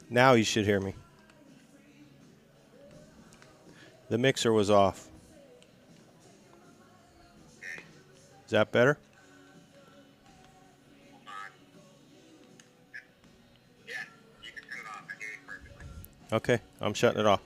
Now you should hear me. The mixer was off. Is that better? Hold on. Yeah, you can turn it off. I hear you perfectly. Okay, I'm shutting it off.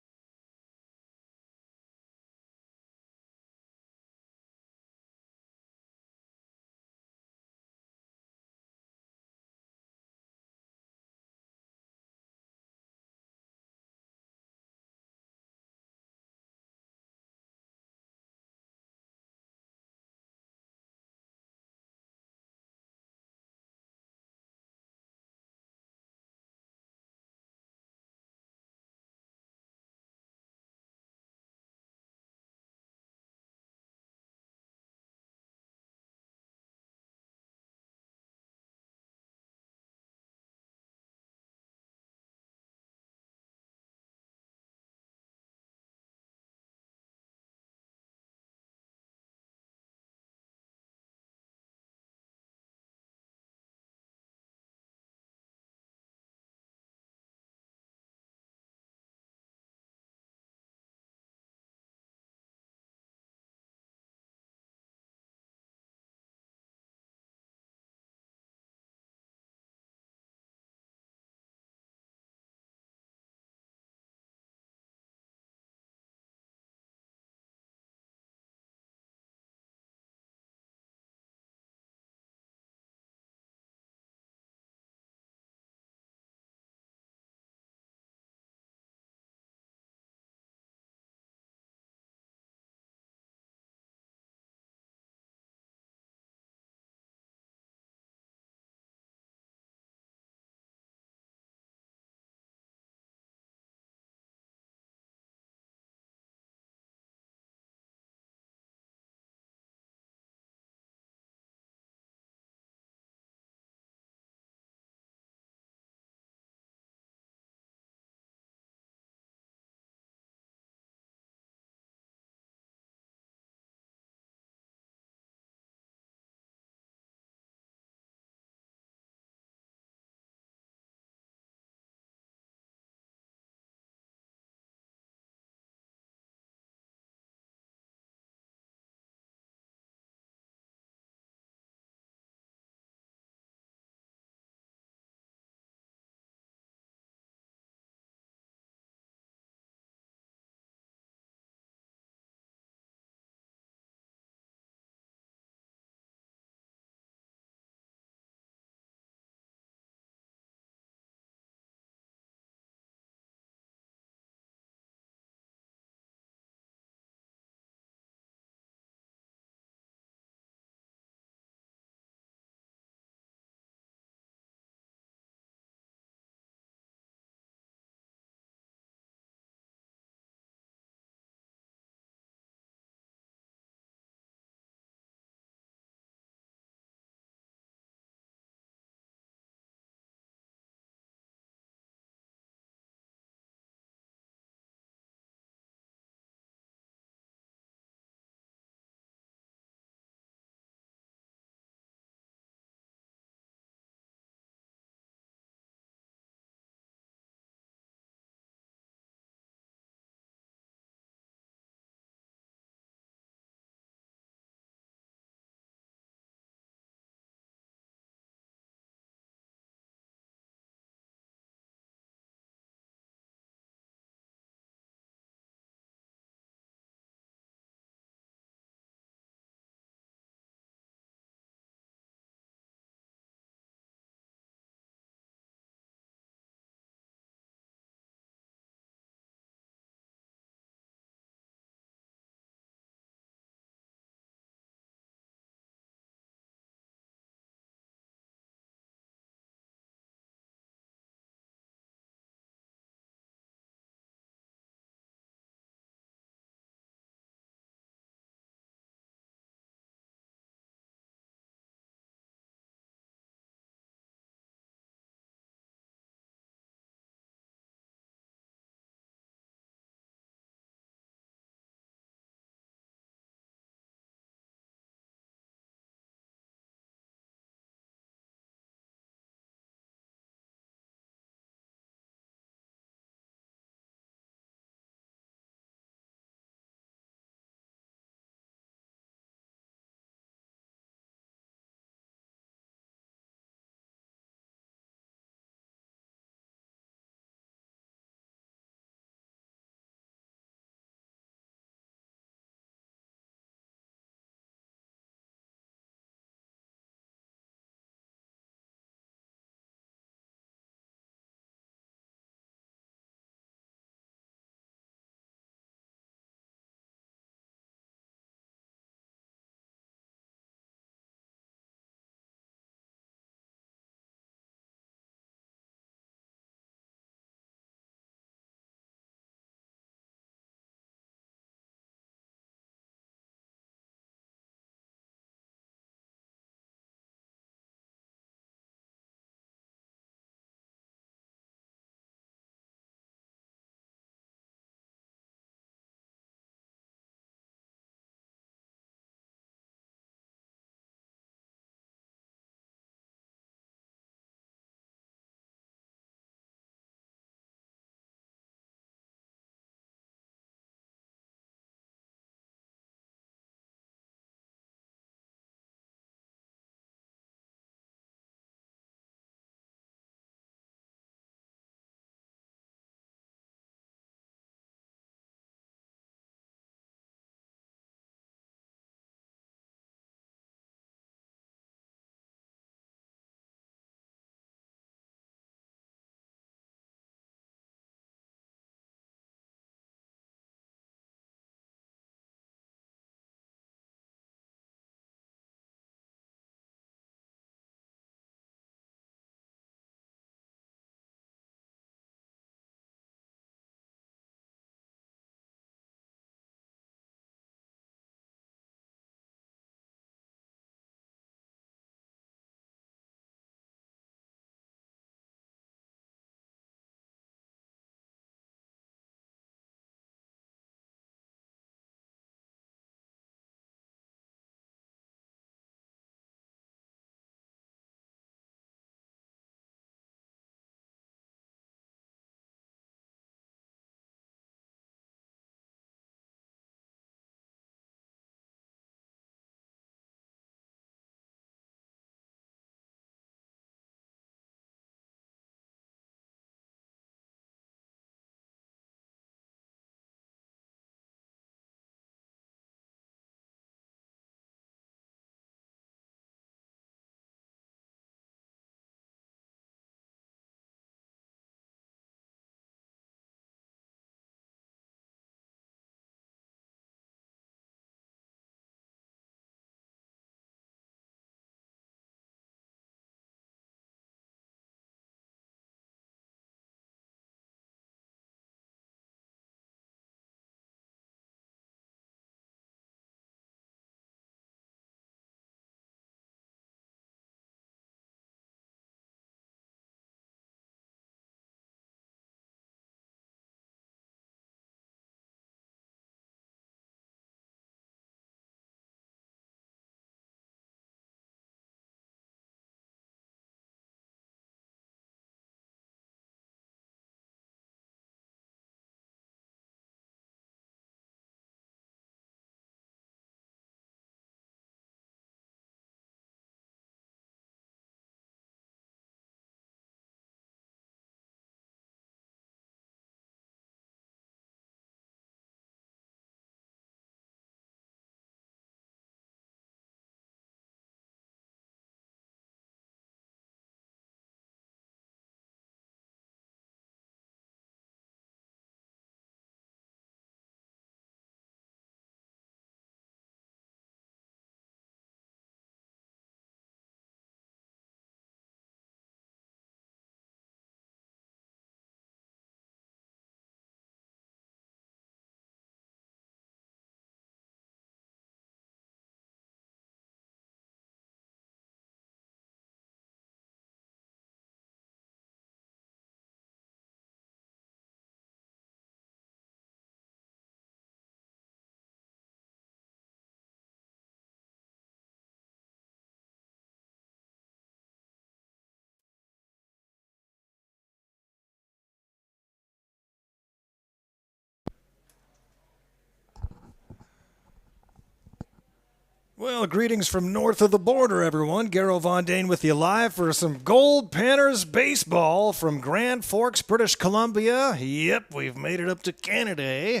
Well, greetings from north of the border, everyone. Garo Von Dane with you live for some Goldpanners baseball from Grand Forks, British Columbia. Yep, we've made it up to Canada, eh?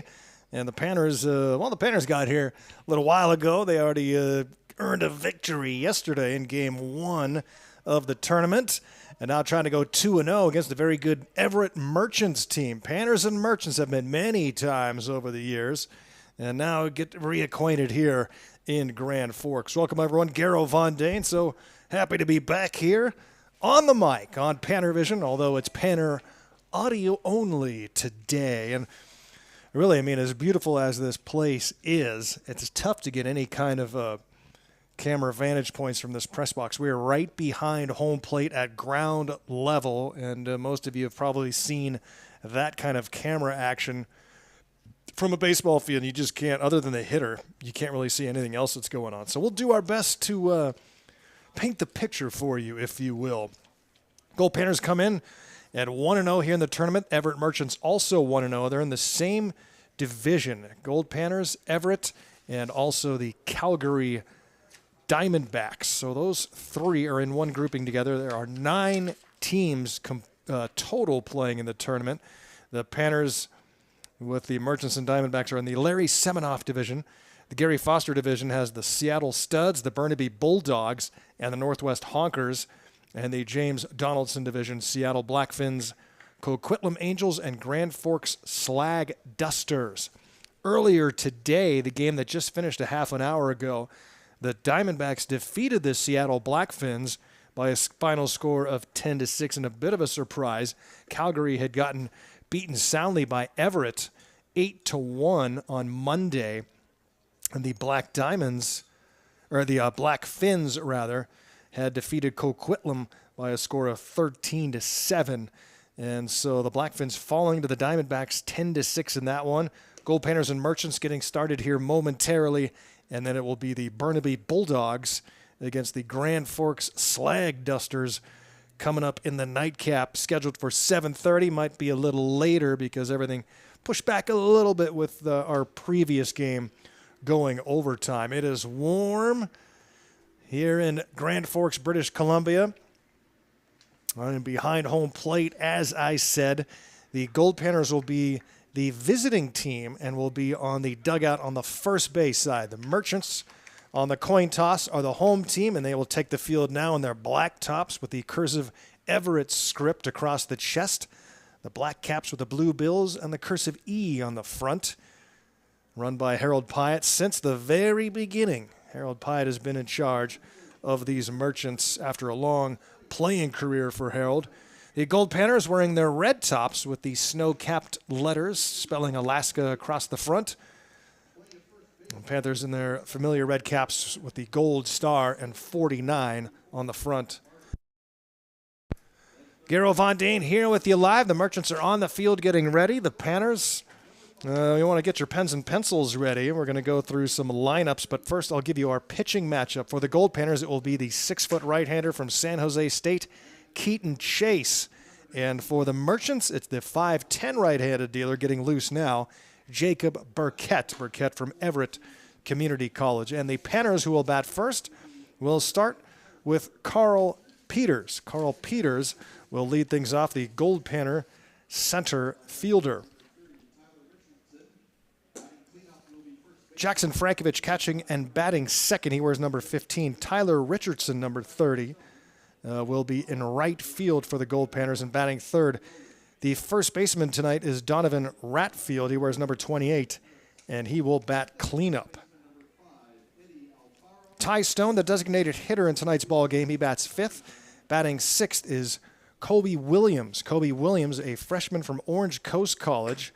And the Panners, the Panners got here a little while ago. They already earned a victory yesterday in Game 1 of the tournament. And now trying to go 2-0 against a very good Everett Merchants team. Panners and Merchants have met many times over the years. And now get reacquainted here in Grand Forks. Welcome, everyone. Garo Von Dane. So happy to be back here on the mic on PannerVision, although it's Panner audio only today. And really, I mean, as beautiful as this place is, it's tough to get any kind of camera vantage points from this press box. We are right behind home plate at ground level, and most of you have probably seen that kind of camera action from a baseball field. You just can't, other than the hitter, you can't really see anything else that's going on. So we'll do our best to paint the picture for you, if you will. Goldpanners come in at 1-0 here in the tournament. Everett Merchants also 1-0. They're in the same division. Goldpanners, Everett, and also the Calgary Diamondbacks. So those three are in one grouping together. There are 9 teams total playing in the tournament. The Panners with the Merchants and Diamondbacks are in the Larry Seminoff division. The Gary Foster division has the Seattle Studs, the Burnaby Bulldogs, and the Northwest Honkers. And the James Donaldson division, Seattle Blackfins, Coquitlam Angels, and Grand Forks Slag Dusters. Earlier today, the game that just finished a half an hour ago, the Diamondbacks defeated the Seattle Blackfins by a final score of 10-6 in a bit of a surprise. Calgary had gotten beaten soundly by Everett 8-1 on Monday, and the Black Diamonds, or the Black Fins rather, had defeated Coquitlam by a score of 13-7, and so the Black Fins falling to the Diamondbacks 10-6 in that one. Goldpanners and Merchants getting started here momentarily, and then it will be the Burnaby Bulldogs against the Grand Forks Slag Dusters coming up in the nightcap, scheduled for 7:30. Might be a little later because everything pushed back a little bit with our previous game going overtime. It is warm here in Grand Forks, British Columbia. And behind home plate, as I said, the Goldpanners will be the visiting team and will be on the dugout on the first base side. The Merchants on the coin toss are the home team, and they will take the field now in their black tops with the cursive Everett script across the chest, the black caps with the blue bills, and the cursive E on the front. Run by Harold Pyatt since the very beginning. Harold Pyatt has been in charge of these Merchants after a long playing career for Harold. The Goldpanners wearing their red tops with the snow-capped letters spelling Alaska across the front. The Panthers in their familiar red caps with the gold star and 49 on the front. Garo Von Dane here with you live. The Merchants are on the field getting ready. The Panners, you want to get your pens and pencils ready. We're going to go through some lineups, but first I'll give you our pitching matchup. For the Goldpanners, it will be the 6-foot right-hander from San Jose State, Keaton Chase. And for the Merchants, it's the 5'10 right-handed dealer getting loose now, Jacob Burkett. Burkett from Everett Community College. And the Panners, who will bat first, will start with Carl Peters. Carl Peters will lead things off, the Goldpanner center fielder. Jackson Frankovich catching and batting second. He wears number 15. Tyler Richardson, number 30, will be in right field for the Goldpanners and batting third. The first baseman tonight is Donovan Ratfield. He wears number 28, and he will bat cleanup. Ty Stone, the designated hitter in tonight's ball game, he bats fifth. Batting sixth is Kobe Williams. Kobe Williams, a freshman from Orange Coast College,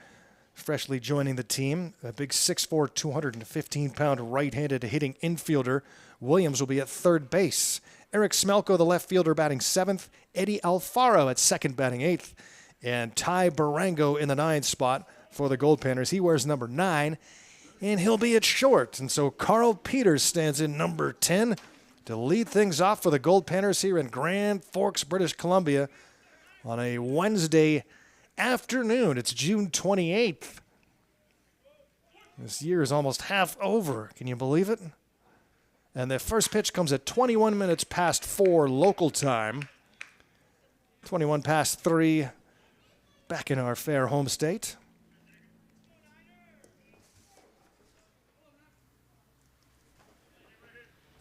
freshly joining the team. A big 6'4", 215-pound right-handed hitting infielder. Williams will be at third base. Eric Smelko, the left fielder, batting seventh. Eddie Alfaro at second, batting eighth. And Ty Barango in the 9th spot for the Goldpanners. He wears number 9, and he'll be at short. And so Carl Peters stands in number 10 to lead things off for the Goldpanners here in Grand Forks, British Columbia on a Wednesday afternoon. It's June 28th. This year is almost half over. Can you believe it? And the first pitch comes at 21 minutes past 4 local time. 21 past 3 back in our fair home state.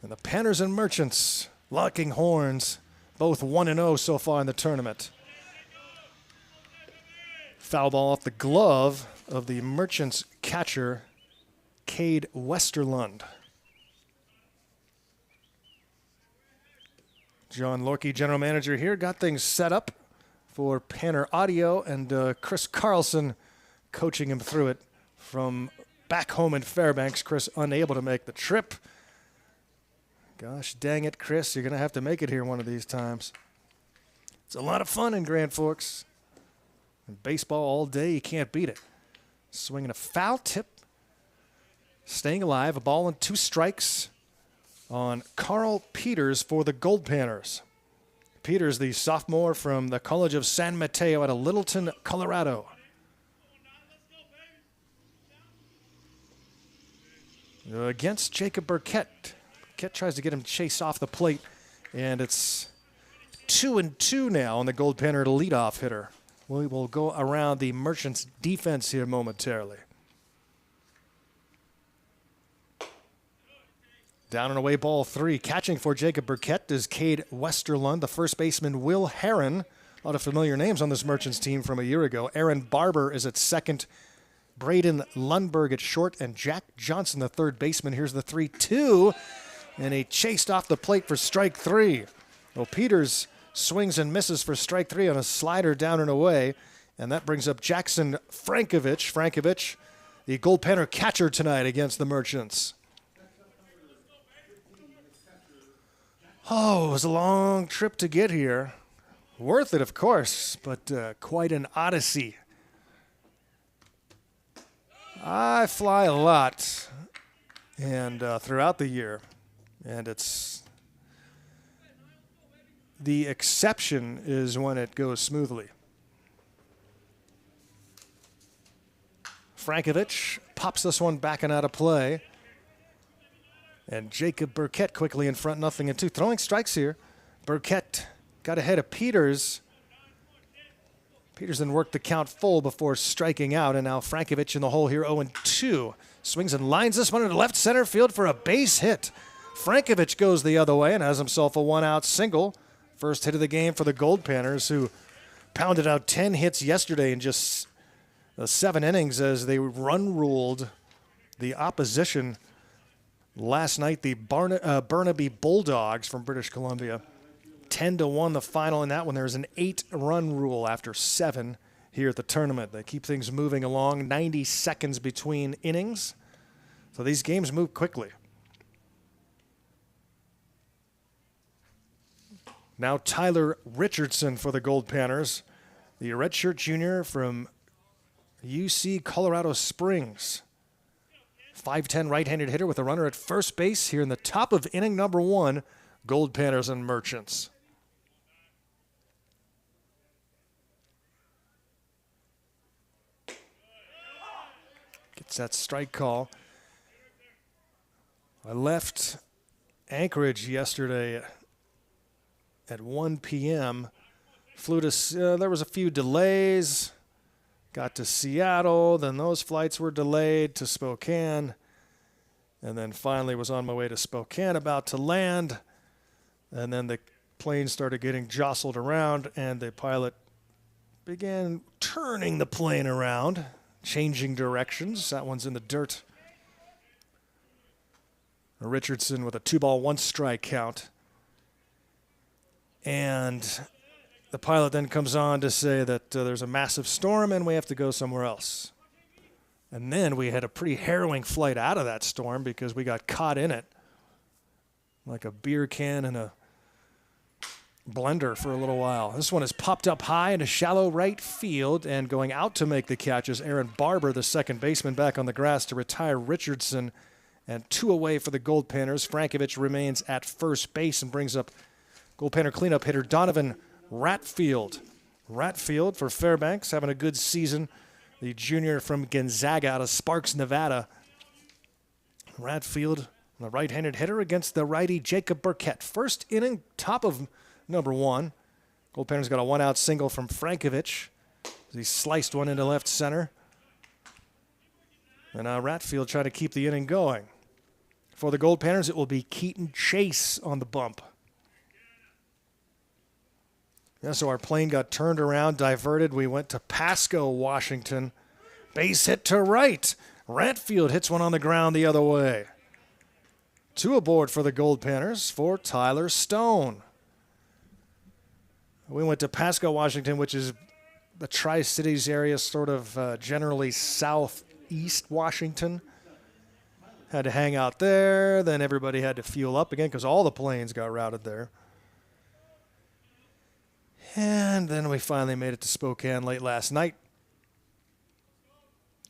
And the Panners and Merchants locking horns, both 1-0 so far in the tournament. Foul ball off the glove of the Merchants catcher, Cade Westerlund. John Lorkey, general manager here, got things set up for Panner Audio, and Chris Carlson coaching him through it from back home in Fairbanks. Chris unable to make the trip. Gosh dang it, Chris, you're going to have to make it here one of these times. It's a lot of fun in Grand Forks. And baseball all day, you can't beat it. Swinging a foul tip. Staying alive, a ball and 2 strikes on Carl Peters for the Goldpanners. Peters, the sophomore from the College of San Mateo out of Littleton, Colorado. Against Jacob Burkett. Burkett tries to get him chased off the plate, and it's 2-2 now on the Goldpanner leadoff hitter. We will go around the Merchants' defense here momentarily. Down and away, ball 3. Catching for Jacob Burkett is Cade Westerlund. The first baseman, Will Herron. A lot of familiar names on this Merchants team from a year ago. Aaron Barber is at second. Braden Lundberg at short. And Jack Johnson, the third baseman. Here's the 3-2. And he chased off the plate for strike 3. Well, Peters swings and misses for strike 3 on a slider down and away. And that brings up Jackson Frankovich. Frankovich, the Goldpanner catcher tonight against the Merchants. Oh, it was a long trip to get here. Worth it, of course, but quite an odyssey. I fly a lot and throughout the year, and it's the exception is when it goes smoothly. Frankovich pops this one back and out of play. And Jacob Burkett quickly in front, 0-2. Throwing strikes here. Burkett got ahead of Peters. Peters then worked the count full before striking out, and now Frankovich in the hole here, 0-2. Swings and lines this one into left center field for a base hit. Frankovich goes the other way and has himself a 1-out single. First hit of the game for the Goldpanners, who pounded out 10 hits yesterday in just 7 innings as they run-ruled the opposition. Last night, the Burnaby Bulldogs from British Columbia, 10-1 the final in that one. There's an 8-run rule after 7 here at the tournament. They keep things moving along, 90 seconds between innings. So these games move quickly. Now Tyler Richardson for the Goldpanners, the redshirt junior from UC Colorado Springs. 5'10" right-handed hitter with a runner at first base here in the top of inning number 1, Goldpanners and Merchants. Gets that strike call. I left Anchorage yesterday at 1 p.m. Flew to, there was a few delays. Got to Seattle, then those flights were delayed to Spokane, and then finally was on my way to Spokane, about to land, and then the plane started getting jostled around, and the pilot began turning the plane around, changing directions. That one's in the dirt. Richardson with a 2-ball, 1-strike count. And the pilot then comes on to say that there's a massive storm and we have to go somewhere else. And then we had a pretty harrowing flight out of that storm because we got caught in it like a beer can in a blender for a little while. This one is popped up high in a shallow right field, and going out to make the catch is Aaron Barber, the second baseman, back on the grass to retire Richardson. And 2 away for the Goldpanners. Frankovich remains at first base and brings up Goldpanner cleanup hitter Donovan Ratfield. Ratfield for Fairbanks, having a good season. The junior from Gonzaga out of Sparks, Nevada. Ratfield, The right-handed hitter against the righty Jacob Burkett. First inning, top of number 1. Goldpanners got a one-out single from Frankovich. He sliced one into left center. And Ratfield trying to keep the inning going. For the Goldpanners, it will be Keaton Chase on the bump. Yeah, so our plane got turned around, diverted. We went to Pasco, Washington. Base hit to right. Ratfield hits one on the ground the other way. 2 aboard for the Goldpanners for Tyler Stone. We went to Pasco, Washington, which is the Tri-Cities area, sort of generally southeast Washington. Had to hang out there. Then everybody had to fuel up again because all the planes got routed there. And then we finally made it to Spokane late last night.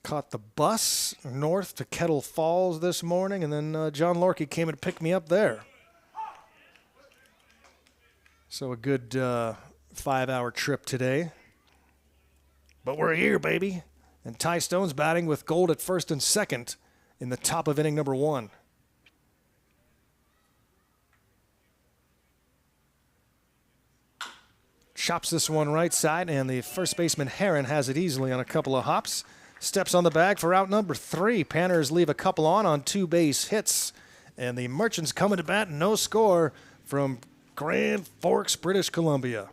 Caught the bus north to Kettle Falls this morning, and then John Lorky came and picked me up there. So a good 5-hour trip today. But we're here, baby. And Ty Stone's batting with Gold at first and second in the top of inning number 1. Chops this one right side, and the first baseman Heron has it easily on a couple of hops. Steps on the bag for out number 3. Panners leave a couple on 2 base hits. And the Merchants coming to bat, no score from Grand Forks, British Columbia.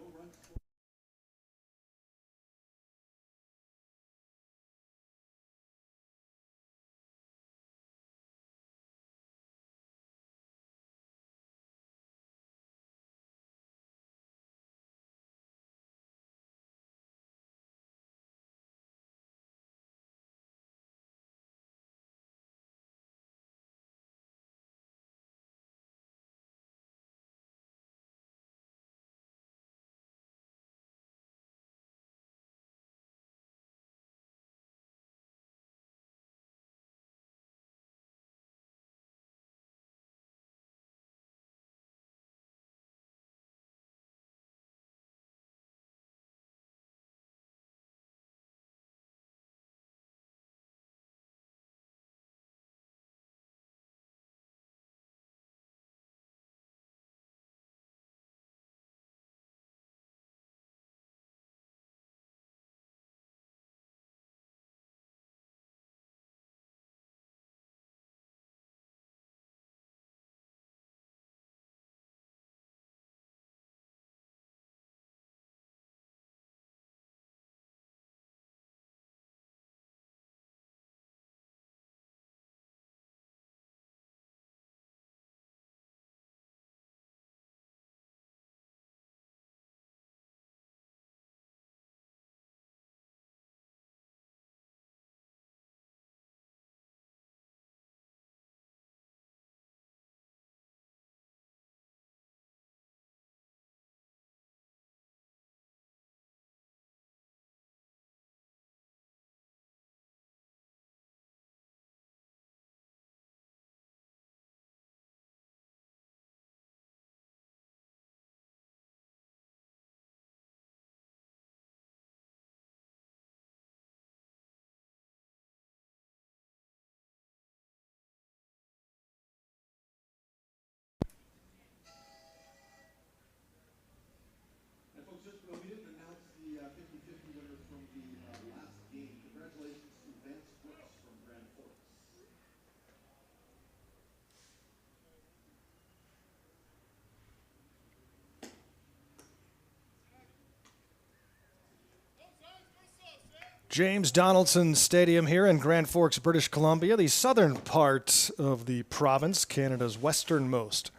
James Donaldson Stadium here in Grand Forks, British Columbia, the southern part of the province, Canada's westernmost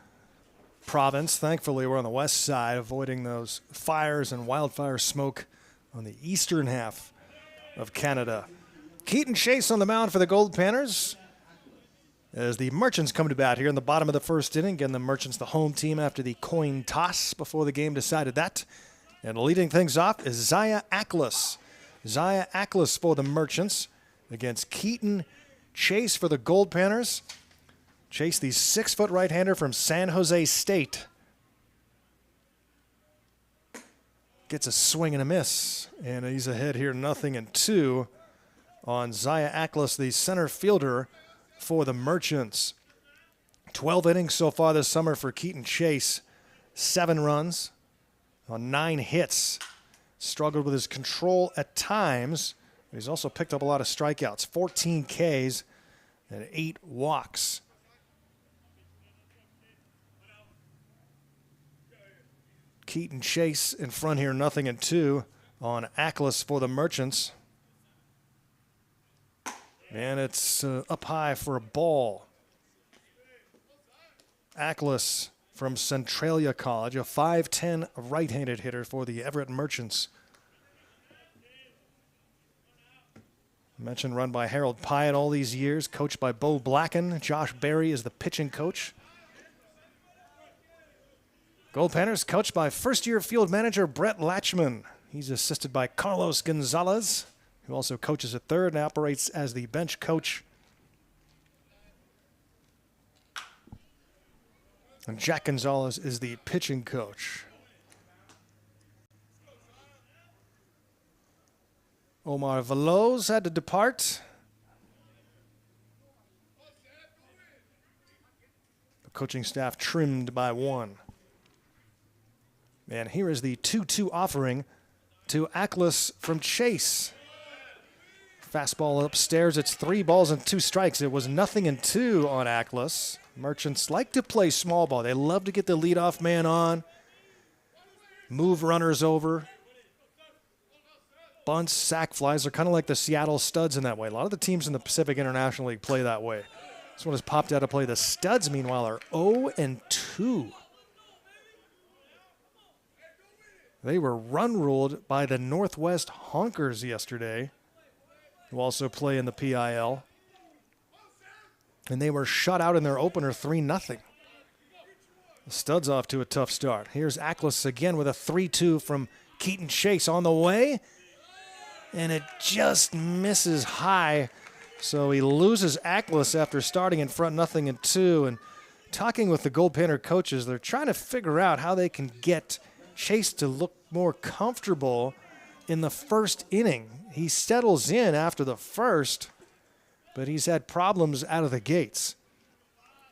province. Thankfully, we're on the west side, avoiding those fires and wildfire smoke on the eastern half of Canada. Keaton Chase on the mound for the Goldpanners as the Merchants come to bat here in the bottom of the first inning. Again, the Merchants, the home team after the coin toss before the game decided that. And leading things off is Zaya Ackles. Zaya Ackles for the Merchants against Keaton Chase for the Goldpanners. Chase, the 6-foot right-hander from San Jose State. Gets a swing and a miss, and he's ahead here 0-2 on Zaya Ackles, the center fielder for the Merchants. 12 innings so far this summer for Keaton Chase. 7 runs on 9 hits. Struggled with his control at times. He's also picked up a lot of strikeouts. 14 Ks and 8 walks. Keaton Chase in front here, 0-2 on Ackles for the Merchants. And it's up high for a ball. Ackles from Centralia College, a 5'10 right-handed hitter for the Everett Merchants. Mentioned run by Harold Pyatt all these years, coached by Bo Blacken. Josh Berry is the pitching coach. Goldpanners coached by first-year field manager Brett Latchman. He's assisted by Carlos Gonzalez, who also coaches at third and operates as the bench coach. And Jack Gonzalez is the pitching coach. Omar Veloz had to depart. The coaching staff trimmed by 1. And here is the 2-2 offering to Ackles from Chase. Fastball upstairs. It's 3 balls and 2 strikes. It was 0-2 on Ackles. Merchants like to play small ball. They love to get the leadoff man on, move runners over. Bunts, sac flies are kind of like the Seattle Studs in that way. A lot of the teams in the Pacific International League play that way. This one has popped out to play. The Studs, meanwhile, are 0-2. They were run-ruled by the Northwest Honkers yesterday, who also play in the PIL. And they were shut out in their opener 3-0. The Studs off to a tough start. Here's Ackles again with a 3-2 from Keaton Chase on the way. And it just misses high. So he loses Ackles after starting in front 0-2. And talking with the Goldpanner coaches, they're trying to figure out how they can get Chase to look more comfortable in the first inning. He settles in after the first, but he's had problems out of the gates.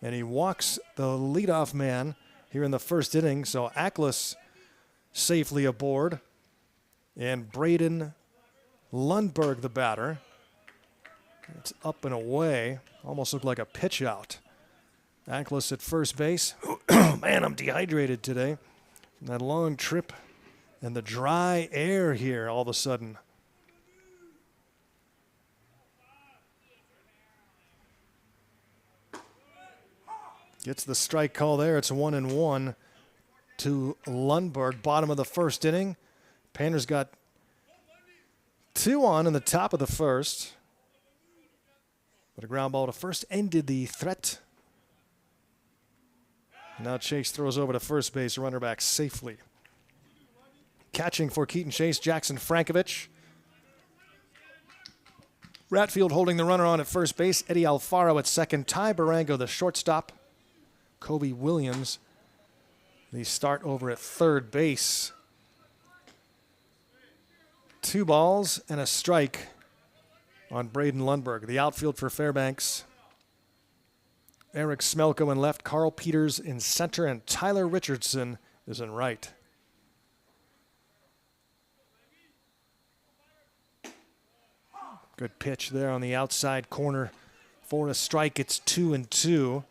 And he walks the leadoff man here in the first inning, so Ackles safely aboard. And Braden Lundberg, the batter. It's up and away. Almost looked like a pitch out. Ackles at first base. Man, I'm dehydrated today. From that long trip and the dry air here all of a sudden. Gets the strike call there. It's 1-1 to Lundberg. Bottom of the first inning. Panner's got 2 on in the top of the first. But a ground ball to first ended the threat. Now Chase throws over to first base, runner back safely. Catching for Keaton Chase, Jackson Frankovich. Ratfield holding the runner on at first base. Eddie Alfaro at second. Ty Barango, the shortstop. Kobe Williams, the start over at third base. 2 balls and a strike on Braden Lundberg. The outfield for Fairbanks. Eric Smelko in left, Carl Peters in center, and Tyler Richardson is in right. Good pitch there on the outside corner for a strike. It's 2-2.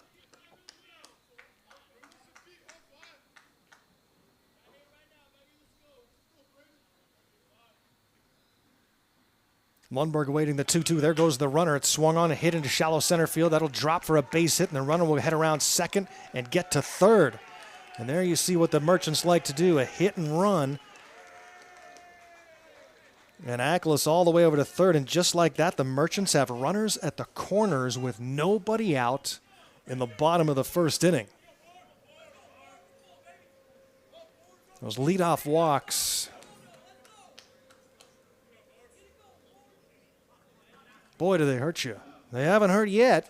Lundberg waiting the 2-2. There goes the runner. It's swung on and hit into shallow center field. That'll drop for a base hit, and the runner will head around second and get to third. And there you see what the Merchants like to do, a hit and run. And Ackles all the way over to third, and just like that, the Merchants have runners at the corners with nobody out in the bottom of the first inning. Those leadoff walks. Boy, do they hurt you. They haven't hurt yet,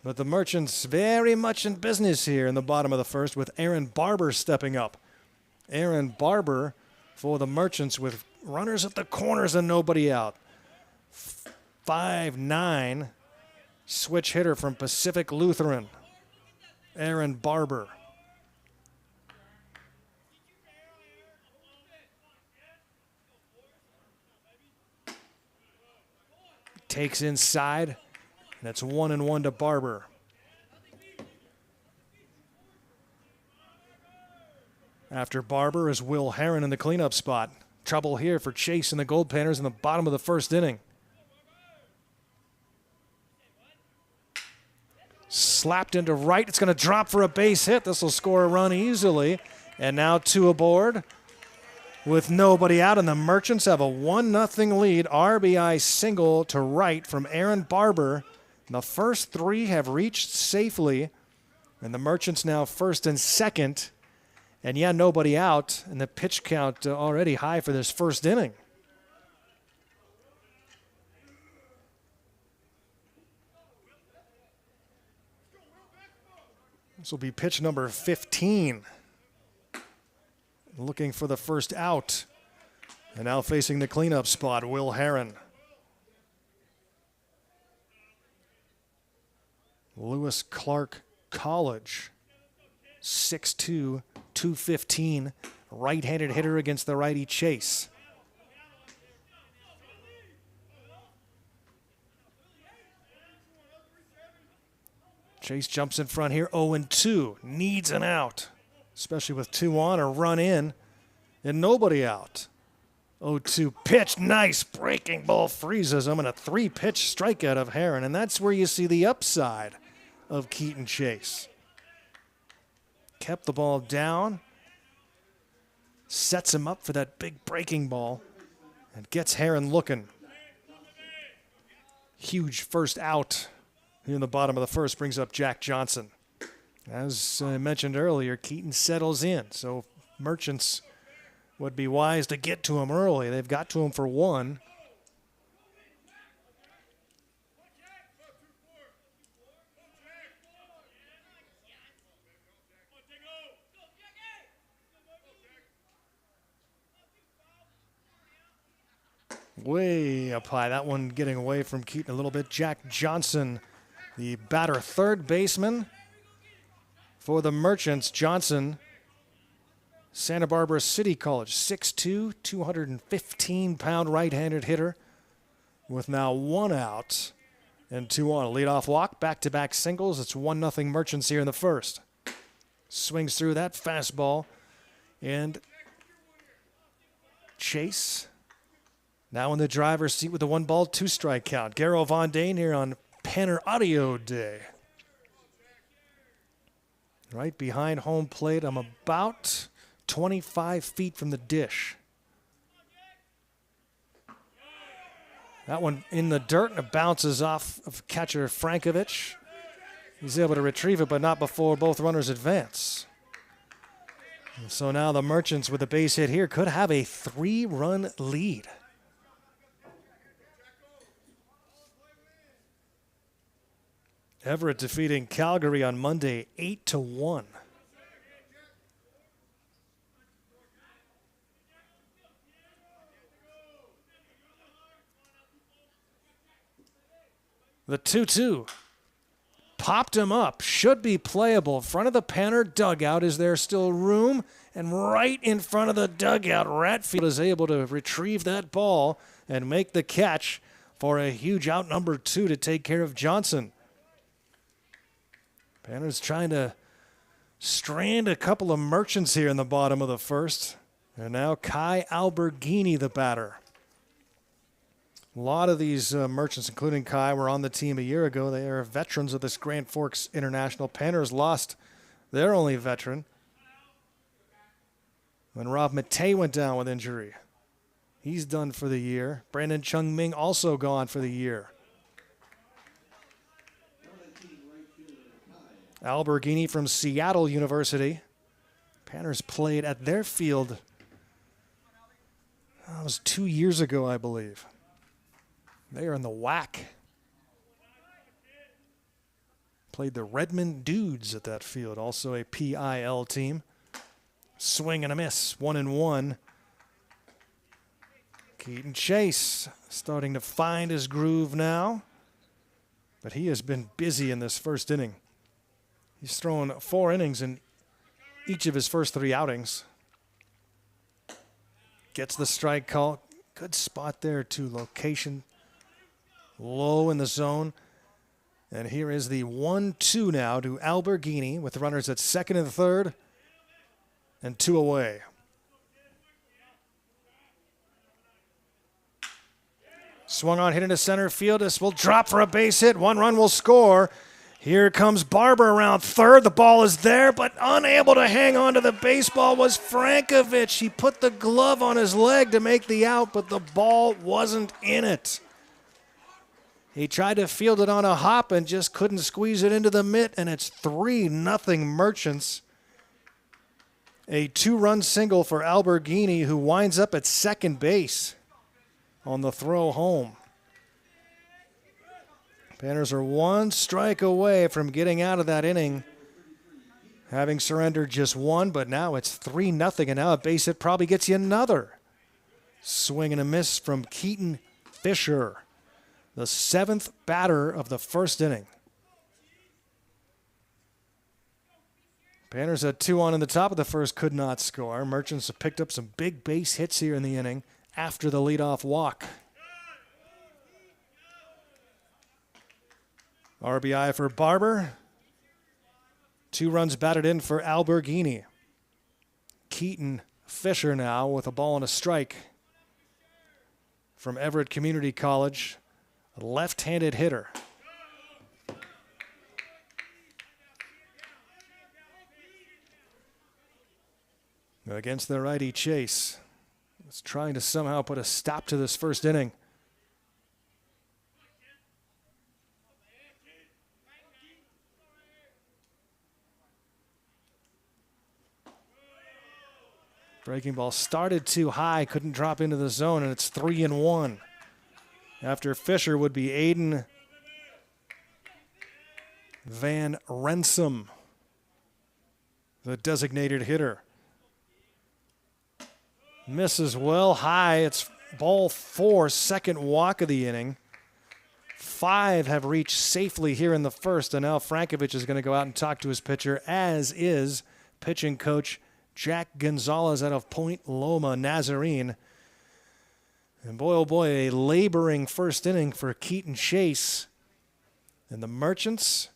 but the Merchants very much in business here in the bottom of the first with Aaron Barber stepping up. Aaron Barber for the Merchants with runners at the corners and nobody out. 5'9", switch hitter from Pacific Lutheran. Aaron Barber. Takes inside, and it's 1-1 to Barber. After Barber is Will Herron in the cleanup spot. Trouble here for Chase and the Goldpanners in the bottom of the first inning. Slapped into right. It's going to drop for a base hit. This will score a run easily. And now 2 aboard with nobody out. And the Merchants have a 1-0 lead. RBI single to right from Aaron Barber. And the first 3 have reached safely. And the Merchants now first and second. And yeah, nobody out. And the pitch count already high for this first inning. This will be pitch number 15. Looking for the first out. And now facing the cleanup spot, Will Herron. Lewis Clark College. 6'2", 215. Right-handed hitter against the righty Chase. Chase jumps in front here, 0-2. Needs an out, especially with 2 on, a run in, and nobody out. 0-2 pitch, nice breaking ball, freezes him, and a 3-pitch strikeout of Herron, and that's where you see the upside of Keaton Chase. Kept the ball down, sets him up for that big breaking ball, and gets Herron looking. Huge first out. Here in the bottom of the first brings up Jack Johnson. As I mentioned earlier, Keaton settles in, so Merchants would be wise to get to him early. They've got to him for 1. Way up high. That one getting away from Keaton a little bit. Jack Johnson, the batter, third baseman for the Merchants. Johnson, Santa Barbara City College, 6'2", 215-pound right-handed hitter with now 1 out and 2 on. A leadoff walk, back-to-back singles. It's 1-0 Merchants here in the first. Swings through that fastball, and Chase now in the driver's seat with the 1-ball, 2-strike count. Garrow Von Dane here on Panner Audio Day. Right behind home plate. I'm about 25 feet from the dish. That one in the dirt, and it bounces off of catcher Frankovich. He's able to retrieve it, but not before both runners advance. And so now the Merchants with a base hit here could have a 3-run lead. Everett defeating Calgary on Monday 8-1. The 2-2 popped him up. Should be playable. Front of the Panner dugout. Is there still room? And right in front of the dugout, Ratfield is able to retrieve that ball and make the catch for a huge out number 2 to take care of Johnson. Panner's trying to strand a couple of Merchants here in the bottom of the first. And now Kai Alberghini, the batter. A lot of these Merchants, including Kai, were on the team a year ago. They are veterans of this Grand Forks International. Panner's lost their only veteran when Rob Matei went down with injury. He's done for the year. Brandon Chung Ming also gone for the year. Alberghini from Seattle University. Panner's played at their field. That was 2 years ago, I believe. They are in the WAC. Played the Redmond Dudes at that field, also a PIL team. Swing and a miss, 1-1. Keaton Chase starting to find his groove now, but he has been busy in this first inning. He's thrown 4 innings in each of his first 3 outings. Gets the strike call. Good spot there to location. Low in the zone. And here is the 1-2 now to Alberghini with runners at second and third and 2 away. Swung on, hit into center field. This will drop for a base hit. 1 run will score. Here comes Barber around third. The ball is there, but unable to hang on to the baseball was Frankovich. He put the glove on his leg to make the out, but the ball wasn't in it. He tried to field it on a hop and just couldn't squeeze it into the mitt, and it's 3-0 Merchants. A 2-run single for Alberghini, who winds up at second base on the throw home. Panners are 1 strike away from getting out of that inning, having surrendered just 1, but now it's 3-0, and now a base hit probably gets you another. Swing and a miss from Keaton Fisher, the 7th batter of the first inning. Panners had 2 on in the top of the first, could not score. Merchants have picked up some big base hits here in the inning after the leadoff walk. RBI for Barber. 2 runs batted in for Alberghini. Keaton Fisher now with a ball and a strike from Everett Community College, a left-handed hitter. Against the righty Chase. He's trying to somehow put a stop to this first inning. Breaking ball started too high, couldn't drop into the zone, and it's 3-1. After Fisher would be Aiden Van Rensom, the designated hitter. Misses well high. It's ball 4, second walk of the inning. 5 have reached safely here in the first, and now Frankovich is going to go out and talk to his pitcher, as is pitching coach Jack Gonzalez out of Point Loma Nazarene. And boy, oh boy, a laboring first inning for Keaton Chase. And the Merchants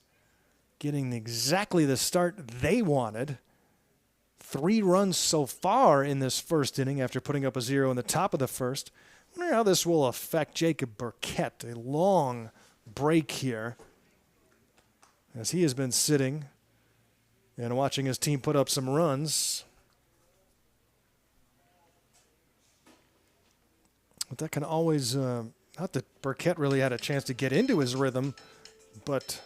getting exactly the start they wanted. 3 runs so far in this first inning after putting up a 0 in the top of the first. I wonder how this will affect Jacob Burkett. A long break here as he has been sitting and watching his team put up some runs. But that can always, not that Burkett really had a chance to get into his rhythm, but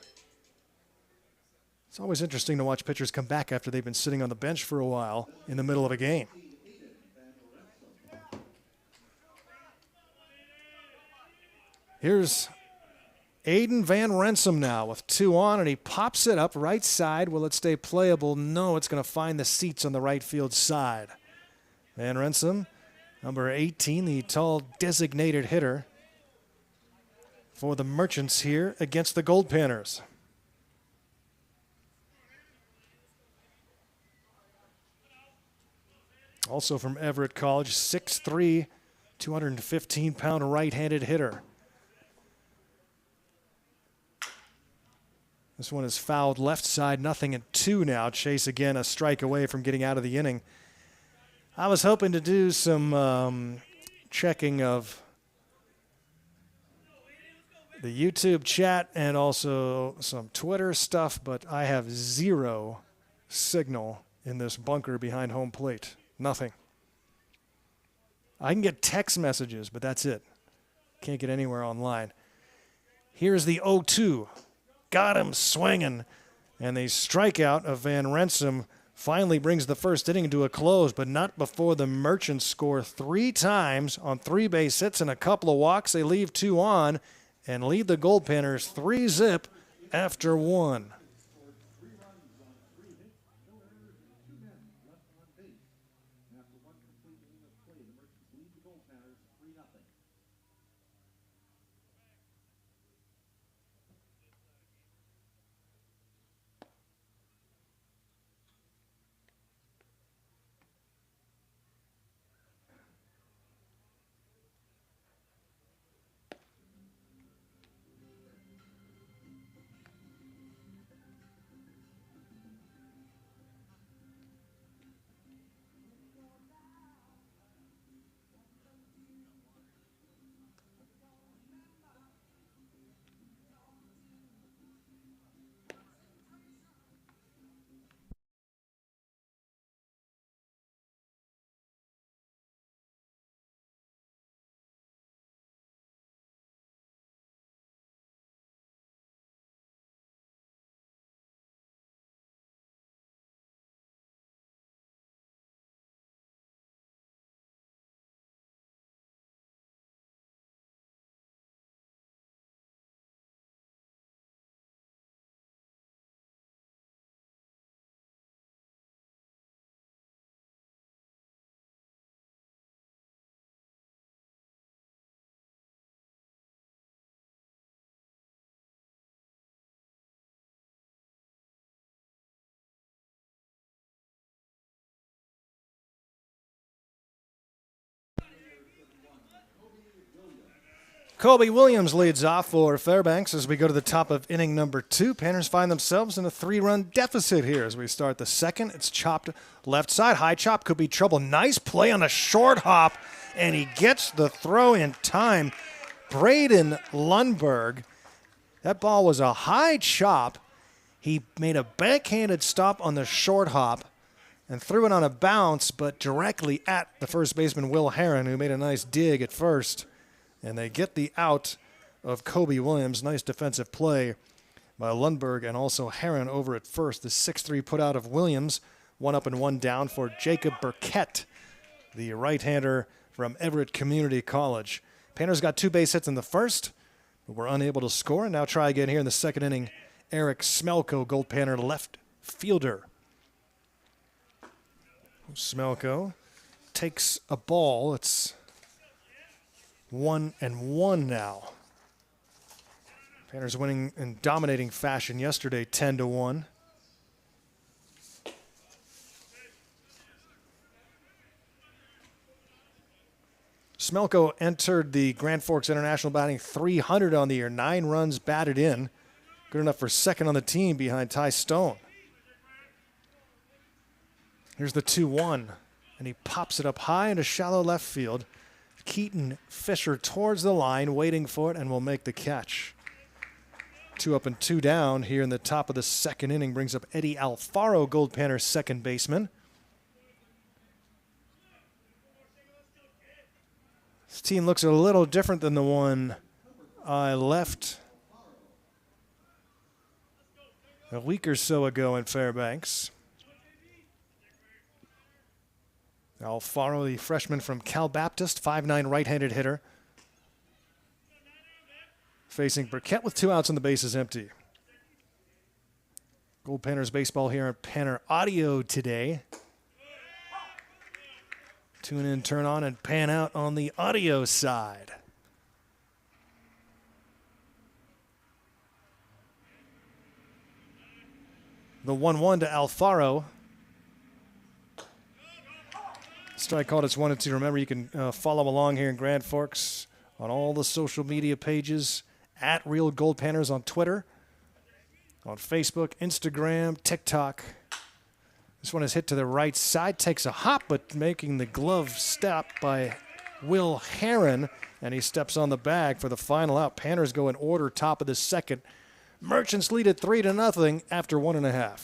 it's always interesting to watch pitchers come back after they've been sitting on the bench for a while in the middle of a game. Here's Aiden Van Rensom now with 2 on, and he pops it up right side. Will it stay playable? No, it's going to find the seats on the right field side. Van Rensom, number 18, the tall designated hitter for the Merchants here against the Goldpanners. Also from Everett College, 6'3", 215-pound right-handed hitter. This one is fouled left side, 0-2 now. Chase again a strike away from getting out of the inning. I was hoping to do some checking of the YouTube chat and also some Twitter stuff, but I have 0 signal in this bunker behind home plate. Nothing. I can get text messages, but that's it. Can't get anywhere online. Here's the 0-2. Got him swinging. And the strikeout of Van Rensom finally brings the first inning to a close, but not before the Merchants score 3 times on 3 base hits and a couple of walks. They leave 2 on and lead the Goldpanners 3-0 after 1. Kobe Williams leads off for Fairbanks as we go to the top of inning number 2. Panners find themselves in a 3-run deficit here as we start the second. It's chopped left side. High chop could be trouble. Nice play on a short hop, and he gets the throw in time. Braden Lundberg. That ball was a high chop. He made a backhanded stop on the short hop and threw it on a bounce, but directly at the first baseman, Will Herron, who made a nice dig at first. And they get the out of Kobe Williams. Nice defensive play by Lundberg and also Herron over at first. The 6-3 put out of Williams. 1 up and 1 down for Jacob Burkett, the right-hander from Everett Community College. Panners got 2 base hits in the first, but were unable to score. Now try again here in the second inning. Eric Smelko, Goldpanner left fielder. Smelko takes a ball. It's 1-1 now. Panners winning in dominating fashion yesterday, 10-1. Smelko entered the Grand Forks International batting .300 on the year, 9 runs batted in. Good enough for second on the team behind Ty Stone. Here's the 2-1, and he pops it up high into shallow left field. Keaton Fisher towards the line, waiting for it, and will make the catch. 2 up and 2 down here in the top of the second inning brings up Eddie Alfaro, Goldpanner's second baseman. This team looks a little different than the one I left a week or so ago in Fairbanks. Alfaro, the freshman from Cal Baptist, 5'9" right-handed hitter. Facing Burkett with 2 outs and the bases empty. Goldpanners baseball here on Panner Audio today. Tune in, turn on, and pan out on the audio side. The 1-1 to Alfaro. Strike called. It's 1-2. Remember, you can follow along here in Grand Forks on all the social media pages at Real Goldpanners on Twitter, on Facebook, Instagram, TikTok. This one is hit to the right side, takes a hop, but making the glove step by Will Herron, and he steps on the bag for the final out. Panners go in order, top of the second. Merchants lead at 3-0 after 1.5.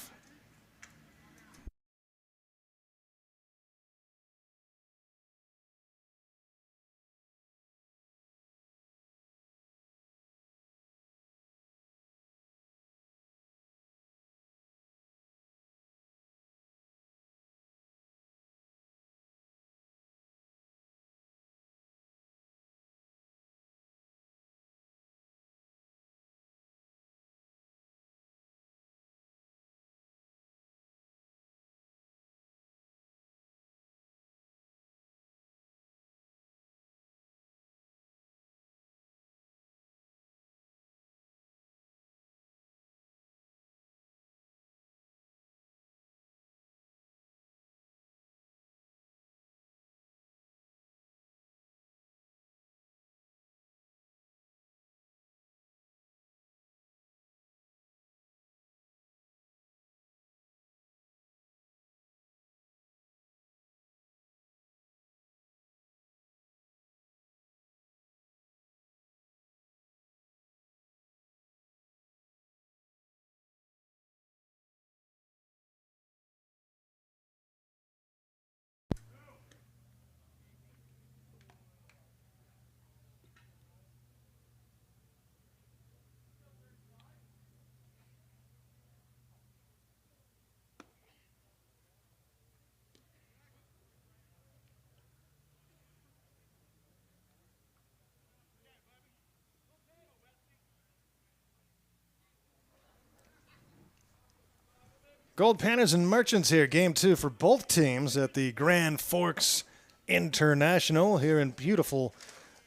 Goldpanners and Merchants here. Game 2 for both teams at the Grand Forks International here in beautiful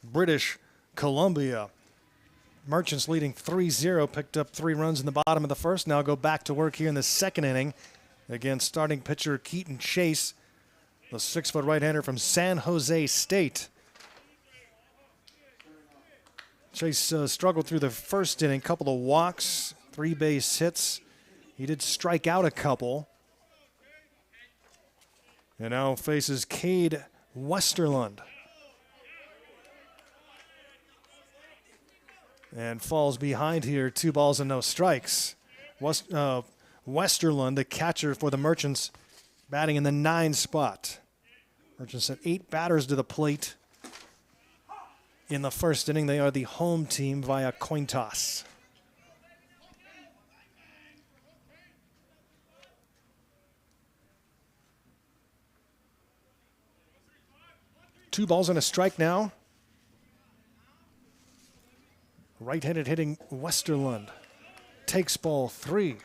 British Columbia. Merchants leading 3-0, picked up 3 runs in the bottom of the first. Now go back to work here in the second inning against starting pitcher Keaton Chase, the 6-foot right-hander from San Jose State. Chase struggled through the first inning, couple of walks, 3 base hits. He did strike out a couple. And now faces Cade Westerlund. And falls behind here, 2 balls and no strikes. Westerlund, the catcher for the Merchants, batting in the 9 spot. Merchants sent 8 batters to the plate. In the first inning, they are the home team via coin toss. Two balls and a strike now. Right-handed hitting Westerlund takes ball 3.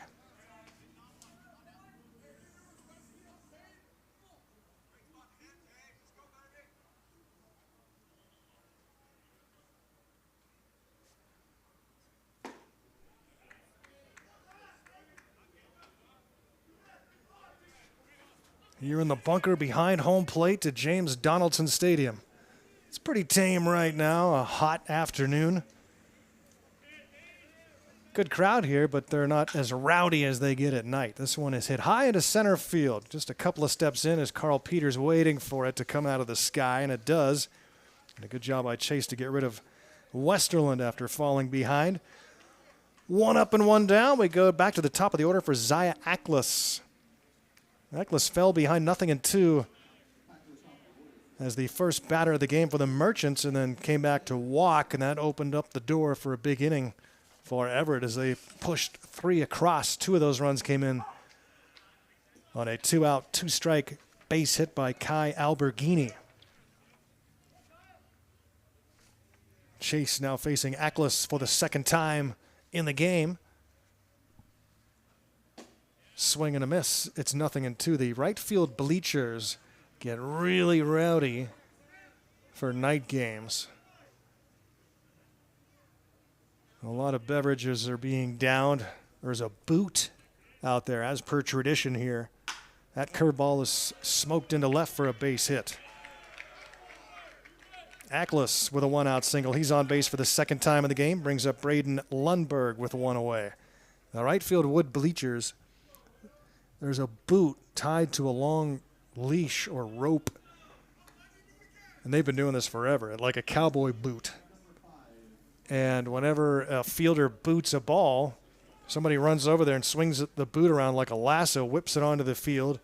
Here in the bunker behind home plate at James Donaldson Stadium. It's pretty tame right now, a hot afternoon. Good crowd here, but they're not as rowdy as they get at night. This one is hit high into center field. Just a couple of steps in as Carl Peters waiting for it to come out of the sky, and it does. And a good job by Chase to get rid of Westerlund after falling behind. 1 up and 1 down. We go back to the top of the order for Zaya Ackles. Ackles fell behind 0-2 as the first batter of the game for the Merchants, and then came back to walk, and that opened up the door for a big inning for Everett as they pushed 3 across. 2 of those runs came in on a 2-out, 2-strike base hit by Kai Alberghini. Chase now facing Ackles for the second time in the game. Swing and a miss. It's 0-2. The right field bleachers get really rowdy for night games. A lot of beverages are being downed. There's a boot out there, as per tradition here. That curveball is smoked into left for a base hit. Ackles with a 1-out single. He's on base for the second time in the game. Brings up Braden Lundberg with 1 away. The right field wood bleachers, there's a boot tied to a long leash or rope. And they've been doing this forever, like a cowboy boot. And whenever a fielder boots a ball, somebody runs over there and swings the boot around like a lasso, whips it onto the field,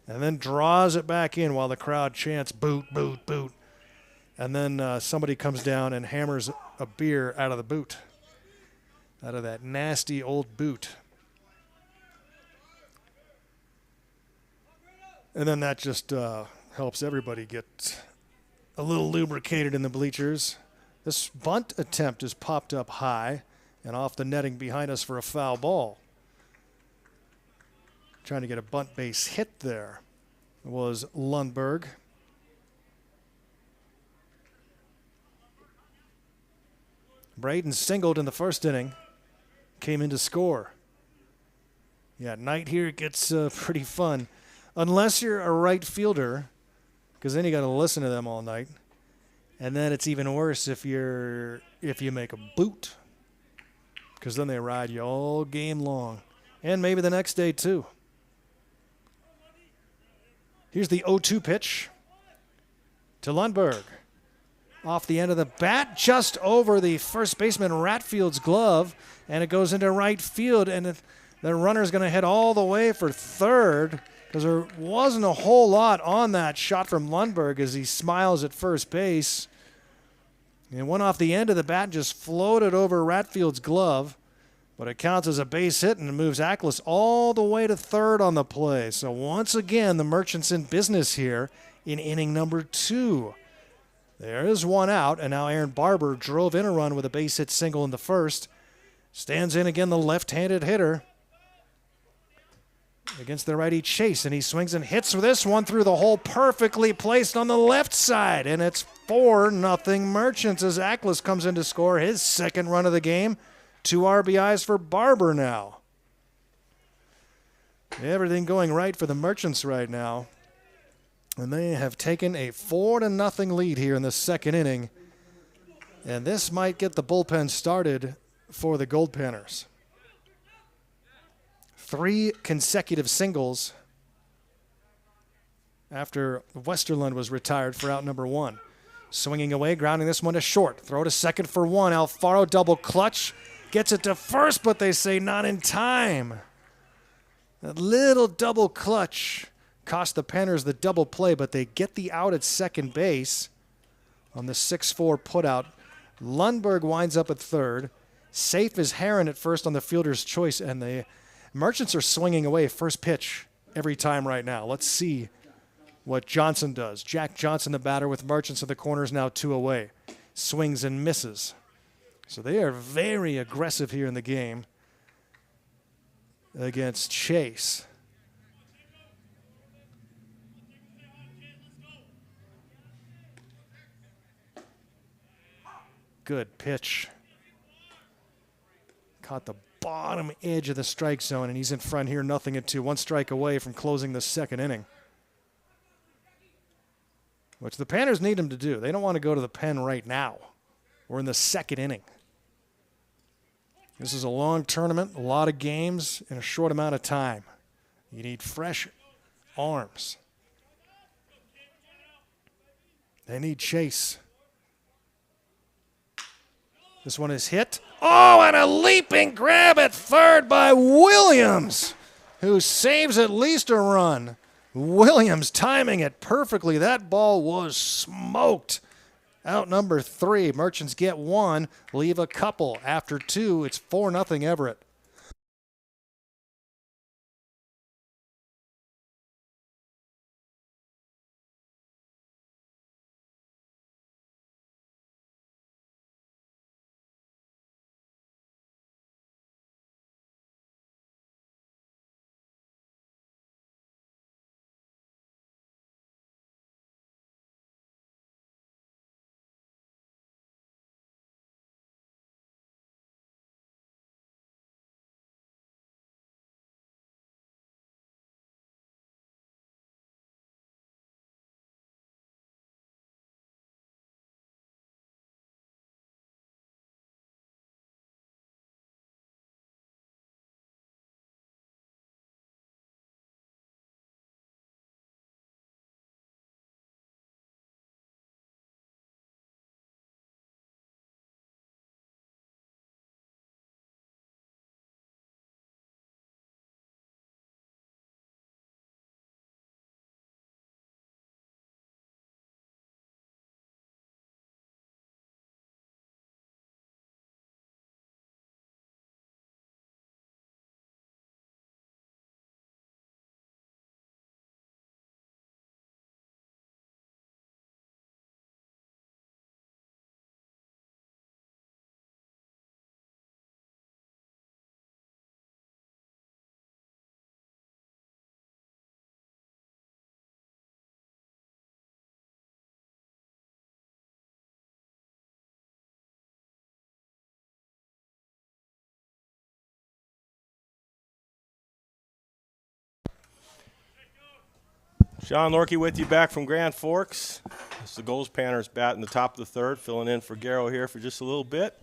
and then draws it back in while the crowd chants, boot, boot, boot. And then somebody comes down and hammers a beer out of the boot, out of that nasty old boot. And then that just helps everybody get a little lubricated in the bleachers. This bunt attempt is popped up high and off the netting behind us for a foul ball. Trying to get a bunt base hit there was Lundberg. Braden singled in the first inning, came in to score. Yeah, night here gets pretty fun. Unless you're a right fielder, because then you got to listen to them all night. And then it's even worse if you make a boot, because then they ride you all game long, and maybe the next day too. Here's the 0-2 pitch to Lundberg. Off the end of the bat, just over the first baseman Ratfield's glove, and it goes into right field, and the runner's going to head all the way for third, because there wasn't a whole lot on that shot from Lundberg as he smiles at first base. And went off the end of the bat and just floated over Ratfield's glove. But it counts as a base hit and moves Ackles all the way to third on the play. So once again, the Merchants in business here in inning number 2. There is 1 out, and now Aaron Barber drove in a run with a base hit single in the first. Stands in again the left-handed hitter against the righty Chase, and he swings and hits this one through the hole, perfectly placed on the left side, and it's 4-0 Merchants as Ackles comes in to score his second run of the game. 2 RBIs for Barber now. Everything going right for the Merchants right now, and they have taken a 4-0 lead here in the second inning And this might get the bullpen started for the Goldpanners. 3 consecutive singles after Westerlund was retired for out number 1. Swinging away, grounding this one to short. Throw to second for 1. Alfaro double clutch. Gets it to first, but they say not in time. That little double clutch cost the Panners the double play, but they get the out at second base on the 6-4 putout. Lundberg winds up at third. Safe is Heron at first on the fielder's choice, and the Merchants are swinging away first pitch every time right now. Let's see what Johnson does. Jack Johnson, the batter, with Merchants in the corners, now 2 away. Swings and misses. So they are very aggressive here in the game against Chase. Good pitch. Caught the bottom edge of the strike zone, and he's in front here, 0-2. 1 strike away from closing the second inning, which the Panners need him to do. They don't want to go to the pen right now. We're in the second inning. This is a long tournament, a lot of games in a short amount of time. You need fresh arms. They need Chase. This one is hit. Oh, and a leaping grab at third by Williams, who saves at least a run. Williams timing it perfectly. That ball was smoked. Out number 3. Merchants get 1, leave a couple. After 2, it's 4-0 Everett. Sean Lorkey with you back from Grand Forks. It's the Goldpanners bat in the top of the third, filling in for Garrow here for just a little bit.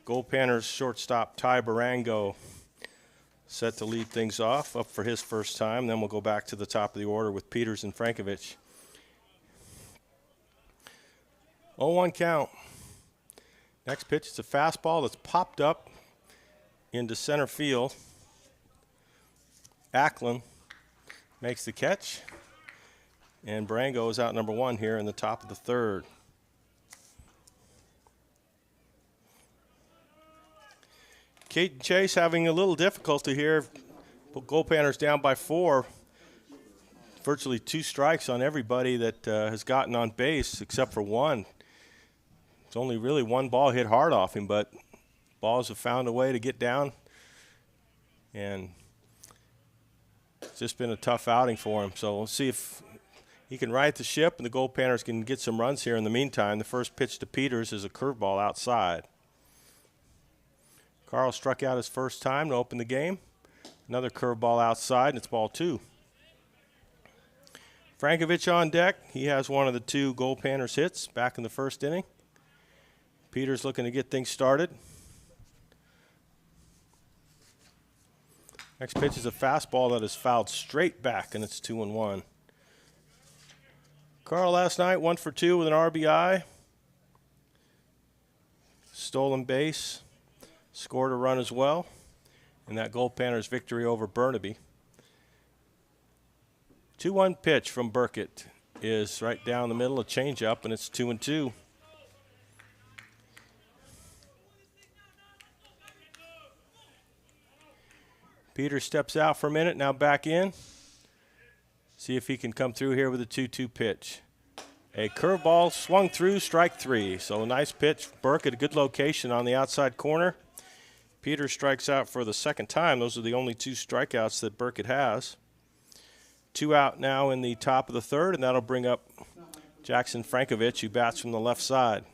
Goldpanners shortstop Ty Barango set to lead things off, up for his first time. Then we'll go back to the top of the order with Peters and Frankovich. 0-1 count. Next pitch, it's a fastball that's popped up into center field. Ackland makes the catch, and Barango is out number 1 here in the top of the third. Caden Chase having a little difficulty here. Goldpanners down by 4. Virtually 2 strikes on everybody that has gotten on base except for 1. It's only really 1 ball hit hard off him, but balls have found a way to get down, and it's just been a tough outing for him. So we'll see if he can right the ship and the Goldpanners can get some runs here in the meantime. The first pitch to Peters is a curveball outside. Carl struck out his first time to open the game. Another curveball outside, and it's ball 2. Frankovich on deck. He has one of the 2 Goldpanners hits back in the first inning. Peter's looking to get things started. Next pitch is a fastball that is fouled straight back, and it's 2-1. Carl last night 1 for 2 with an RBI. Stolen base. Scored a run as well in that Goldpanners victory over Burnaby. 2-1 pitch from Burkett is right down the middle, a changeup, and it's 2-2. Peter steps out for a minute, now back in. See if he can come through here with a 2-2 pitch. A curveball swung through, strike 3. So a nice pitch. Burkett, a good location on the outside corner. Peter strikes out for the second time. Those are the only 2 strikeouts that Burkett has. 2 out now in the top of the third, and that'll bring up Jackson Frankovich, who bats from the left side.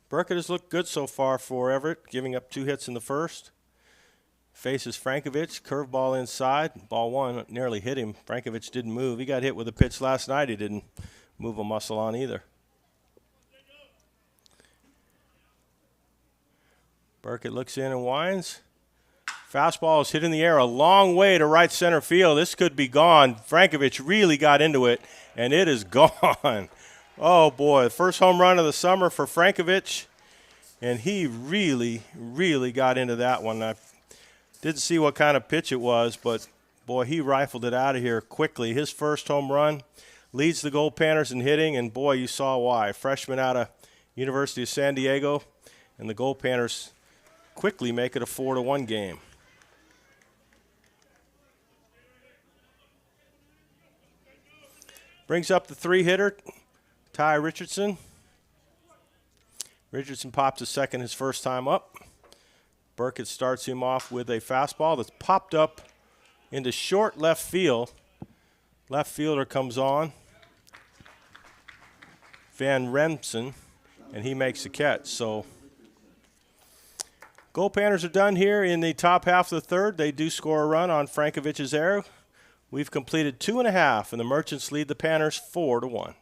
Burkett has looked good so far for Everett, giving up 2 hits in the first. Faces Frankovich, curveball inside. Ball 1 nearly hit him. Frankovich didn't move. He got hit with a pitch last night he didn't move a muscle on either. Burkett looks in and winds. Fastball is hit in the air a long way to right center field. This could be gone. Frankovich really got into it, and it is gone. Oh, boy, first home run of the summer for Frankovich, and he really, really got into that one. I didn't see what kind of pitch it was, but, boy, he rifled it out of here quickly. His first home run leads the Goldpanners in hitting, and, boy, you saw why. Freshman out of University of San Diego, and the Goldpanners quickly make it a 4-1 game. Brings up the 3-hitter, Ty Richardson. Richardson pops a second his first time up. Burkett starts him off with a fastball that's popped up into short left field. Left fielder comes on, Van Remsen, and he makes the catch. So Goldpanners are done here in the top half of the third. They do score a run on Frankovich's error. We've completed 2.5, and the Merchants lead the Panners 4-1.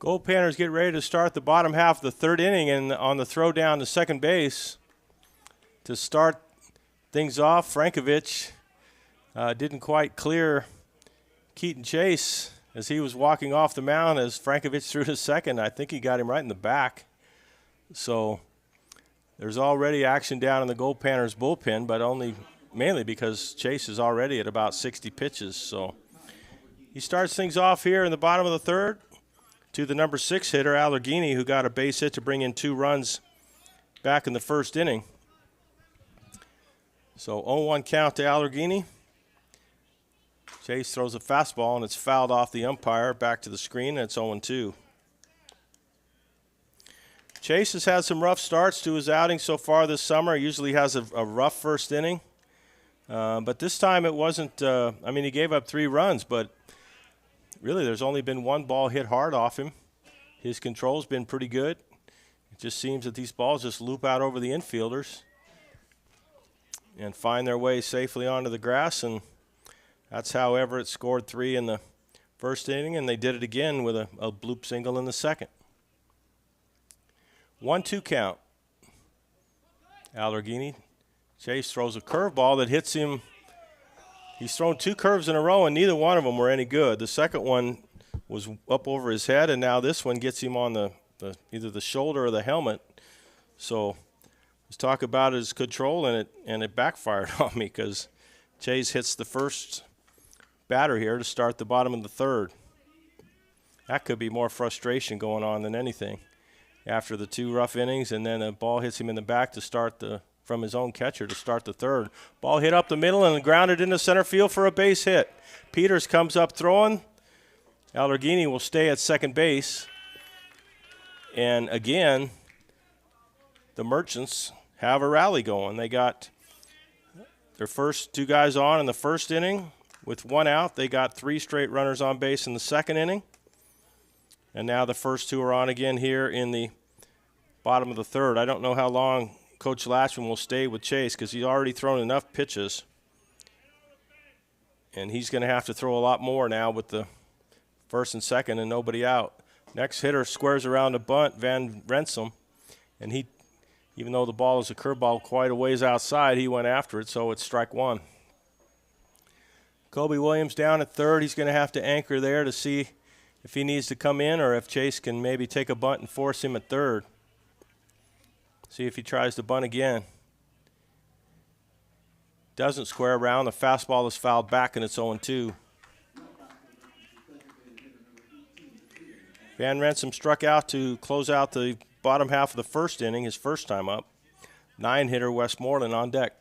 Goldpanners get ready to start the bottom half of the third inning, and on the throw down to second base to start things off, Frankovich didn't quite clear Keaton Chase as he was walking off the mound as Frankovich threw to second. I think he got him right in the back. So there's already action down in the Goldpanners bullpen, but mainly because Chase is already at about 60 pitches. So he starts things off here in the bottom of the third to the number 6 hitter, Allerghini, who got a base hit to bring in 2 runs back in the first inning. So 0-1 count to Allerghini. Chase throws a fastball, and it's fouled off the umpire. Back to the screen, and it's 0-2. Chase has had some rough starts to his outing so far this summer. He usually has a rough first inning. But this time it wasn't he gave up 3 runs, but really there's only been 1 ball hit hard off him. His control's been pretty good. It just seems that these balls just loop out over the infielders and find their way safely onto the grass, and that's how Everett scored 3 in the first inning, and they did it again with a bloop single in the second. 1-2 count. Allerghini. Chase throws a curveball that hits him. He's thrown 2 curves in a row, and neither one of them were any good. The second one was up over his head, and now this one gets him on the either the shoulder or the helmet. So let's talk about his control, and it backfired on me because Chase hits the first batter here to start the bottom of the third. That could be more frustration going on than anything after the 2 rough innings, and then a ball hits him in the back to start from his own catcher to start the third. Ball hit up the middle and grounded into center field for a base hit. Peters comes up throwing. Allerghini will stay at second base. And again, the Merchants have a rally going. They got their first 2 guys on in the first inning. With 1 out, they got 3 straight runners on base in the second inning. And now the first 2 are on again here in the bottom of the third. I don't know how long Coach Lashman will stay with Chase because he's already thrown enough pitches. And he's going to have to throw a lot more now with the first and second and nobody out. Next hitter squares around a bunt, Van Renssum. And he, even though the ball is a curveball quite a ways outside, he went after it, so it's strike 1. Kobe Williams down at third. He's going to have to anchor there to see if he needs to come in or if Chase can maybe take a bunt and force him at third. See if he tries to bunt again. Doesn't square around. The fastball is fouled back, and it's 0-2. Van Renssum struck out to close out the bottom half of the first inning, his first time up. 9-hitter Westmoreland on deck.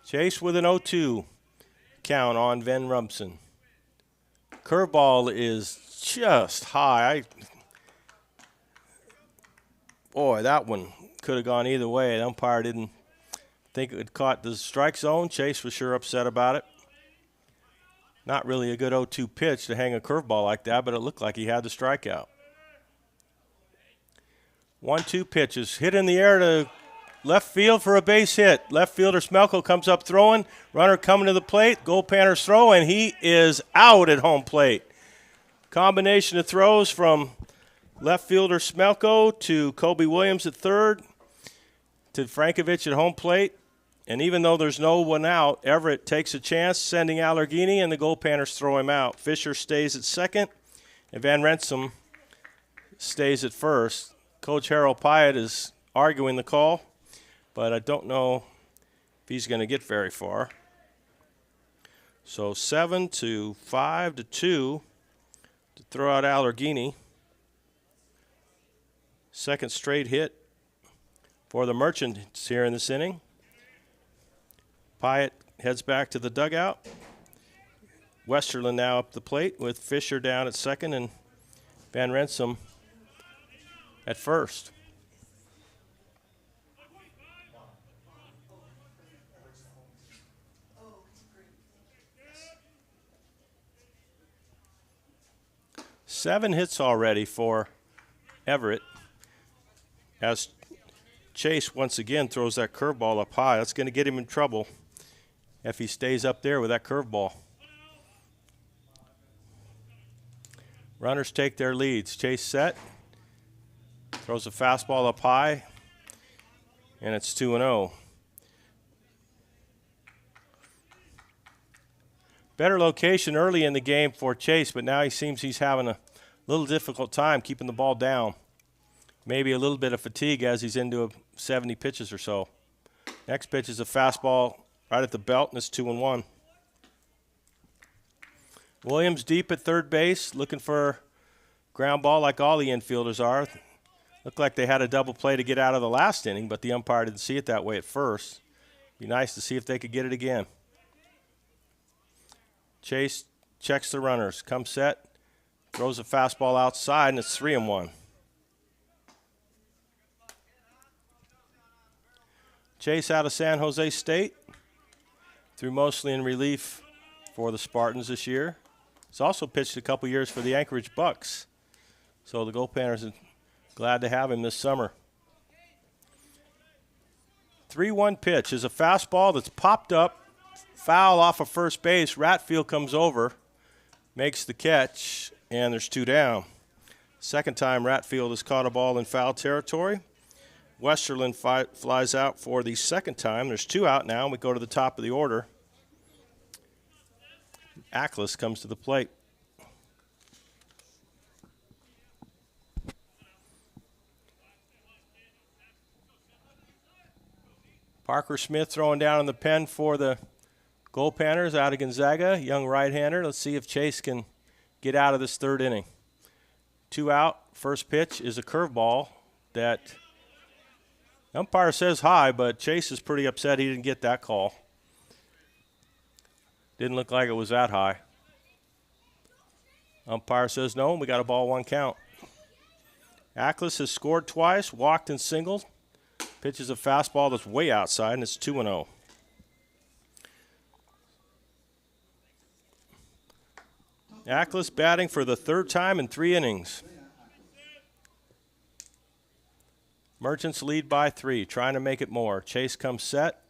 Chase with an 0-2 count on Van Renssum. Curveball is just high. Boy, that one could have gone either way. The umpire didn't think it had caught the strike zone. Chase was sure upset about it. Not really a good 0-2 pitch to hang a curveball like that, but it looked like he had the strikeout. 1-2 pitches. Hit in the air to left field for a base hit. Left fielder Smelko comes up throwing. Runner coming to the plate. Goldpanners throw, and he is out at home plate. Combination of throws from left fielder Smelko to Kobe Williams at third to Frankovich at home plate. And even though there's no one out, Everett takes a chance, sending Allerghini, and the Goldpanners throw him out. Fisher stays at second, and Van Renssum stays at first. Coach Harold Pyatt is arguing the call, but I don't know if he's going to get very far. So 7-5-2 to throw out Allerghini. Second straight hit for the Merchants here in this inning. Pyatt heads back to the dugout. Westerland now up the plate with Fisher down at second and Van Renssum at first. Seven hits already for Everett as Chase once again throws that curveball up high. That's going to get him in trouble if he stays up there with that curveball. Runners take their leads. Chase set, throws a fastball up high, and it's 2-0. Better location early in the game for Chase, but now he seems he's having a little difficult time keeping the ball down. Maybe a little bit of fatigue as he's into 70 pitches or so. Next pitch is a fastball right at the belt, and it's 2-1. Williams deep at third base, looking for ground ball like all the infielders are. Looked like they had a double play to get out of the last inning, but the umpire didn't see it that way at first. Be nice to see if they could get it again. Chase checks the runners. Comes set. Throws a fastball outside, and it's 3-1. Chase out of San Jose State. Threw mostly in relief for the Spartans this year. He's also pitched a couple years for the Anchorage Bucks. So the Goldpanners are glad to have him this summer. 3-1 pitch is a fastball that's popped up. Foul off of first base. Ratfield comes over, makes the catch, and there's 2 down. Second time Ratfield has caught a ball in foul territory. Westerland flies out for the second time. There's 2 out now. We go to the top of the order. Ackles comes to the plate. Parker Smith throwing down in the pen for the Goldpanners out of Gonzaga, young right-hander. Let's see if Chase can get out of this third inning. 2 out. First pitch is a curveball that umpire says high, but Chase is pretty upset he didn't get that call. Didn't look like it was that high. Umpire says no, and we got a ball 1 count. Ackles has scored twice, walked and singled. Pitches a fastball that's way outside, and it's 2-0. Ackles batting for the 3rd time in 3 innings. Merchants lead by 3, trying to make it more. Chase comes set.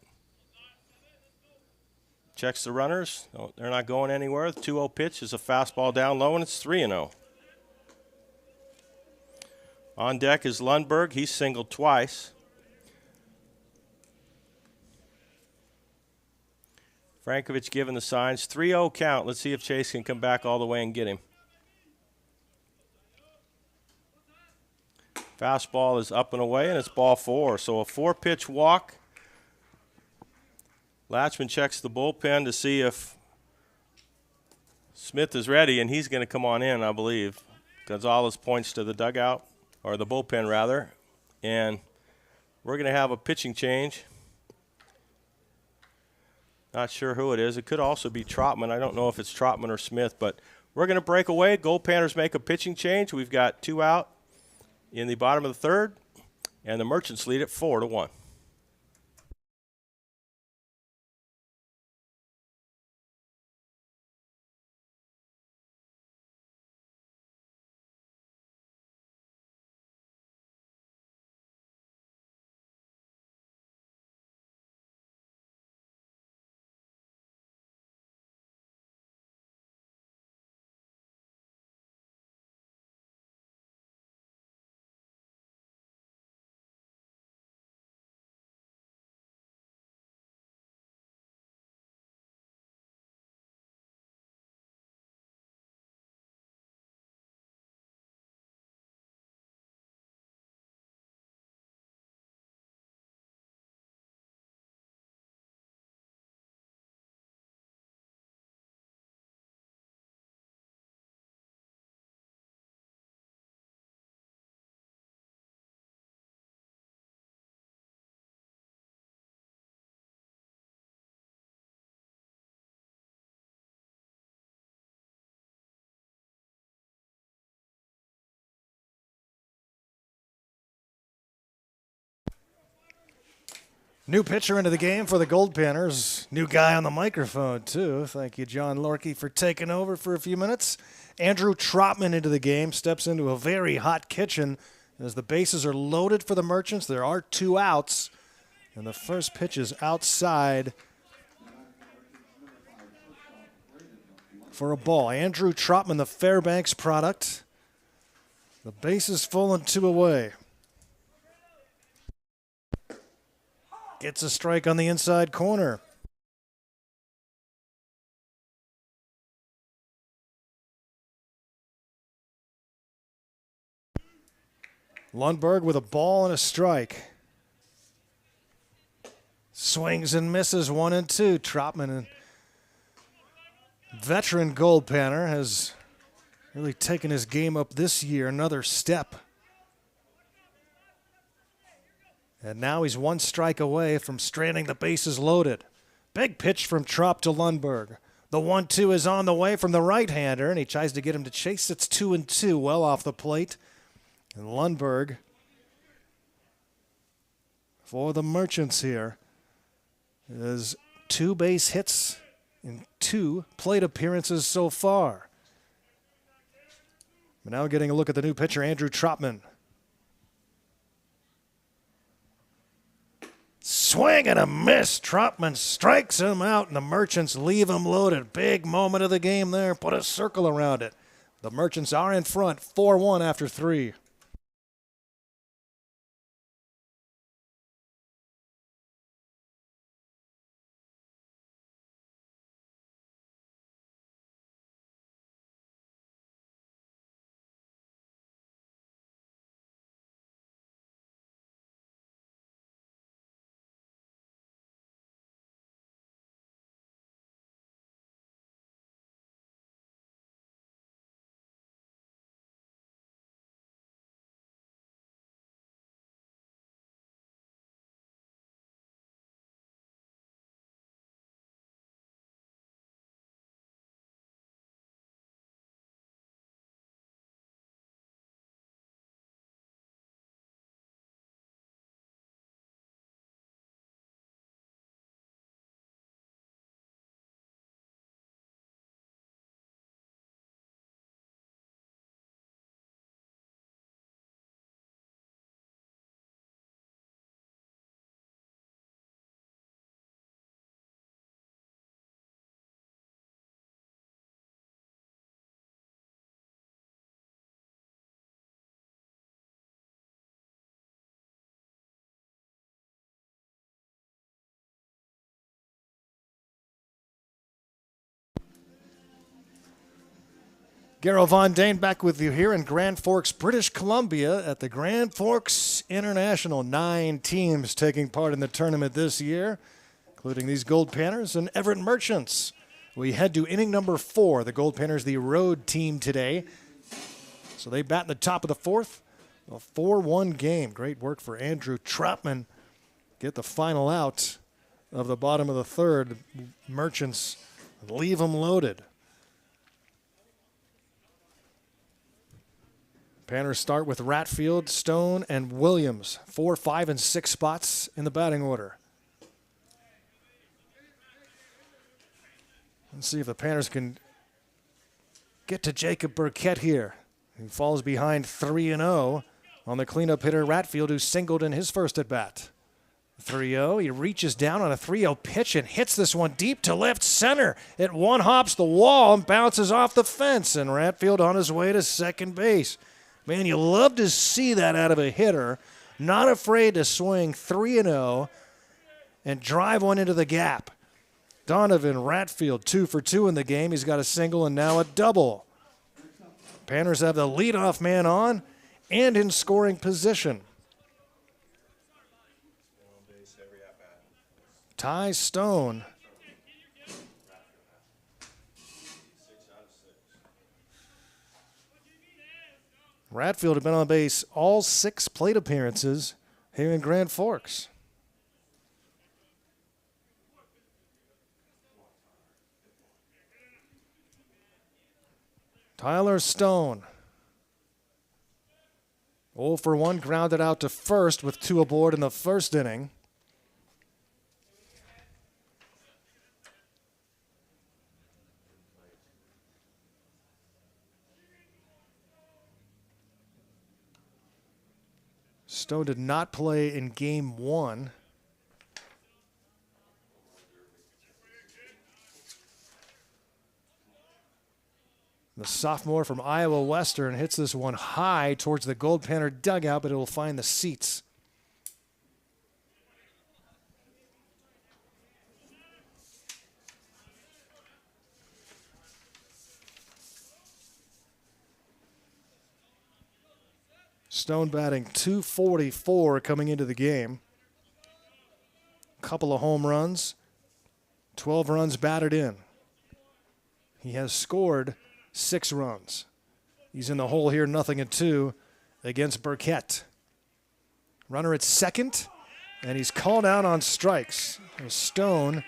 Checks the runners. No, they're not going anywhere. The 2-0 pitch is a fastball down low, and it's 3-0. On deck is Lundberg. He's singled twice. Frankovich giving the signs. 3-0 count. Let's see if Chase can come back all the way and get him. Fastball is up and away, and it's ball 4. So a 4-pitch walk. Latchman checks the bullpen to see if Smith is ready, and he's going to come on in, I believe. Gonzalez points to the dugout, or the bullpen, rather. And we're going to have a pitching change. Not sure who it is. It could also be Trotman. I don't know if it's Trotman or Smith, but we're going to break away. Goldpanners make a pitching change. We've got 2 out in the bottom of the 3rd, and the Merchants lead at 4-1. New pitcher into the game for the Goldpanners. New guy on the microphone, too. Thank you, John Lorkey, for taking over for a few minutes. Andrew Trotman into the game, steps into a very hot kitchen. As the bases are loaded for the Merchants, there are 2 outs. And the first pitch is outside for a ball. Andrew Trotman, the Fairbanks product. The bases full and 2 away. Gets a strike on the inside corner. Lundberg with a ball and a strike. Swings and misses 1-2. Trotman, a veteran Goldpanner, has really taken his game up this year another step. And now he's one strike away from stranding the bases loaded. Big pitch from Trop to Lundberg. The 1-2 is on the way from the right-hander, and he tries to get him to chase. It's 2-2, well off the plate. And Lundberg, for the Merchants here, is 2 base hits in 2 plate appearances so far. But now getting a look at the new pitcher, Andrew Trotman. Swing and a miss. Trotman strikes him out, and the Merchants leave him loaded. Big moment of the game there. Put a circle around it. The Merchants are in front, 4-1 after 3. Gerald Von Dane back with you here in Grand Forks, British Columbia at the Grand Forks International. 9 teams taking part in the tournament this year, including these Goldpanners and Everett Merchants. We head to inning number 4. The Goldpanners, the road team today. So they bat in the top of the 4th. A 4-1 game. Great work for Andrew Trotman. Get the final out of the bottom of the 3rd. Merchants leave them loaded. Panners start with Ratfield, Stone, and Williams. 4, 5, and 6 spots in the batting order. Let's see if the Panners can get to Jacob Burkett here. He falls behind 3-0 on the cleanup hitter Ratfield, who singled in his first at-bat. 3-0, he reaches down on a 3-0 pitch and hits this one deep to left center. It one-hops the wall and bounces off the fence, and Ratfield on his way to second base. Man, you love to see that out of a hitter, not afraid to swing 3-0 and drive one into the gap. Donovan Ratfield, 2 for 2 in the game. He's got a single and now a double. Panners have the leadoff man on and in scoring position. Ty Stone. Ratfield had been on base all 6 plate appearances here in Grand Forks. Tyler Stone. 0 for 1, grounded out to first with 2 aboard in the first inning. Stone did not play in game 1. The sophomore from Iowa Western hits this one high towards the Goldpanner dugout, but it will find the seats. Stone batting .244 coming into the game. Couple of home runs, 12 runs batted in. He has scored 6 runs. He's in the hole here, 0-2 against Burkett. Runner at second, and he's called out on strikes. Stone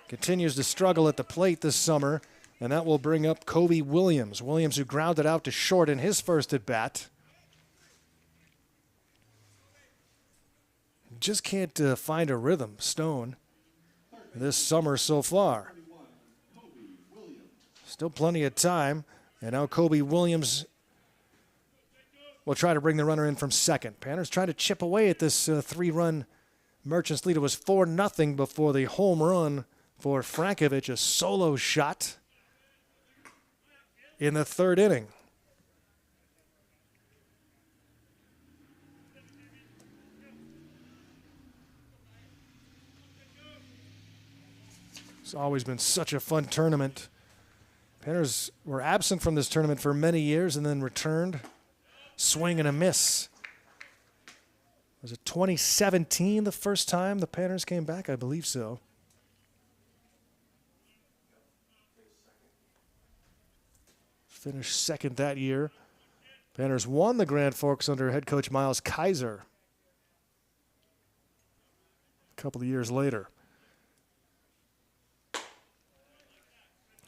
continues to struggle at the plate this summer, and that will bring up Kobe Williams. Williams, who grounded out to short in his first at bat. Just can't find a rhythm, Stone, this summer so far. Still plenty of time, and now Kobe Williams will try to bring the runner in from second. Panners try to chip away at this 3-run Merchants lead. It was 4-0 before the home run for Frankovich, a solo shot in the third inning. It's always been such a fun tournament. Panners were absent from this tournament for many years and then returned. Swing and a miss. Was it 2017 the first time the Panners came back? I believe so. Finished second that year. Panners won the Grand Forks under head coach Miles Kaiser a couple of years later.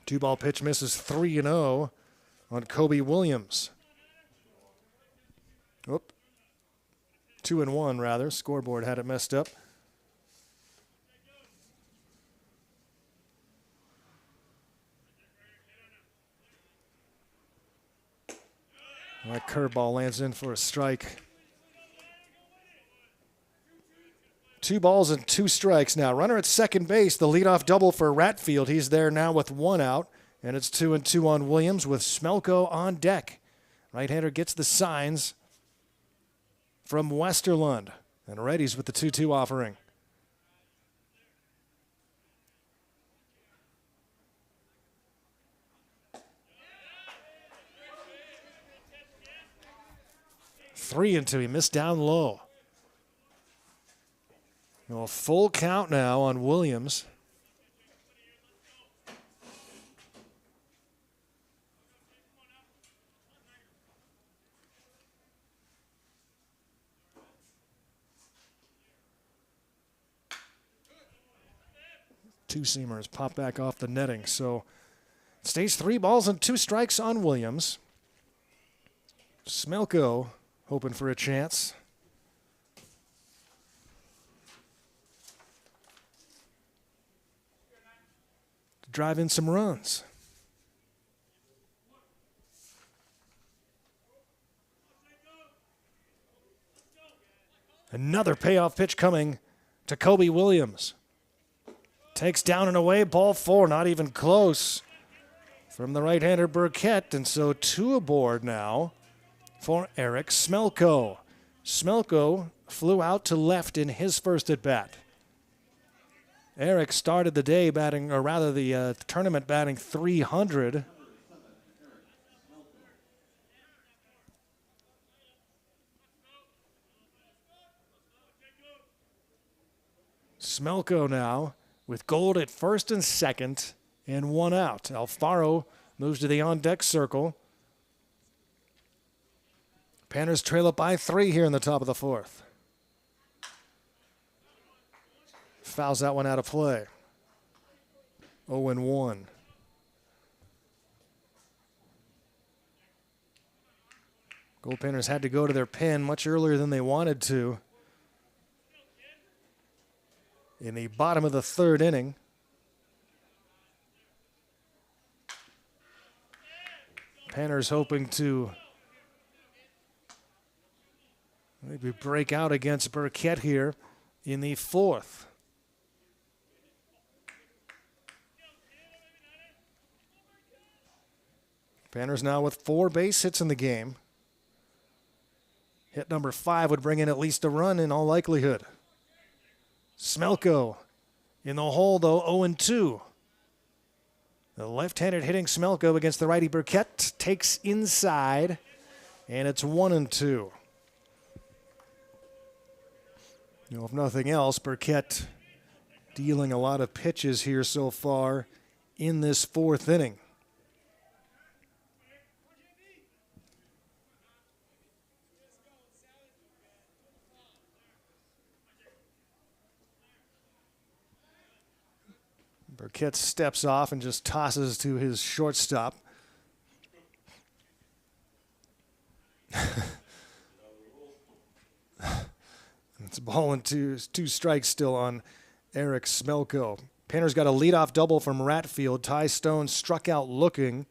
2-ball pitch misses 3-0 on Kobe Williams. Oop. 2-1 rather. Scoreboard had it messed up. That curveball lands in for a strike. 2 balls and 2 strikes now. Runner at second base, the leadoff double for Ratfield. He's there now with 1 out, and it's 2-2 on Williams with Smelko on deck. Right-hander gets the signs from Westerlund, and Reddy's with the 2-2 offering. Three and 2. He missed down low. A full count now on Williams. Two-seamers pop back off the netting. So it stays 3 balls and 2 strikes on Williams. Smelko hoping for a chance. To drive in some runs. Another payoff pitch coming to Kobe Williams. Takes down and away, ball 4, not even close from the right-hander Burkett, and so 2 aboard now for Eric Smelko. Smelko flew out to left in his first at-bat. Eric started the day batting, or rather the tournament batting .300. Smelko now with Gold at first and second and 1 out. Alfaro moves to the on-deck circle. Panners trail up by 3 here in the top of the 4th. Fouls that one out of play. 0-1. Goldpanners had to go to their pen much earlier than they wanted to. In the bottom of the 3rd inning. Panners hoping to maybe break out against Burkett here in the 4th. Panners now with 4 base hits in the game. Hit number 5 would bring in at least a run in all likelihood. Smelko in the hole, though, 0-2. The left-handed hitting Smelko against the righty Burkett takes inside, and it's 1-2. If nothing else, Burkett dealing a lot of pitches here so far in this 4th inning. Burkett steps off and just tosses to his shortstop. It's a ball and two strikes still on Eric Smelko. Panners got a leadoff double from Ratfield. Ty Stone struck out looking.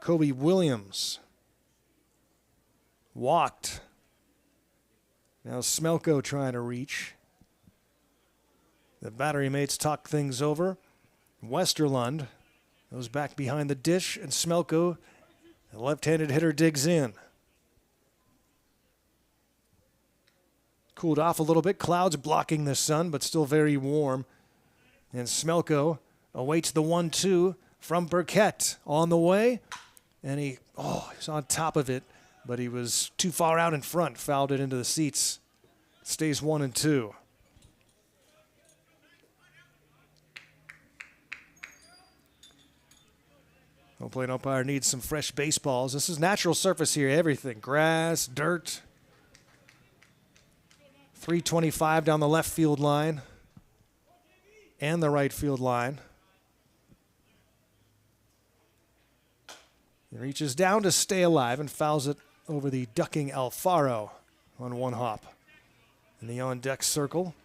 Kobe Williams walked. Now Smelko trying to reach. The battery mates talk things over. Westerlund goes back behind the dish, and Smelko, the left-handed hitter, digs in. Cooled off a little bit. Clouds blocking the sun, but still very warm. And Smelko awaits the 1-2 from Burkett on the way. And he's on top of it, but he was too far out in front, fouled it into the seats. Stays 1-2. Home plate umpire needs some fresh baseballs. This is natural surface here, everything. Grass, dirt. 325 down the left field line and the right field line. He reaches down to stay alive and fouls it over the ducking Alfaro on one hop in the on-deck circle.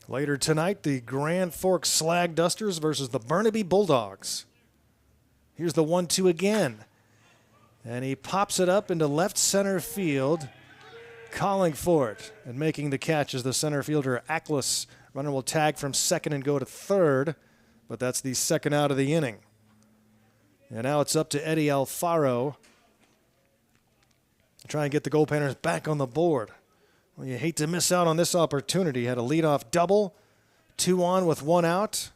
Later tonight, the Grand Forks Slag Dusters versus the Burnaby Bulldogs. Here's the 1-2 again. And he pops it up into left center field, calling for it and making the catch as the center fielder, Ackles. Runner will tag from second and go to third, but that's the second out of the inning. And now it's up to Eddie Alfaro to try and get the Goldpanners back on the board. Well, you hate to miss out on this opportunity. Had a leadoff double, 2 on with 1 out.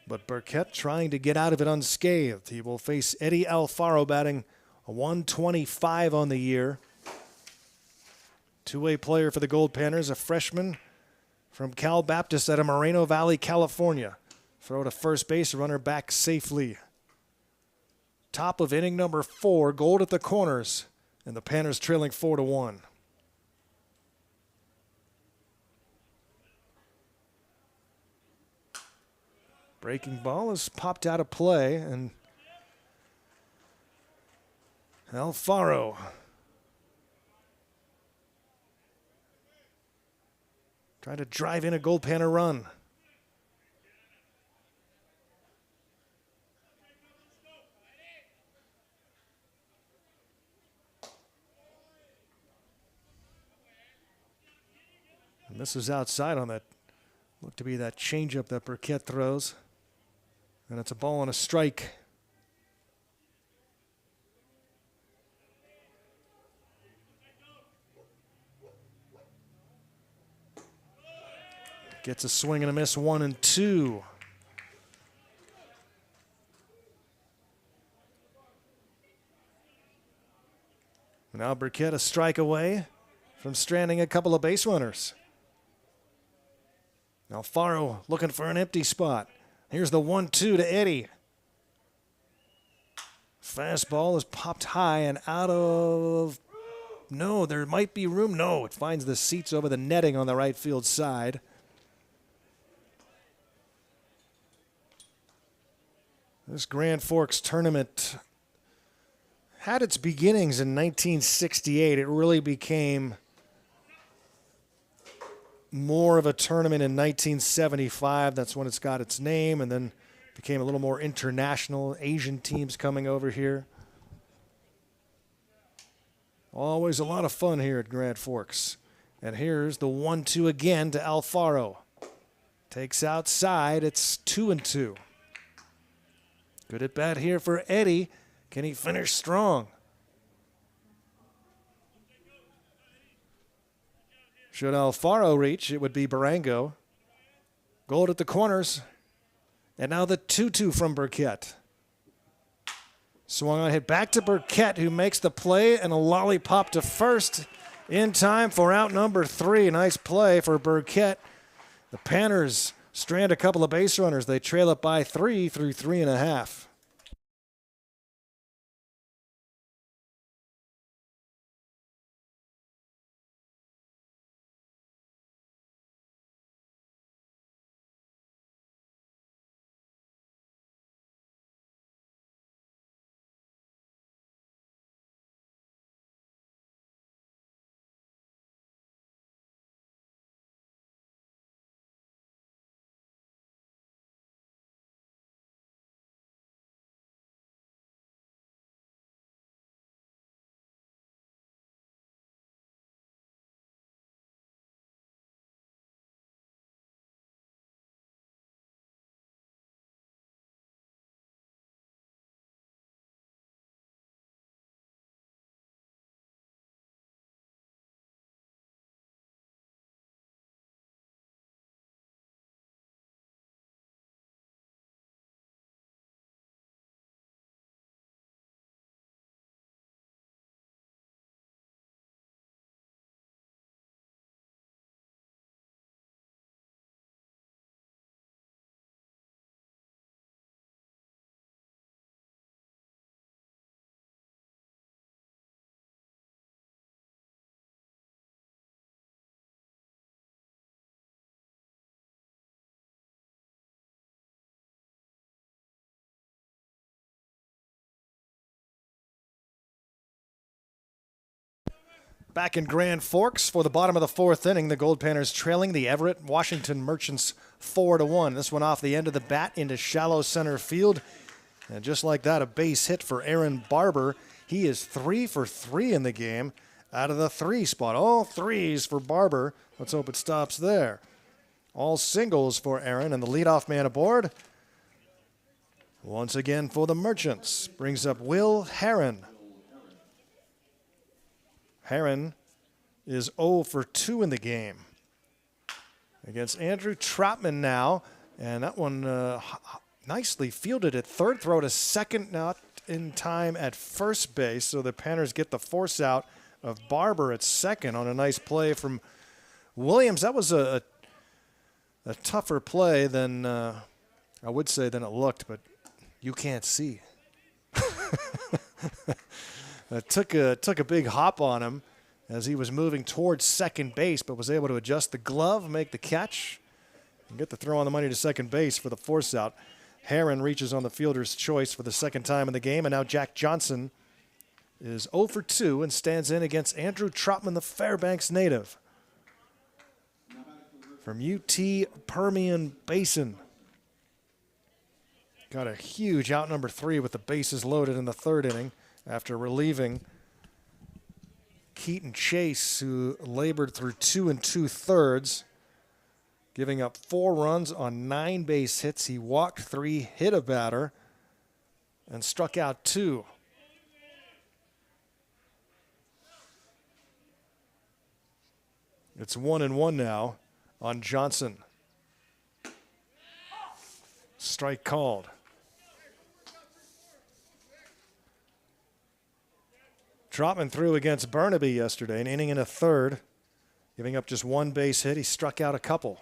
But Burkett trying to get out of it unscathed. He will face Eddie Alfaro batting a 125 on the year. Two-way player for the Goldpanners, a freshman from Cal Baptist out of Moreno Valley, California. Throw to first base, runner back safely. Top of inning number 4, Gold at the corners, and the Panners trailing 4-1. Breaking ball is popped out of play, and Alfaro trying to drive in a Goldpanner run. And this is outside on that, looked to be that changeup that Burkett throws. And it's a ball and a strike. Gets a swing and a miss, 1-2. Now Burkett a strike away from stranding a couple of base runners. Alfaro looking for an empty spot. Here's the 1-2 to Eddie. Fastball is popped high and out of... No, there might be room. No, it finds the seats over the netting on the right field side. This Grand Forks tournament had its beginnings in 1968. It really became more of a tournament in 1975. That's when it's got its name, and then became a little more international, Asian teams coming over here. Always a lot of fun here at Grand Forks. And here's the 1-2 again to Alfaro. Takes outside, it's 2-2. Good at bat here for Eddie. Can he finish strong? Should Alfaro reach, it would be Barango. Gold at the corners. And now the 2-2 from Burkett. Swung on, hit back to Burkett, who makes the play, and a lollipop to first in time for out number 3. Nice play for Burkett. The Panners strand a couple of base runners. They trail it by 3 through 3.5. Back in Grand Forks for the bottom of the 4th inning, the Goldpanners trailing the Everett Washington Merchants 4-1. This one off the end of the bat into shallow center field. And just like that, a base hit for Aaron Barber. He is 3 for 3 in the game out of the 3 spot. All threes for Barber. Let's hope it stops there. All singles for Aaron, and the leadoff man aboard. Once again for the Merchants. Brings up Will Herron. Herron is 0 for 2 in the game against Andrew Trotman now. And that one nicely fielded at third, throw to second, not in time at first base. So the Panners get the force out of Barber at second on a nice play from Williams. That was a tougher play than, I would say, than it looked, but you can't see. Took a big hop on him as he was moving towards second base, but was able to adjust the glove, make the catch, and get the throw on the money to second base for the force out. Herron reaches on the fielder's choice for the second time in the game, and now Jack Johnson is 0 for 2 and stands in against Andrew Trotman, the Fairbanks native from UT Permian Basin. Got a huge out number 3 with the bases loaded in the 3rd inning after relieving Keaton Chase, who labored through 2 2/3, giving up 4 runs on 9 base hits. He walked 3, hit a batter, and struck out 2. It's 1-1 now on Johnson. Strike called. Trotman threw against Burnaby yesterday, an inning and a third, giving up just 1 base hit. He struck out a couple.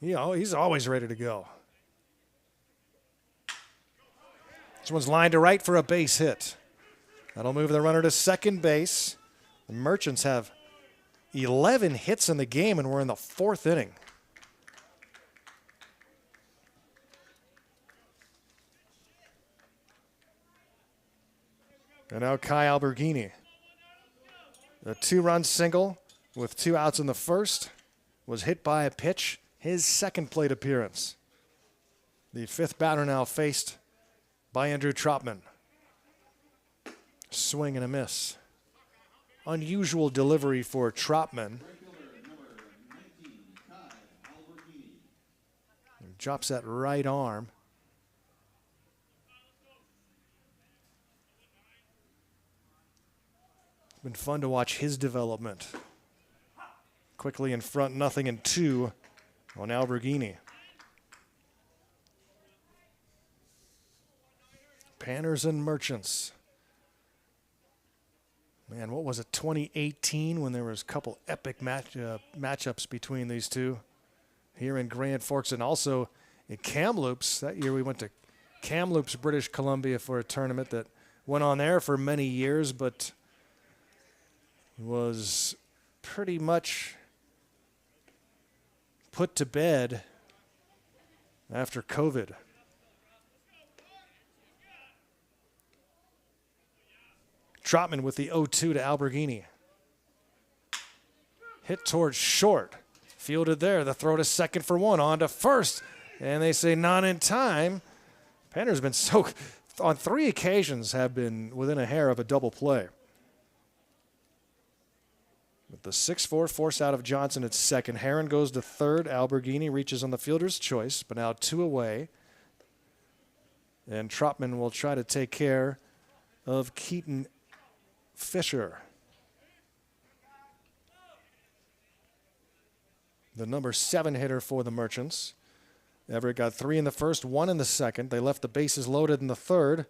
He's always ready to go. This one's lined to right for a base hit. That'll move the runner to second base. The Merchants have 11 hits in the game, and we're in the 4th inning. And now Kai Alberghini. A 2-run single with 2 outs in the first was hit by a pitch, his second plate appearance. The 5th batter now faced by Andrew Trotman. Swing and a miss. Unusual delivery for Trotman. Drops that right arm. Been fun to watch his development. Quickly in front, 0-2 on Alberghini. Panners and Merchants. Man, what was it, 2018 when there was a couple epic matchups between these two? here in Grand Forks and also in Kamloops. That year we went to Kamloops, British Columbia for a tournament that went on there for many years, but was pretty much put to bed after COVID. Trotman with the 0-2 to Alberghini. Hit towards short. Fielded there. The throw to second for one. On to first. And they say not in time. Panner's been on 3 occasions have been within a hair of a double play. With the 6-4 force out of Johnson at second. Herron goes to third. Alberghini reaches on the fielder's choice, but now 2 away. And Trotman will try to take care of Keaton Fisher. The number 7 hitter for the Merchants. Everett got 3 in the first, 1 in the second. They left the bases loaded in the third.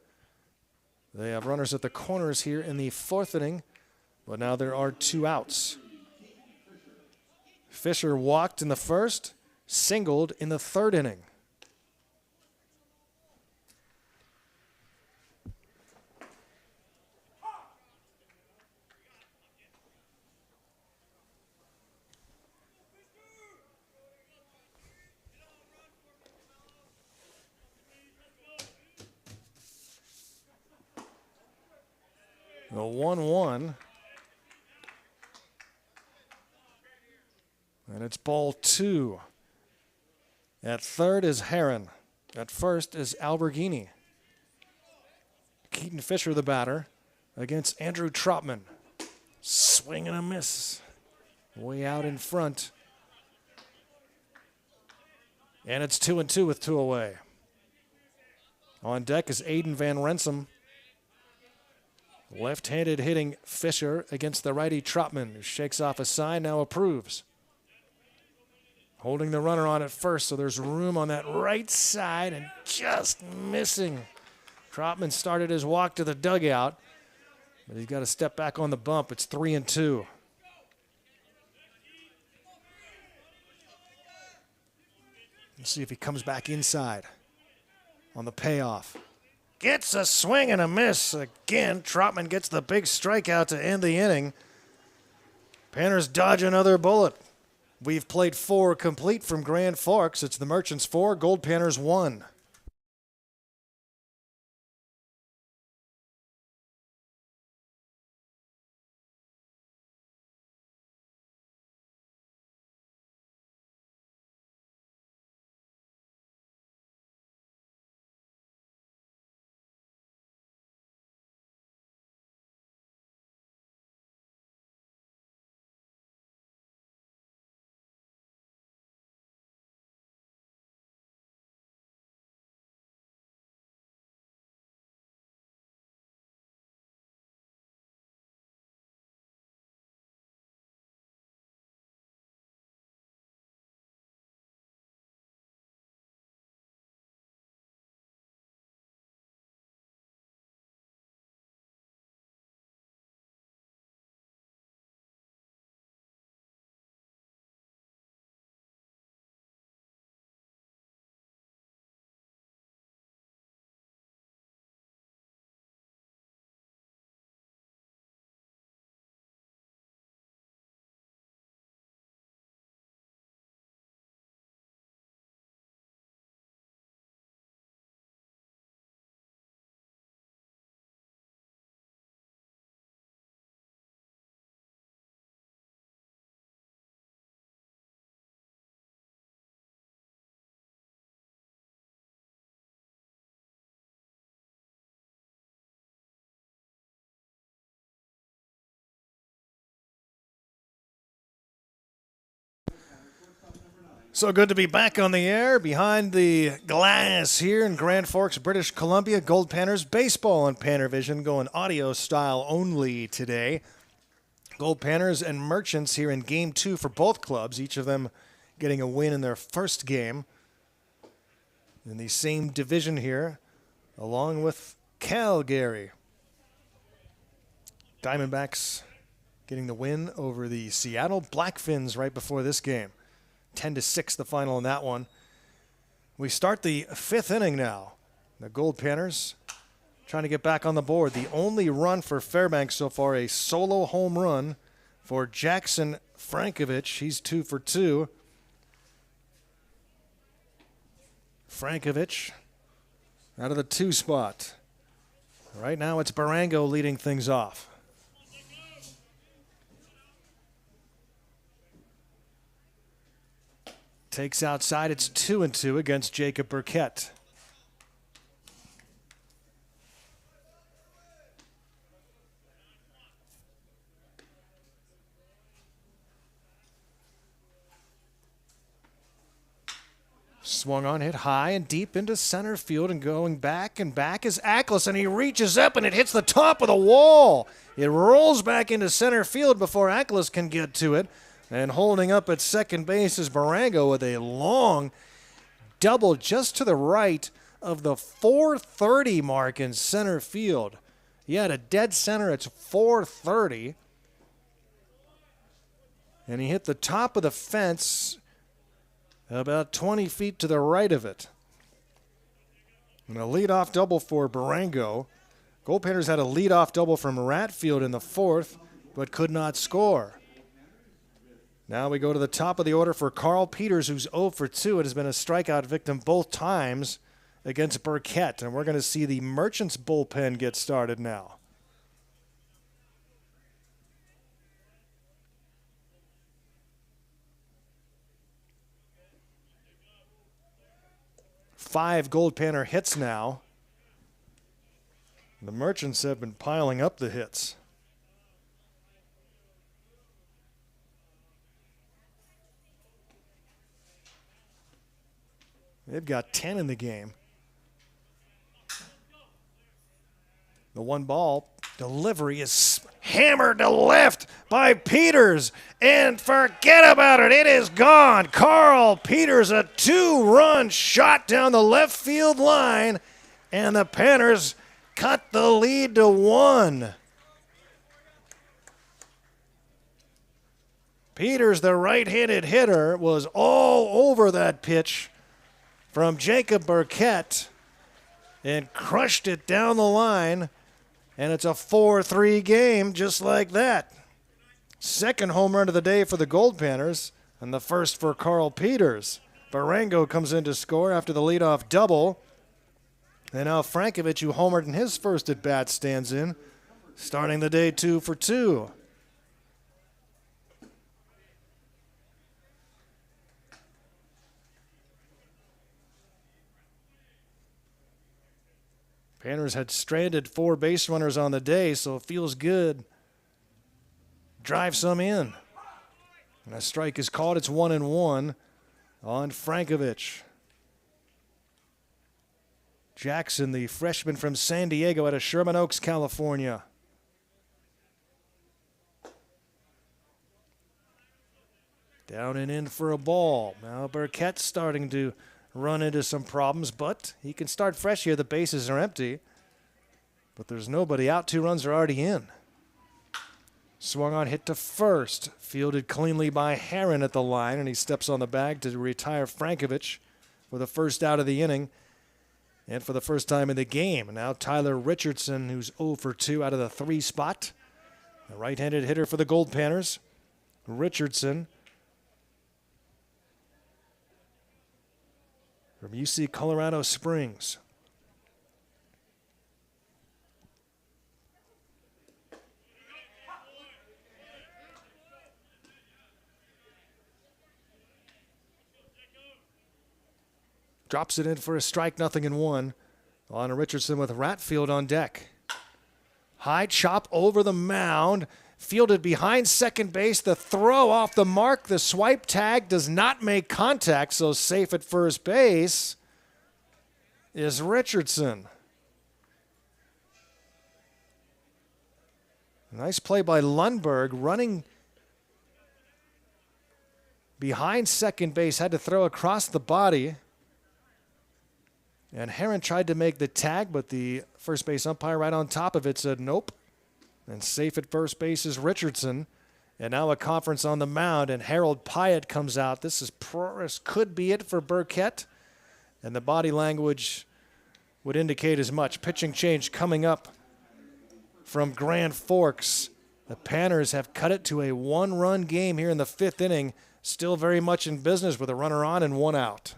They have runners at the corners here in the 4th inning, but now there are 2 outs. Fisher walked in the first, singled in the 3rd inning. The 1-1. And it's ball 2. At third is Herron. At first is Alberghini. Keaton Fisher, the batter, against Andrew Trotman. Swing and a miss. Way out in front. And it's 2-2 with 2 away. On deck is Aiden Van Renssum. Left-handed hitting Fisher against the righty Trotman, who shakes off a sign, now approves. Holding the runner on at first, so there's room on that right side and just missing. Trotman started his walk to the dugout, but he's got to step back on the bump. It's 3-2. Let's see if he comes back inside on the payoff. Gets a swing and a miss. Again, Trotman gets the big strikeout to end the inning. Panners dodge another bullet. We've played 4 complete from Grand Forks. It's the Merchants 4, Goldpanners 1. So good to be back on the air behind the glass here in Grand Forks, British Columbia. Goldpanners baseball on PannerVision going audio style only today. Goldpanners and Merchants here in Game 2 for both clubs, each of them getting a win in their first game. In the same division here, along with Calgary. Diamondbacks getting the win over the Seattle Blackfins right before this game. 10-6 the final in that one. We start the 5th inning now. The Goldpanners trying to get back on the board. The only run for Fairbanks so far, a solo home run for Jackson Frankovich. He's 2 for 2. Frankovich out of the 2 spot. Right now it's Barango leading things off. Takes outside. It's 2-2 against Jacob Burkett. Swung on, hit high and deep into center field, and going back and back is Ackles, and he reaches up and it hits the top of the wall. It rolls back into center field before Ackles can get to it. And holding up at second base is Barango with a long double just to the right of the 430 mark in center field. He had a dead center, it's 430. And he hit the top of the fence about 20 feet to the right of it. And a leadoff double for Barango. Goldpanners had a leadoff double from Ratfield in the 4th, but could not score. Now we go to the top of the order for Carl Peters, who's 0 for 2. It has been a strikeout victim both times against Burkett. And we're going to see the Merchants bullpen get started now. Five Goldpanner hits now. The Merchants have been piling up the hits. They've got 10 in the game. The 1-ball delivery is hammered to left by Peters, and forget about it. It is gone. Carl Peters, a 2-run shot down the left field line, and the Panners cut the lead to 1. Peters, the right-handed hitter, was all over that pitch from Jacob Burkett and crushed it down the line, and it's a 4-3 game just like that. Second home run of the day for the Goldpanners, and the first for Carl Peters. Barango comes in to score after the leadoff double, and now Frankovich, who homered in his first at-bat, stands in, starting the day 2 for 2. Panners had stranded 4 base runners on the day, so it feels good. Drive some in. And a strike is called. It's 1-1 on Frankovich. Jackson, the freshman from San Diego out of Sherman Oaks, California. Down and in for a ball. Now Burkett's starting to run into some problems, but he can start fresh here. The bases are empty, but there's nobody out. 2 runs are already in. Swung on, hit to first. Fielded cleanly by Herron at the line, and he steps on the bag to retire Frankovich for the first out of the inning and for the first time in the game. Now Tyler Richardson, who's 0 for 2 out of the 3 spot. The right-handed hitter for the Goldpanners. Richardson from UC Colorado Springs. Drops it in for a strike, 0-1. On Richardson with Ratfield on deck. High chop over the mound. Fielded behind second base. The throw off the mark. The swipe tag does not make contact, so safe at first base is Richardson. Nice play by Lundberg, running behind second base. Had to throw across the body. And Herron tried to make the tag, but the first base umpire right on top of it said nope. And safe at first base is Richardson. And now a conference on the mound, and Harold Pyatt comes out. This could be it for Burkett, and the body language would indicate as much. Pitching change coming up from Grand Forks. The Panners have cut it to a one-run game here in the fifth inning, still very much in business with a runner on and one out.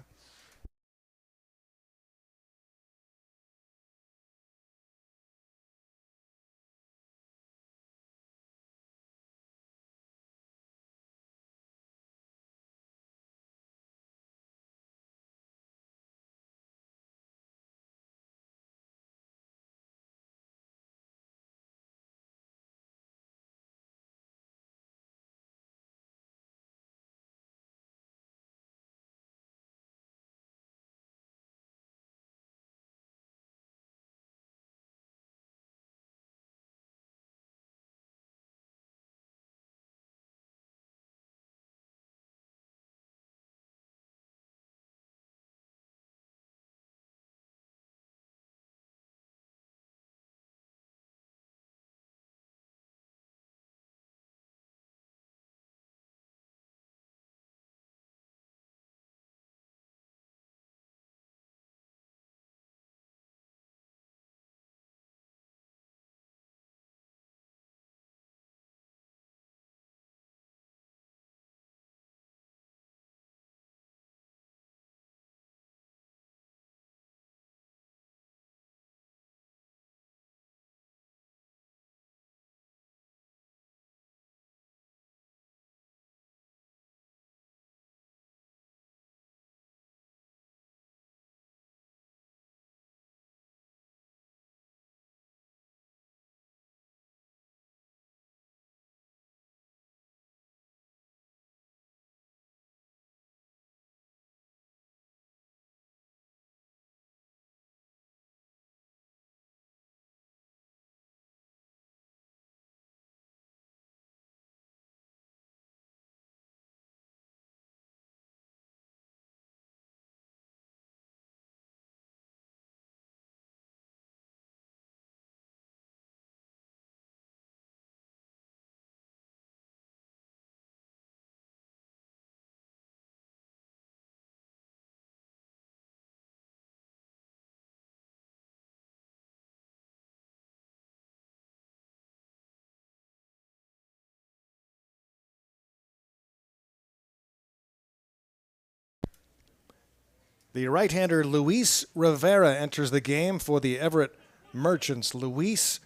The right-hander Luis Rivera enters the game for the Everett Merchants. Luis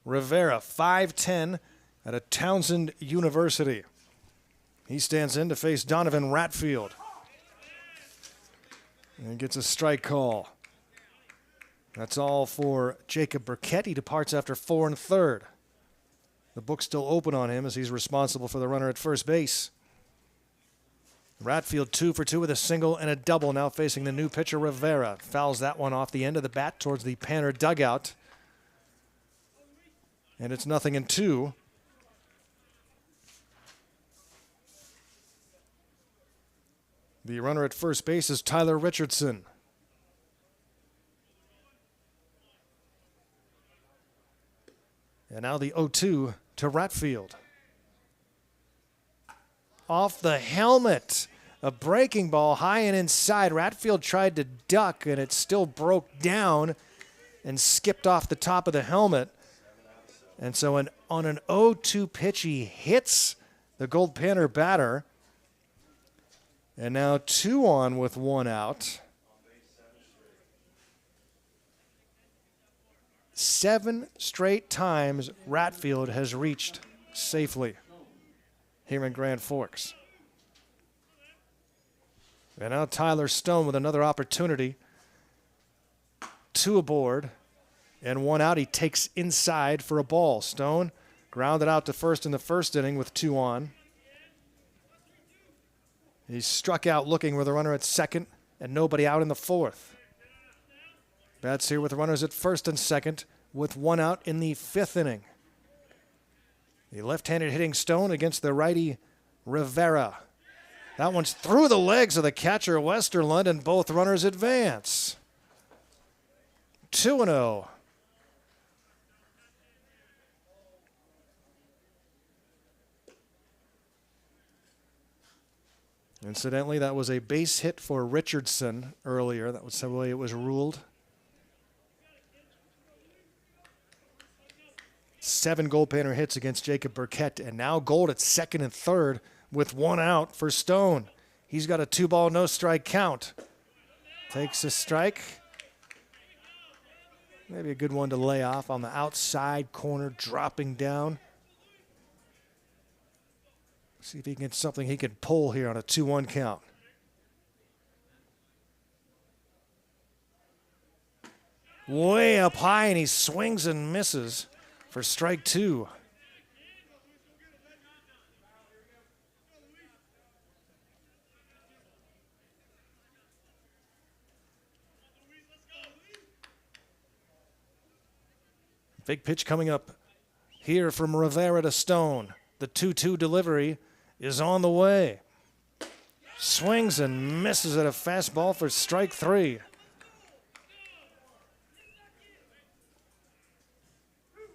Rivera, 5'10", out of Townsend University. He stands in to face Donovan Ratfield. And gets a strike call. That's all for Jacob Burkett. He departs after 4 1/3. The book's still open on him as he's responsible for the runner at first base. Ratfield 2 for 2 with a single and a double, now facing the new pitcher Rivera. Fouls that one off the end of the bat towards the Panner dugout. And it's 0-2. The runner at first base is Tyler Richardson. And now the 0-2 to Ratfield. Off the helmet. A breaking ball high and inside. Ratfield tried to duck, and it still broke down and skipped off the top of the helmet. And so on an 0-2 pitch, he hits the Goldpanner batter. And now 2 on with 1 out. 7 straight times Ratfield has reached safely here in Grand Forks. And now Tyler Stone with another opportunity. 2 aboard and 1 out. He takes inside for a ball. Stone grounded out to first in the first inning with 2 on. He struck out looking with a runner at second and nobody out in the 4th. Bats here with runners at first and second with 1 out in the 5th inning. The left-handed hitting Stone against the righty Rivera. That one's through the legs of the catcher Westerlund, and both runners advance. 2-0. Incidentally, that was a base hit for Richardson earlier. That was the way it was ruled. 7 Goldpanner hits against Jacob Burkett, and now Gold at second and third with 1 out for Stone. He's got a 2-ball, no strike count. Takes a strike. Maybe a good one to lay off on the outside corner, dropping down. See if he can get something he can pull here on a 2-1 count. Way up high, and he swings and misses for strike 2. Big pitch coming up here from Rivera to Stone. The 2-2 delivery is on the way. Swings and misses at a fastball for strike 3.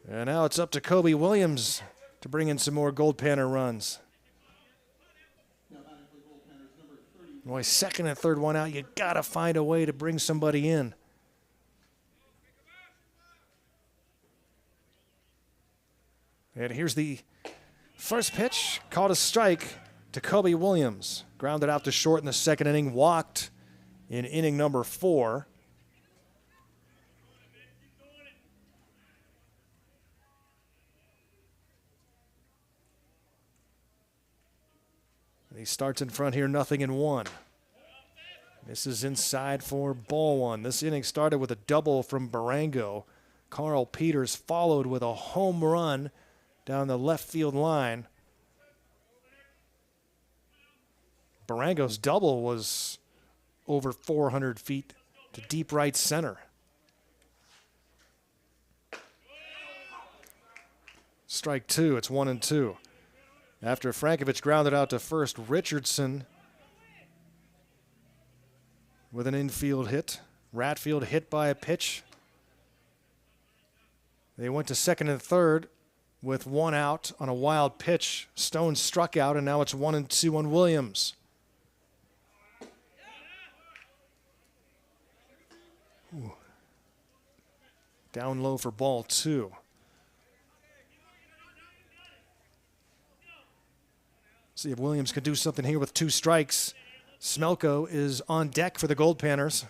And now it's up to Kobe Williams to bring in some more Goldpanner runs. Boy, second and third one out, you gotta find a way to bring somebody in. And here's the first pitch, called a strike to Kobe Williams. Grounded out to short in the second inning, walked in inning number 4. And he starts in front here, 0-1. This is inside for ball 1. This inning started with a double from Barango. Carl Peters followed with a home run down the left field line. Barango's double was over 400 feet to deep right center. Strike 2, it's 1-2. After Frankovich grounded out to first, Richardson with an infield hit. Ratfield hit by a pitch. They went to second and third with 1 out on a wild pitch. Stone struck out, and now it's 1-2 on Williams. Ooh. Down low for ball 2. See if Williams can do something here with 2 strikes. Smelko is on deck for the Goldpanners.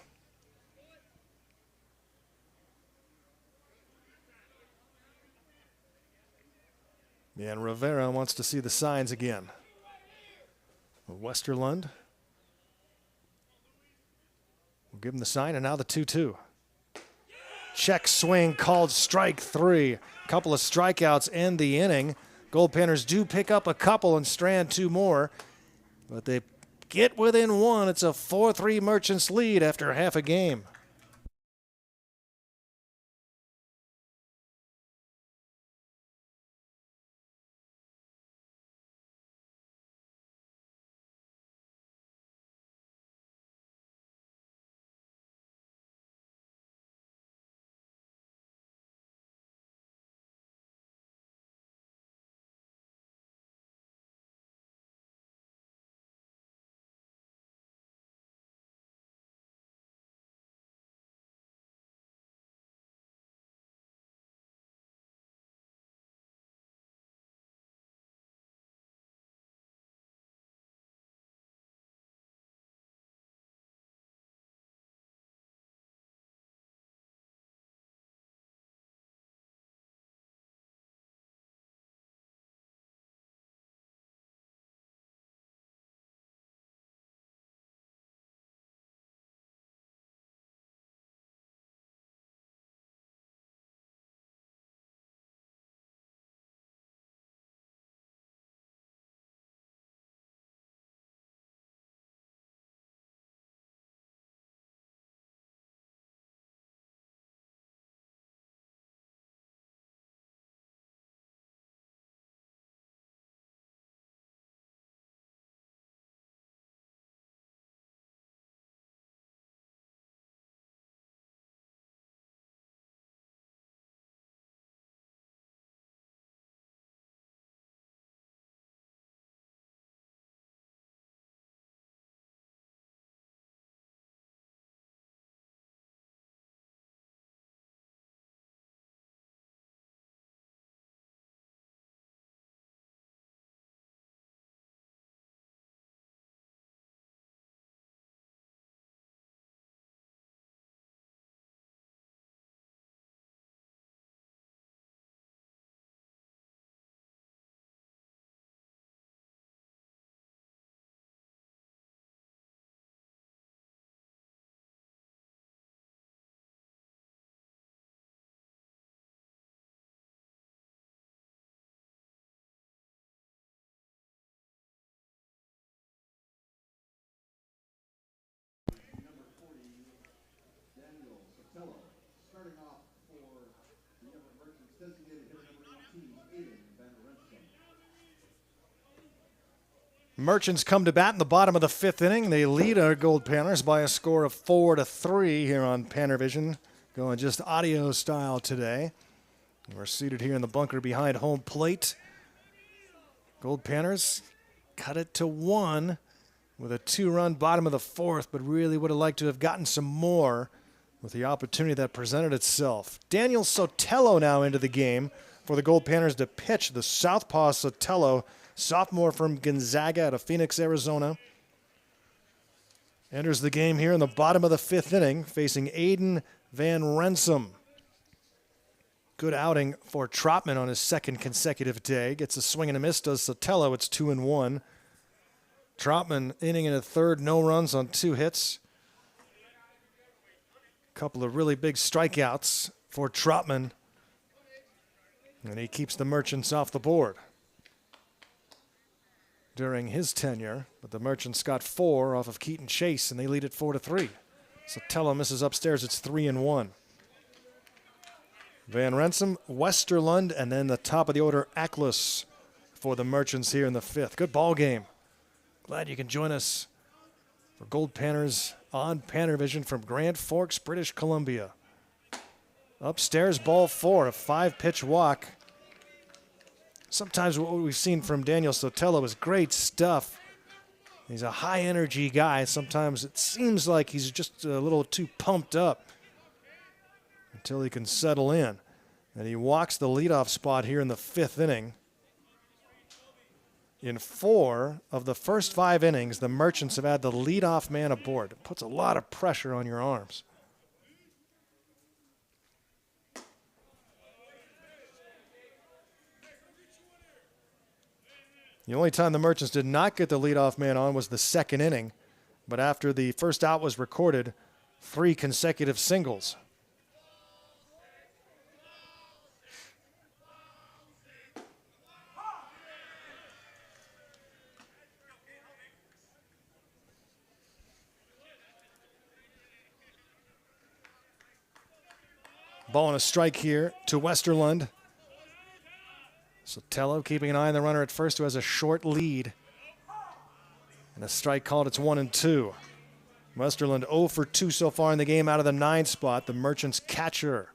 And Rivera wants to see the signs again. Westerlund will give him the sign, and now the 2-2. Check swing called strike 3. Couple of strikeouts end the inning. Goldpanners do pick up a couple and strand 2 more, but they get within 1. It's a 4-3 Merchants lead after half a game. Merchants come to bat in the bottom of the 5th inning. They lead our Goldpanners by a score of 4-3 here on PannerVision, going just audio style today. We're seated here in the bunker behind home plate. Goldpanners cut it to 1 with a 2-run bottom of the 4th, but really would have liked to have gotten some more with the opportunity that presented itself. Daniel Sotelo now into the game for the Goldpanners to pitch. The southpaw Sotelo, sophomore from Gonzaga out of Phoenix, Arizona, enters the game here in the bottom of the 5th inning, facing Aiden Van Rensum. Good outing for Trotman on his 2nd consecutive day. Gets a swing and a miss, does Sotelo. It's 2-1. Trotman inning and a third, no runs on 2 hits. Couple of really big strikeouts for Trotman. And he keeps the Merchants off the board during his tenure. But the Merchants got 4 off of Keaton Chase, and they lead it 4-3. Sotelo misses upstairs. It's 3-1. Van Rensum, Westerlund, and then the top of the order, Ackles, for the Merchants here in the 5th. Good ball game. Glad you can join us for Goldpanners on PannerVision from Grand Forks, British Columbia. Upstairs, ball 4, a 5-pitch walk. Sometimes what we've seen from Daniel Sotelo is great stuff. He's a high-energy guy. Sometimes it seems like he's just a little too pumped up until he can settle in. And he walks the leadoff spot here in the 5th inning. In 4 of the first 5 innings, the Merchants have had the leadoff man aboard. It puts a lot of pressure on your arms. The only time the Merchants did not get the leadoff man on was the 2nd inning. But after the first out was recorded, 3 consecutive singles. Ball and a strike here to Westerlund. Sotelo keeping an eye on the runner at first, who has a short lead. And a strike called. It's 1-2. Westerlund 0 for 2 so far in the game out of the 9 spot. The Merchants catcher.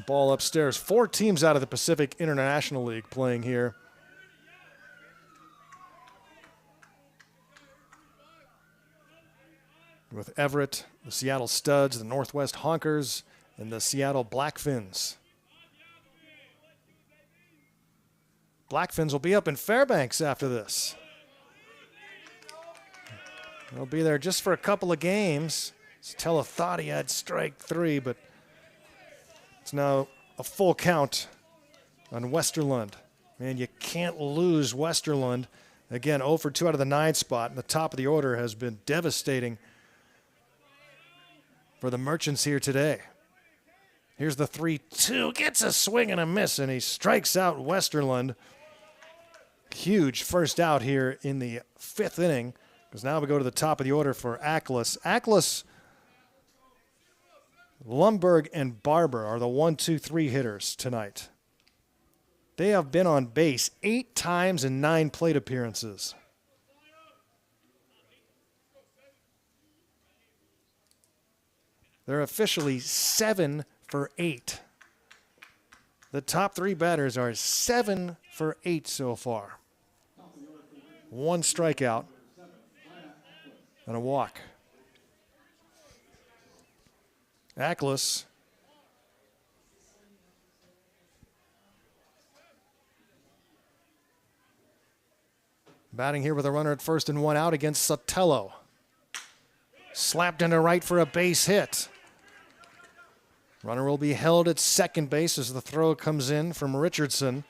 Ball upstairs. 4 teams out of the Pacific International League playing here. With Everett, the Seattle Studs, the Northwest Honkers, and the Seattle Blackfins. Blackfins will be up in Fairbanks after this. They'll be there just for a couple of games. Sotelo thought he had strike 3, but it's now a full count on Westerlund. Man, you can't lose Westerlund. Again, 0 for 2 out of the 9 spot, and the top of the order has been devastating for the Merchants here today. Here's the 3-2. Gets a swing and a miss, and he strikes out Westerlund. Huge first out here in the 5th inning, because now we go to the top of the order for Ackles. Ackles, Lundberg, and Barber are the 1-2-3 hitters tonight. They have been on base 8 times in 9 plate appearances. They're officially 7 for 8. The top 3 batters are 7 for 8 so far. 1 strikeout and a walk. Ackles batting here with a runner at first and 1 out against Sotelo. Slapped into right for a base hit. Runner will be held at second base as the throw comes in from Richardson.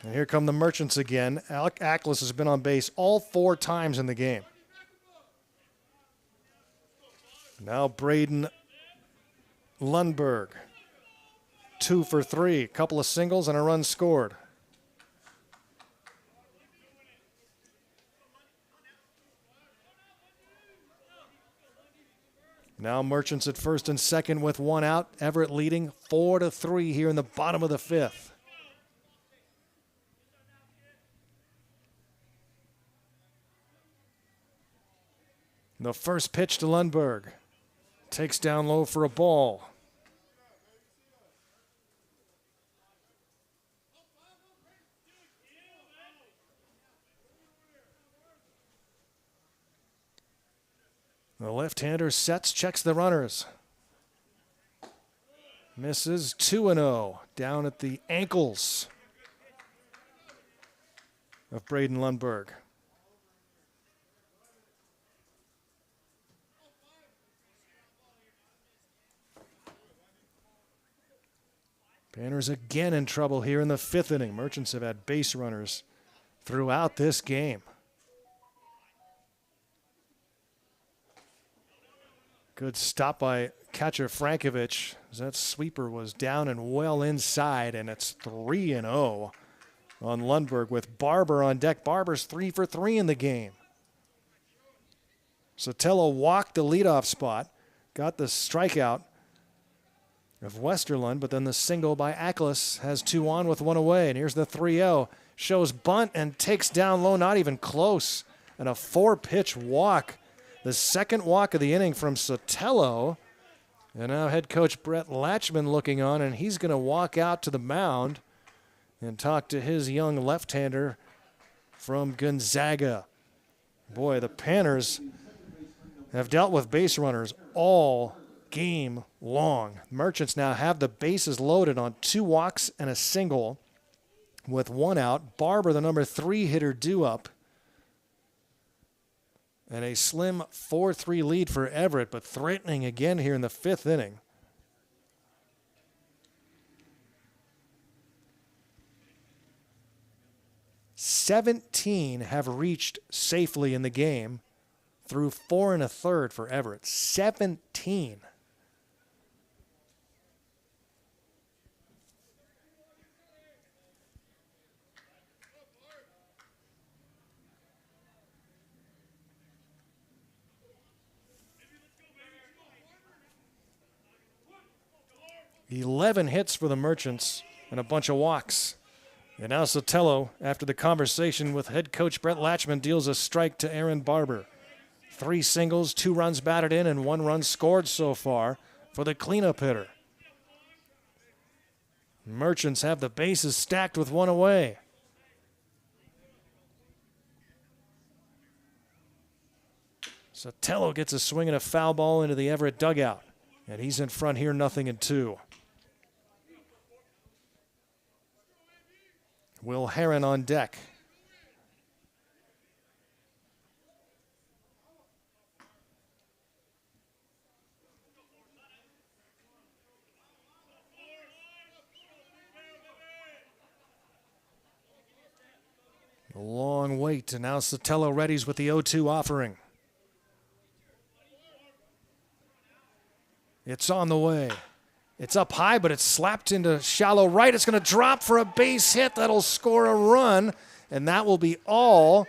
And here come the Merchants again. Alec Ackles has been on base all 4 times in the game. Now Braden Lundberg. 2 for 3. A couple of singles and a run scored. Now Merchants at first and second with one out. Everett leading 4-3 here in the bottom of the fifth. The first pitch to Lundberg. Takes down low for a ball. The left-hander sets, checks the runners. Misses 2-0 down at the ankles of Braden Lundberg. Panners again in trouble here in the fifth inning. Merchants have had base runners throughout this game. Good stop by catcher Frankovich. That sweeper was down and well inside, and it's 3-0 on Lundberg with Barber on deck. Barber's 3 for 3 in the game. Sotelo walked the leadoff spot, got the strikeout of Westerlund, but then the single by Ackles has 2 on with 1 away. And here's the 3-0. Shows bunt and takes down low, not even close. And a 4-pitch walk. The second walk of the inning from Sotelo. And now head coach Brett Latchman looking on, and he's going to walk out to the mound and talk to his young left-hander from Gonzaga. Boy, the Panners have dealt with base runners all game long. Merchants now have the bases loaded on 2 walks and a single with 1 out. Barber, the number 3 hitter, due up. And a slim 4-3 lead for Everett, but threatening again here in the 5th inning. "17 have reached safely in the game through 4 1/3 for Everett. 17. "11 hits for the Merchants and a bunch of walks. And now Sotelo, after the conversation with head coach Brett Latchman, deals a strike to Aaron Barber. 3 singles, 2 runs batted in, and 1 run scored so far for the cleanup hitter. Merchants have the bases stacked with 1 away. Sotelo gets a swing and a foul ball into the Everett dugout. And he's in front here, 0-2. Will Heron on deck. A long wait, and now Sotelo readies with the 0-2 offering. It's on the way. It's up high, but it's slapped into shallow right. It's going to drop for a base hit. That'll score a run, and that will be all.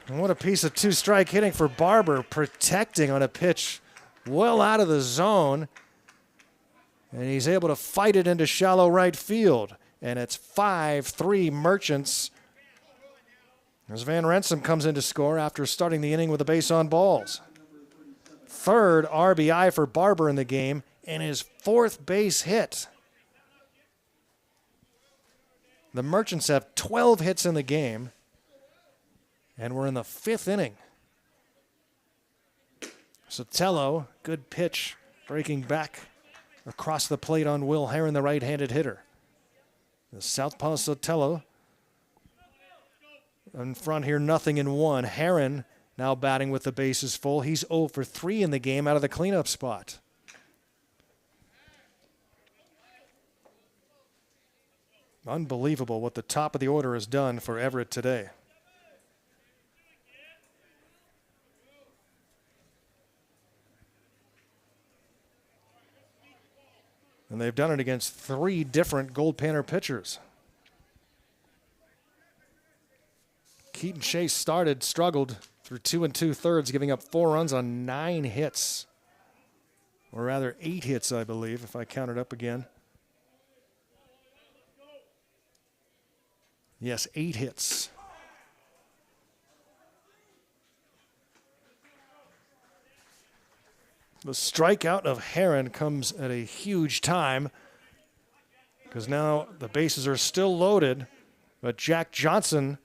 And what a piece of 2-strike hitting for Barber, protecting on a pitch well out of the zone. And he's able to fight it into shallow right field. And it's 5-3 Merchants as Van Renssum comes in to score after starting the inning with a base on balls. 3rd RBI for Barber in the game and his 4th base hit. The Merchants have 12 hits in the game, and we're in the 5th inning. Sotelo, good pitch, breaking back across the plate on Will Heron, the right-handed hitter. The southpaw Sotelo in front here, 0-1. Heron now batting with the bases full. He's 0 for 3 in the game out of the cleanup spot. Unbelievable what the top of the order has done for Everett today. And they've done it against 3 different Goldpanner pitchers. Keaton Chase struggled through 2 2/3, giving up 4 runs on 9 hits. Or rather 8 hits, I believe, if I count it up again. Yes, 8 hits. The strikeout of Heron comes at a huge time because now the bases are still loaded, but Jack Johnson,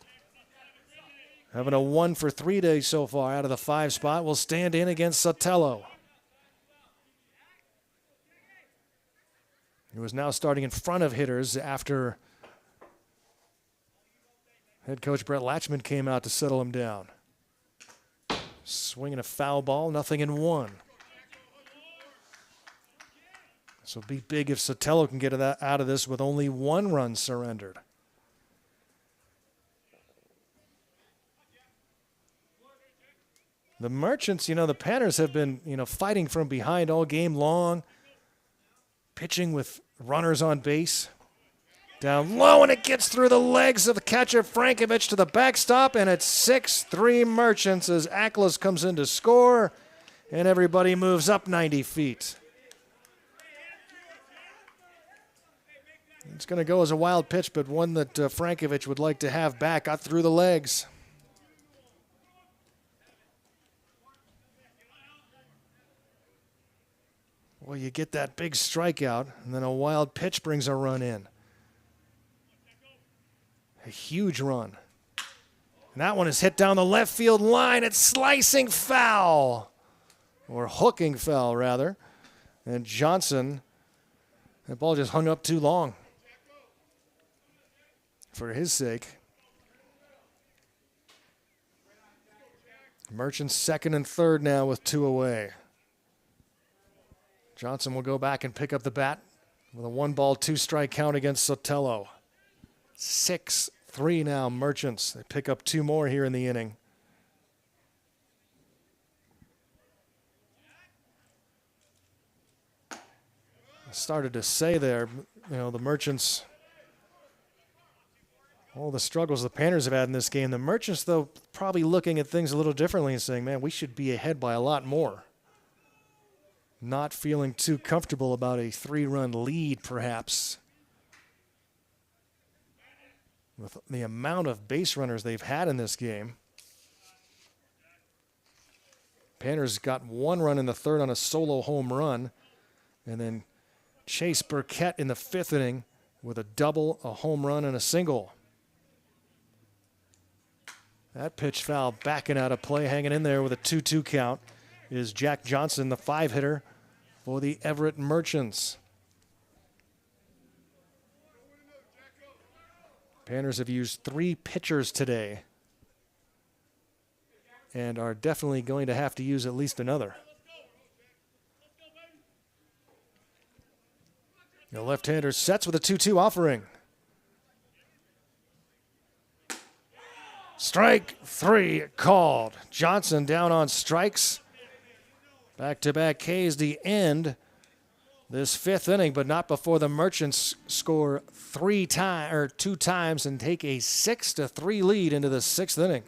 having a 1 for 3 day so far out of the 5 spot, will stand in against Sotelo. He was now starting in front of hitters after head coach Brett Latchman came out to settle him down. Swinging a foul ball, nothing in 1. So it'll be big if Sotelo can get out of this with only 1 run surrendered. The Merchants, the Panners have been, fighting from behind all game long, pitching with runners on base. Down low, and it gets through the legs of the catcher Frankovich to the backstop, and it's 6-3 Merchants as Ackles comes in to score, and everybody moves up 90 feet. It's going to go as a wild pitch, but one that Frankovich would like to have back. Got through the legs. Well, you get that big strikeout, and then a wild pitch brings a run in. A huge run. And that one is hit down the left field line. It's slicing foul, or hooking foul, rather. And Johnson, that ball just hung up too long. For his sake. Merchants second and third now with 2 away. Johnson will go back and pick up the bat with a 1-ball, 2-strike count against Sotelo. 6-3 now, Merchants. They pick up 2 more here in the inning. I started to say there, the Merchants, all the struggles the Panners have had in this game. The Merchants, though, probably looking at things a little differently and saying, man, we should be ahead by a lot more. Not feeling too comfortable about a 3-run lead, perhaps. With the amount of base runners they've had in this game. Panners got 1 run in the 3rd on a solo home run. And then Chase Burkett in the 5th inning with a double, a home run, and a single. That pitch foul backing out of play, hanging in there with a 2-2 count is Jack Johnson, the 5-hitter for the Everett Merchants. Panners have used 3 pitchers today and are definitely going to have to use at least another. The left-hander sets with a 2-2 offering. Strike 3 called. Johnson down on strikes. Back-to-back Ks to end this 5th inning, but not before the Merchants score 2 times and take a 6-3 lead into the 6th inning.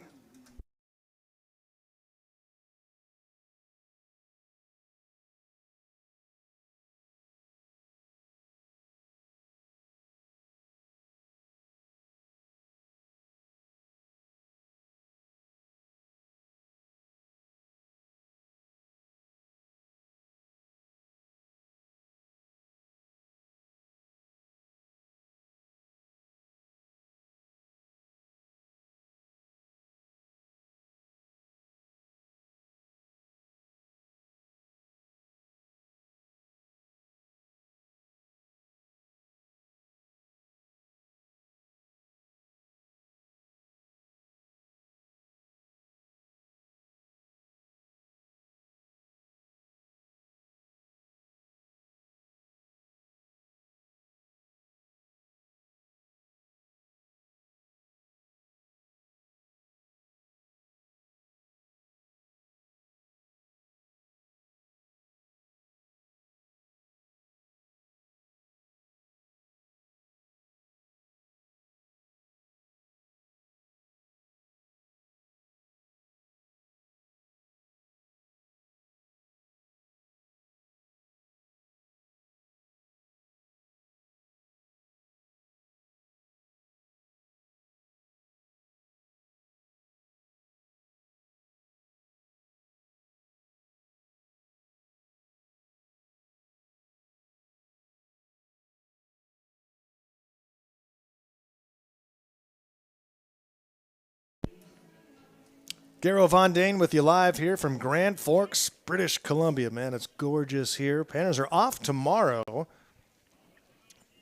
Garo Von Dane with you live here from Grand Forks, British Columbia. Man, it's gorgeous here. Panners are off tomorrow,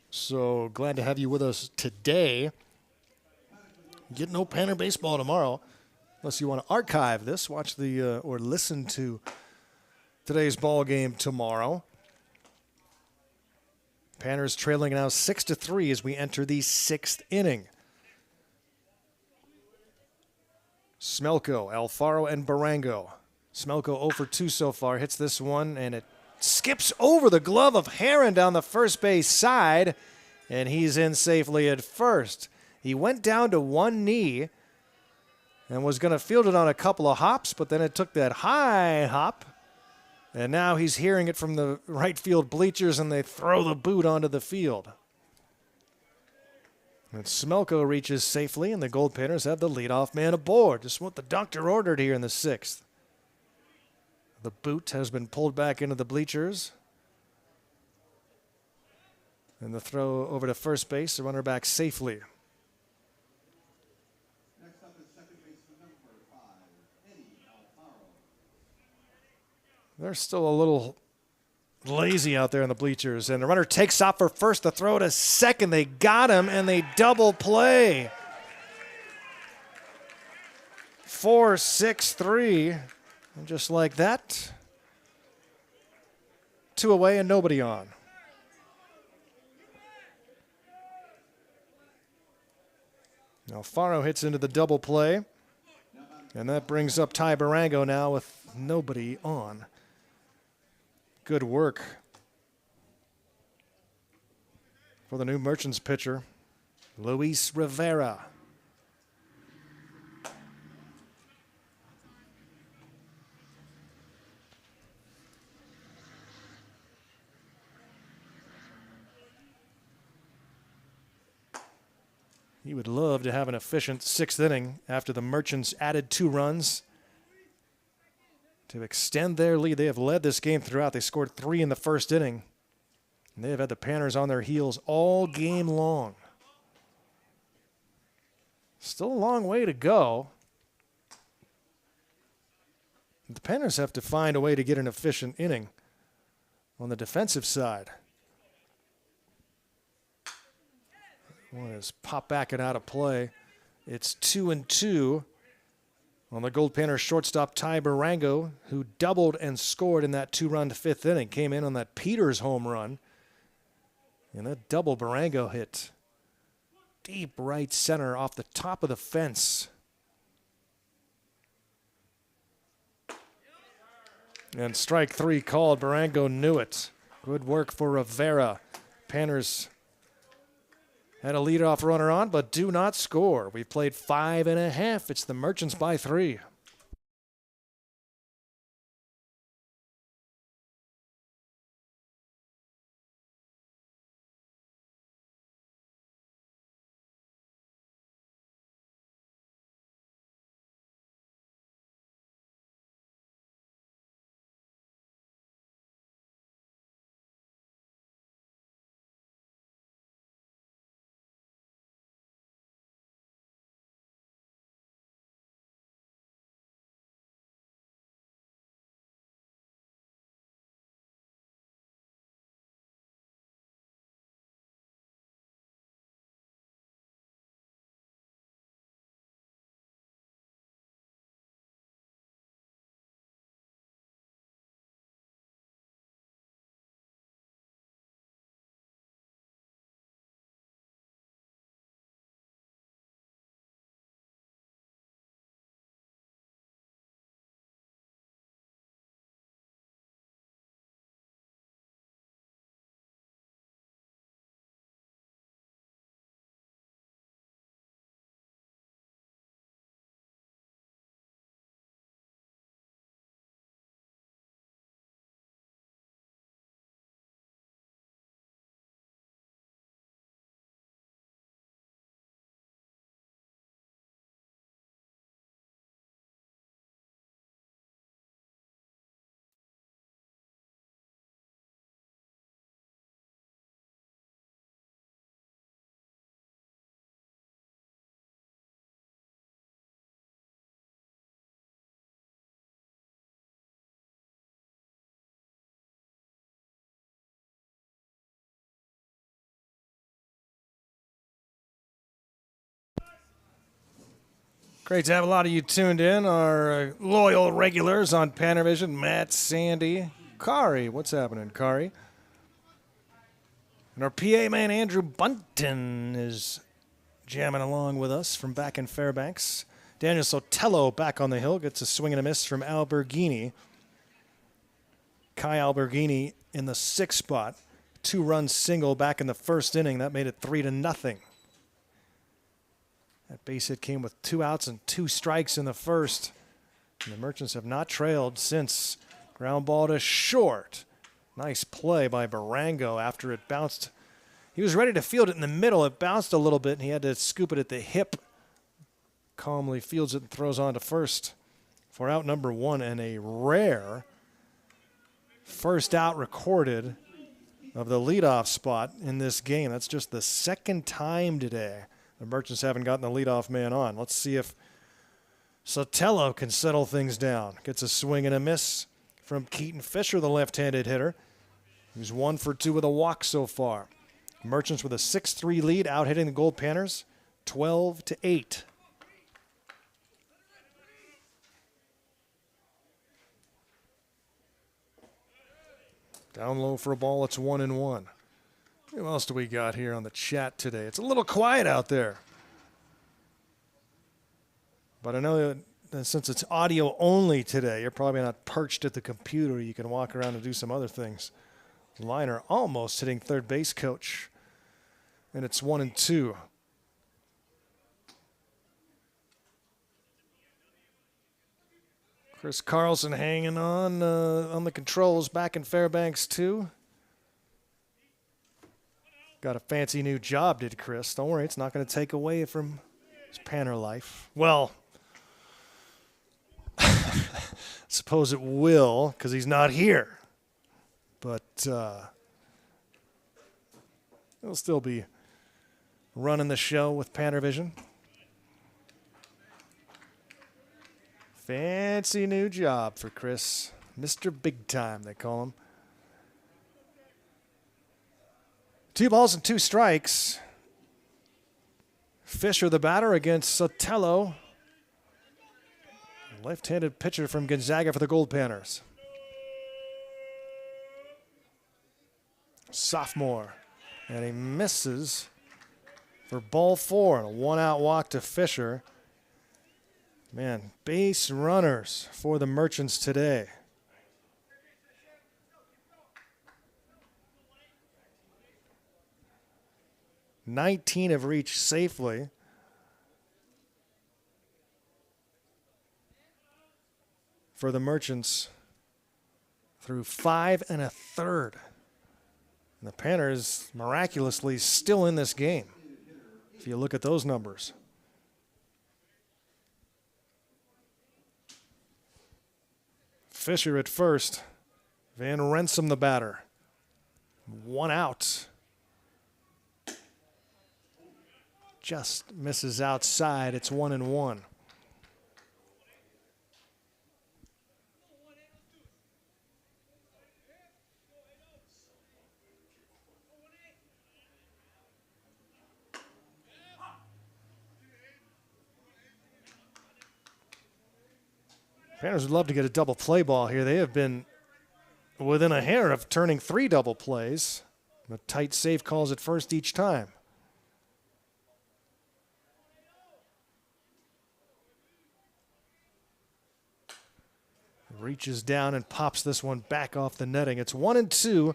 so glad to have you with us today. Get no Panner baseball tomorrow, unless you want to archive this, watch the or listen to today's ball game tomorrow. Panners trailing now 6-3 as we enter the 6th inning. Smelko, Alfaro, and Barango. Smelko 0 for 2 so far. Hits this one, and it skips over the glove of Heron down the first base side, and he's in safely at first. He went down to one knee and was going to field it on a couple of hops, but then it took that high hop, and now he's hearing it from the right field bleachers, and they throw the boot onto the field. And Smelko reaches safely, and the Goldpanners have the leadoff man aboard. Just what the doctor ordered here in the 6th. The boot has been pulled back into the bleachers. And the throw over to first base, the runner back safely. Next up is second baseman number 5, Eddie Alfaro. They're still a little lazy out there in the bleachers, and the runner takes off for first to throw to second. They got him, and they double play. 4-6-3, and just like that, 2 away and nobody on. Now Faro hits into the double play, and that brings up Ty Barango now with nobody on. Good work for the new Merchants pitcher, Luis Rivera. He would love to have an efficient 6th inning after the Merchants added 2 runs to extend their lead. They have led this game throughout. They scored 3 in the first inning, and they have had the Panners on their heels all game long. Still a long way to go. The Panners have to find a way to get an efficient inning on the defensive side. One is pop back and out of play. It's 2-2. On the Goldpanners shortstop, Ty Barango, who doubled and scored in that 2-run 5th inning, came in on that Peters home run. And that double Barango hit deep right center off the top of the fence. And strike 3 called. Barango knew it. Good work for Rivera. Panners had a leadoff runner on, but do not score. We've played 5.5. It's the Merchants by 3. Great to have a lot of you tuned in. Our loyal regulars on PannerVision, Matt, Sandy, Kari. What's happening, Kari? And our PA man, Andrew Bunton, is jamming along with us from back in Fairbanks. Daniel Sotelo back on the hill gets a swing and a miss from Alberghini. Kai Alberghini in the 6th spot. 2-run single back in the 1st inning. That made it 3-0. That base hit came with 2 outs and 2 strikes in the 1st. And the Merchants have not trailed since. Ground ball to short. Nice play by Barango after it bounced. He was ready to field it in the middle. It bounced a little bit, and he had to scoop it at the hip. Calmly fields it and throws on to first for out number 1, and a rare first out recorded of the leadoff spot in this game. That's just the 2nd time today the Merchants haven't gotten the leadoff man on. Let's see if Sotelo can settle things down. Gets a swing and a miss from Keaton Fisher, the left-handed hitter. He's 1 for 2 with a walk so far. Merchants with a 6-3 lead, out hitting the Goldpanners 12-8. Down low for a ball, it's 1-1. What else do we got here on the chat today? It's a little quiet out there. But I know that since it's audio only today, you're probably not perched at the computer. You can walk around and do some other things. Liner almost hitting third base coach. And it's 1-2. Chris Carlson hanging on the controls back in Fairbanks, too. Got a fancy new job, did Chris. Don't worry, it's not going to take away from his Panner life. Well, suppose it will, because he's not here. But he'll still be running the show with PannerVision. Fancy new job for Chris. Mr. Big Time, they call him. 2 balls and 2 strikes. Fisher, the batter, against Sotelo. Left-handed pitcher from Gonzaga for the Goldpanners. Sophomore. And he misses for ball 4. And a 1-out walk to Fisher. Man, base runners for the Merchants today. "19 have reached safely. For the Merchants through 5 1/3. And the Panners miraculously still in this game, if you look at those numbers. Fisher at first. Van Renssum the batter. 1 out. Just misses outside. It's 1-1. Panners would love to get a double play ball here. They have been within a hair of turning 3 double plays. A tight save calls at first each time. Reaches down and pops this one back off the netting. It's 1-2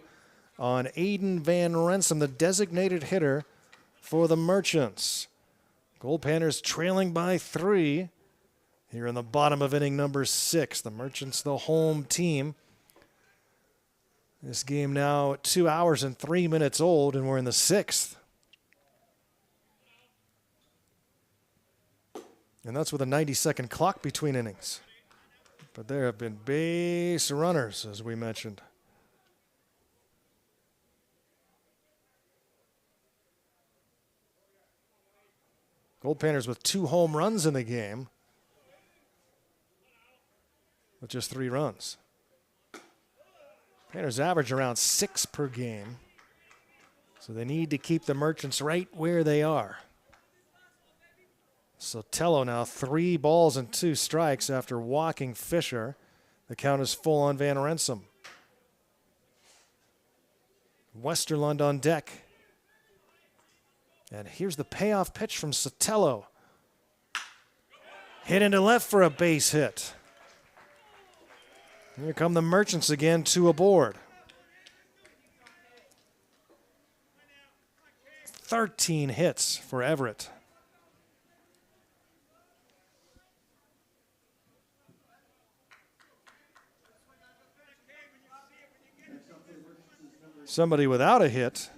on Aiden Van Renssum, the designated hitter for the Merchants. Goldpanners trailing by 3 here in the bottom of inning number 6. The Merchants, the home team. This game now 2 hours and 3 minutes old, and we're in the 6th. And that's with a 90-second clock between innings. But there have been base runners, as we mentioned. Goldpanners with 2 home runs in the game, with just 3 runs. Panners average around 6 per game, so they need to keep the Merchants right where they are. Sotelo now 3 balls and 2 strikes after walking Fisher. The count is full on Van Rensum. Westerlund on deck. And here's the payoff pitch from Sotelo. Hit into left for a base hit. Here come the Merchants again, 2 aboard. 13 hits for Everett. Somebody without a hit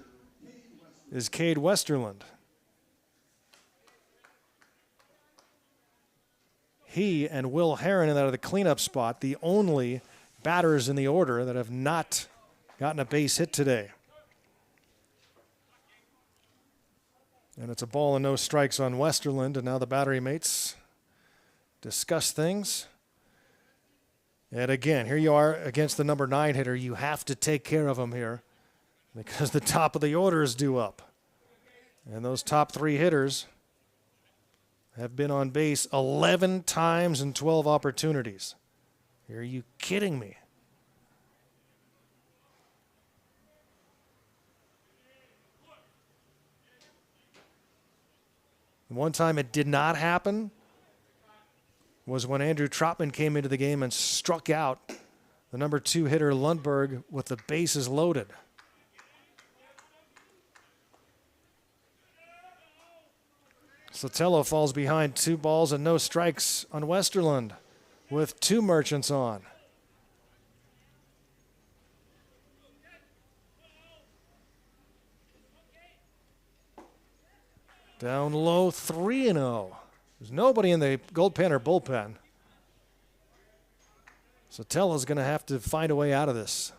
is Cade Westerlund. He and Will Herron out of the cleanup spot, the only batters in the order that have not gotten a base hit today. And it's a ball and no strikes on Westerlund, and now the battery mates discuss things. And again, here you are against the number 9 hitter. You have to take care of him here because the top of the order is due up. And those top 3 hitters have been on base 11 times in 12 opportunities. Are you kidding me? One time it did not happen was when Andrew Trotman came into the game and struck out the number 2 hitter Lundberg with the bases loaded. Sotelo falls behind 2 balls and no strikes on Westerlund with 2 Merchants on. Down low, 3-0. There's nobody in the Goldpanner bullpen. Sotelo's going to have to find a way out of this.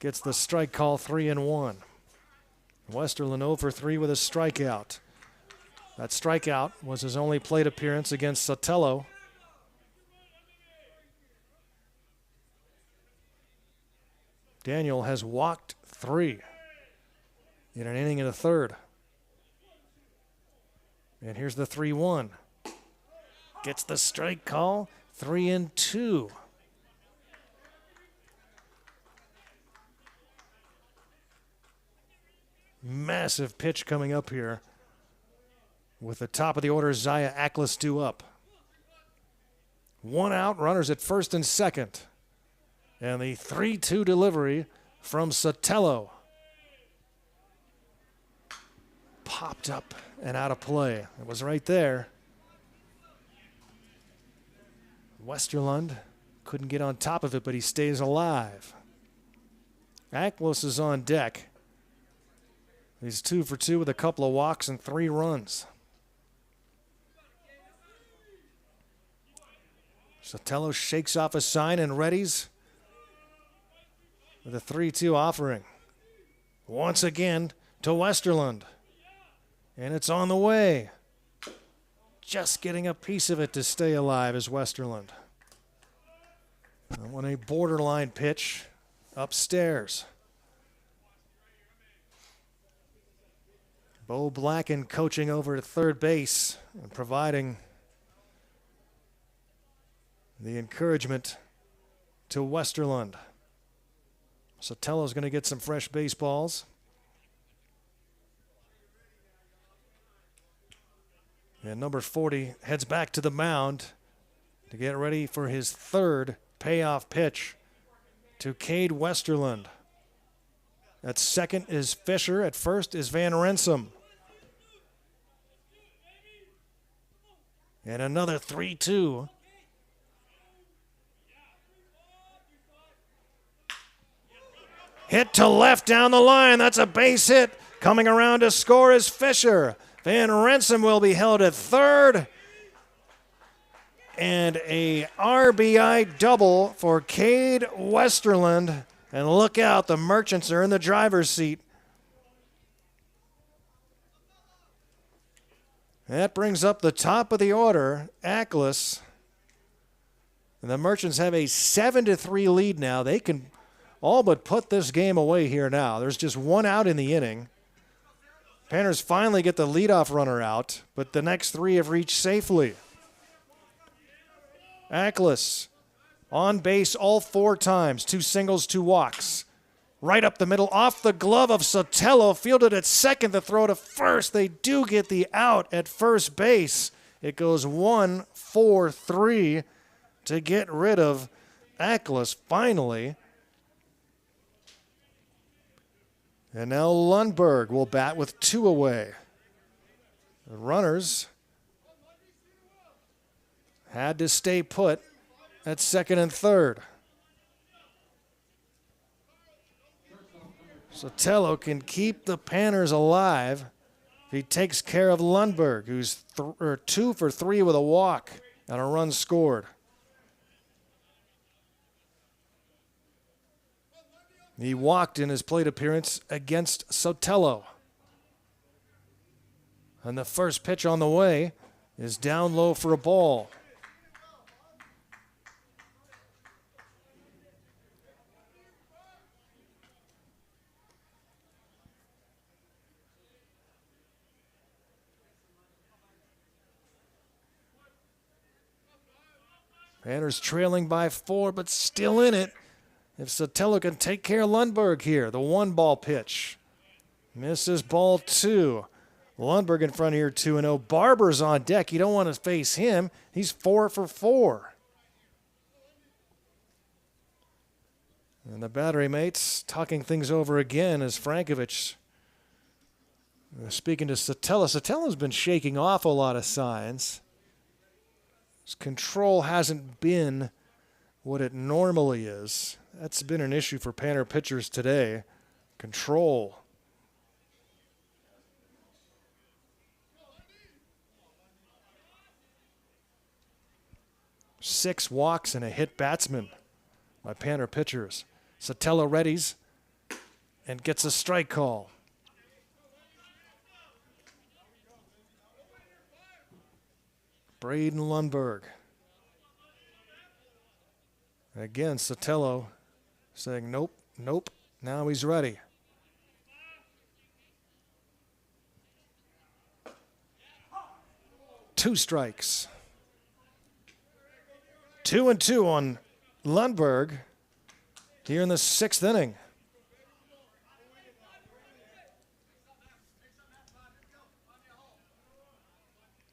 Gets the strike call, 3-1. Westerlund 0 for 3 with a strikeout. That strikeout was his only plate appearance against Sotelo. Daniel has walked 3 in an inning and a third. And here's the 3-1. Gets the strike call, 3-2. Massive pitch coming up here with the top of the order, Zaya Ackles due up. 1 out, runners at first and second. And the 3-2 delivery from Sotelo. Popped up and out of play. It was right there. Westerlund couldn't get on top of it, but he stays alive. Ackles is on deck. He's 2 for 2 with a couple of walks and 3 runs. Sotelo shakes off a sign and readies with a 3-2 offering. Once again to Westerlund. And it's on the way. Just getting a piece of it to stay alive is Westerlund. And when a borderline pitch upstairs. Bo Blacken coaching over at third base and providing the encouragement to Westerlund. Sotelo's going to get some fresh baseballs. And number 40 heads back to the mound to get ready for his 3rd payoff pitch to Cade Westerlund. At second is Fisher. At first is Van Rensum. And another 3-2. Hit to left down the line. That's a base hit. Coming around to score is Fisher. Van Rensum will be held at third. And a RBI double for Cade Westerlund. And look out, the Merchants are in the driver's seat. That brings up the top of the order. Ackles And the Merchants have a 7-3 lead now. They can all but put this game away here now. There's just one out in the inning. Panners finally get the leadoff runner out, but the next three have reached safely. Ackles on base all 4 times. 2 singles, 2 walks. Right up the middle, off the glove of Sotelo, fielded at second, the throw to first. They do get the out at first base. It goes 1-4-3 to get rid of Ackles finally. And now Lundberg will bat with 2 away. The runners had to stay put at second and third. Sotelo can keep the Panners alive if he takes care of Lundberg, who's 2 for 3 with a walk and a run scored. He walked in his plate appearance against Sotelo. And the first pitch on the way is down low for a ball. Panners trailing by 4, but still in it. If Sotelo can take care of Lundberg here, the 1-ball pitch. Misses ball 2. Lundberg in front here 2-0. Barber's on deck. You don't want to face him. He's 4 for 4. And the battery mates talking things over again as Frankovich speaking to Sotelo. Sotelo's been shaking off a lot of signs. His control hasn't been what it normally is. That's been an issue for Panner pitchers today. Control. Six walks and a hit batsman by Panner pitchers. Sotelo readies and gets a strike call. Braden Lundberg. Again, Sotelo saying nope, nope. Now he's ready. Two strikes. 2-2 on Lundberg here in the 6th inning.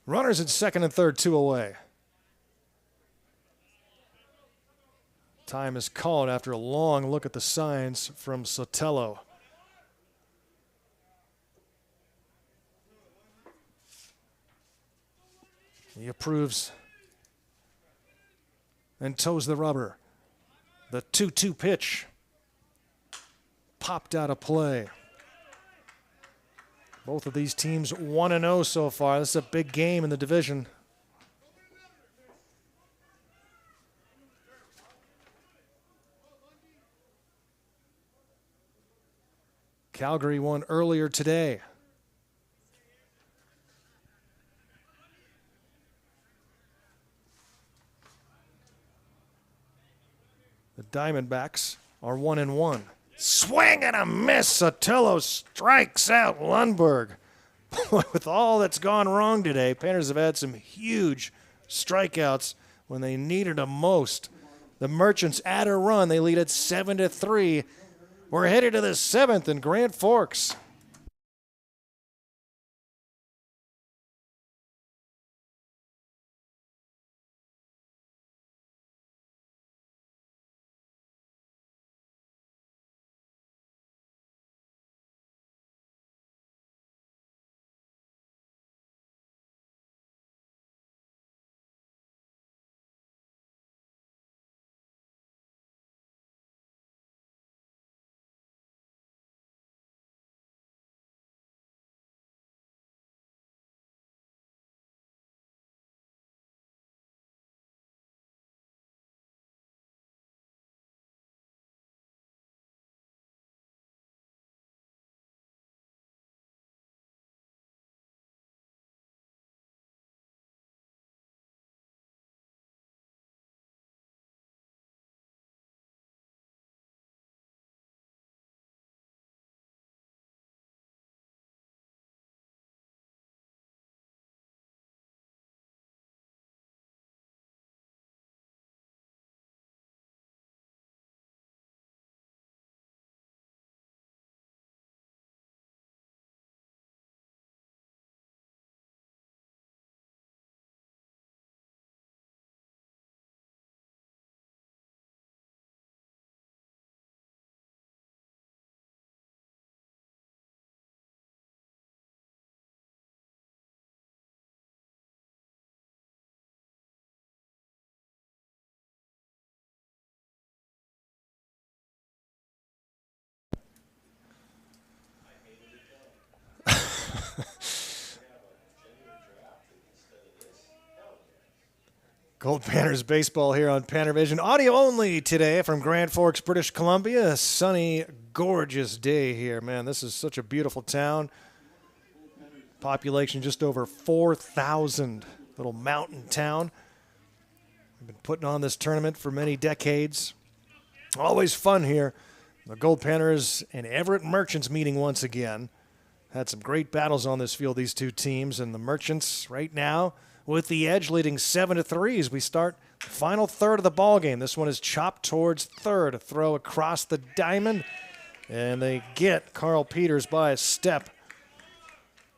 Runners at second and third, 2 away. Time is called after a long look at the signs from Sotelo. He approves and toes the rubber. The 2-2 pitch popped out of play. Both of these teams 1-0 so far. This is a big game in the division. Calgary won earlier today. The Diamondbacks are 1-1. Swing and a miss. Sotelo strikes out Lundberg. Boy, with all that's gone wrong today, Panners have had some huge strikeouts when they needed them most. The Merchants add a run. They lead at 7-3. We're headed to the 7th in Grand Forks. Goldpanners baseball here on PannerVision. Audio only today from Grand Forks, British Columbia. A sunny, gorgeous day here. Man, this is such a beautiful town. Population just over 4,000. Little mountain town. We've been putting on this tournament for many decades. Always fun here. The Goldpanners and Everett Merchants meeting once again. Had some great battles on this field, these two teams. And the Merchants right now with the edge, leading 7-3 as we start the final third of the ball game. This one is chopped towards third. A throw across the diamond. And they get Carl Peters by a step.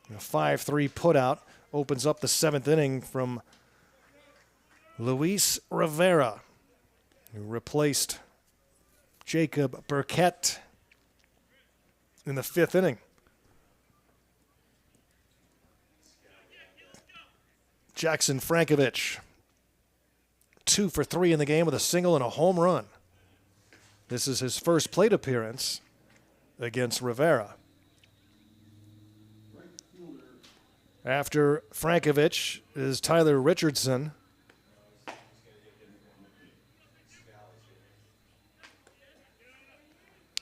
A 5-3 putout opens up the seventh inning from Luis Rivera, who replaced Jacob Burkett in the fifth inning. Jackson Frankovich, 2 for 3 in the game with a single and a home run. This is his first plate appearance against Rivera. After Frankovich is Tyler Richardson.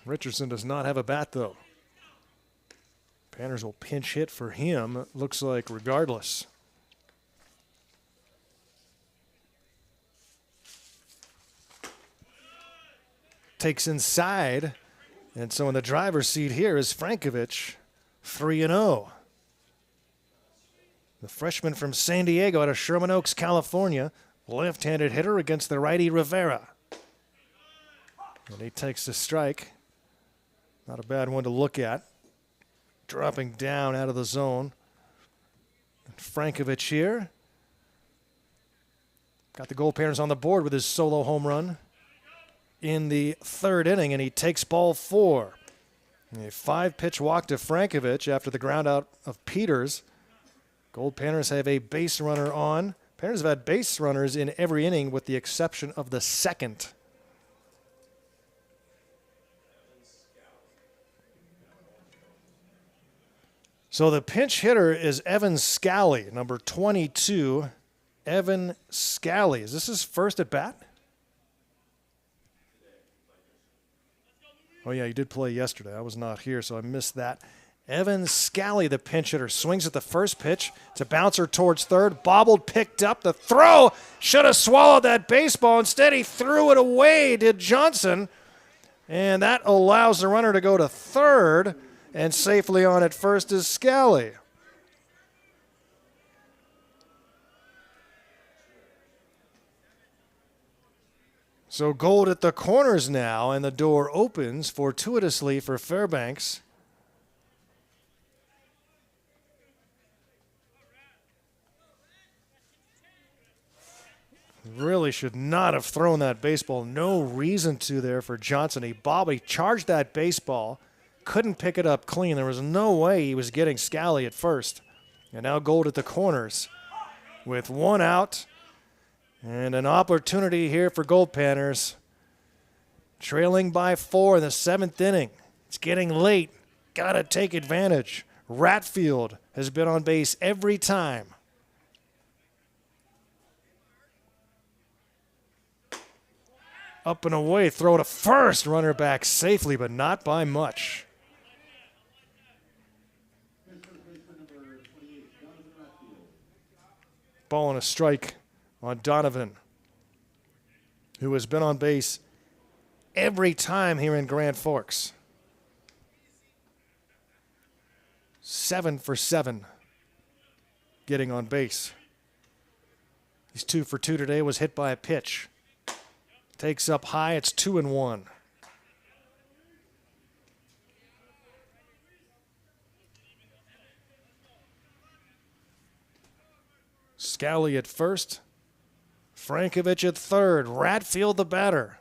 Richardson does not have a bat, though. Panners will pinch hit for him, it looks like, regardless. Takes inside, and so in the driver's seat here is Frankovich, 3-0. The freshman from San Diego out of Sherman Oaks, California, left-handed hitter against the righty Rivera. And he takes the strike. Not a bad one to look at. Dropping down out of the zone. And Frankovich here. Got the Goldpanners on the board with his solo home run in the third inning, and he takes ball 4. A 5-pitch walk to Frankovich after the ground out of Peters. Goldpanners have a base runner on. Panners have had base runners in every inning with the exception of the second. So the pinch hitter is Evan Scally, number 22. Evan Scally. Is this his first at bat? Oh, yeah, he did play yesterday. I was not here, so I missed that. Evan Scally, the pinch hitter, swings at the first pitch. It's a bouncer towards third. Bobbled, picked up. The throw should have swallowed that baseball. Instead, he threw it away, did Johnson. And that allows the runner to go to third. And safely on at first is Scally. So Gold at the corners now, and the door opens fortuitously for Fairbanks. Really should not have thrown that baseball. No reason to there for Johnson. He charged that baseball. Couldn't pick it up clean. There was no way he was getting Scally at first. And now Gold at the corners with one out and an opportunity here for Goldpanners. Trailing by 4 in the seventh inning. It's getting late. Got to take advantage. Ratfield has been on base every time. Up and away, throw to first. Runner back safely, but not by much. Ball and a strike on Donovan, who has been on base every time here in Grand Forks. 7 for 7 getting on base. He's 2 for 2 today, was hit by a pitch. Takes up high, it's 2-1. Scally at first. Frankovich at third. Ratfield the batter.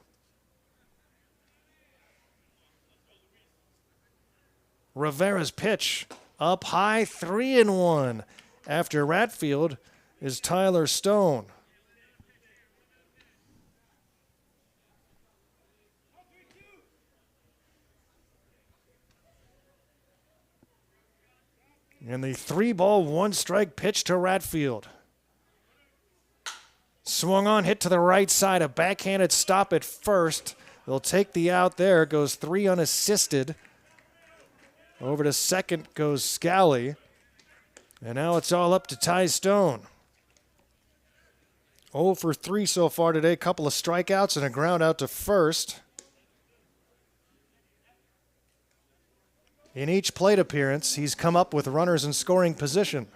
Rivera's pitch up high, 3-1. After Ratfield is Tyler Stone. And the 3-ball, 1-strike pitch to Ratfield. Swung on, hit to the right side. A backhanded stop at first. They'll take the out there. Goes 3 unassisted. Over to second goes Scally. And now it's all up to Ty Stone. 0 for 3 so far today. Couple of strikeouts and a ground out to first. In each plate appearance, he's come up with runners in scoring position.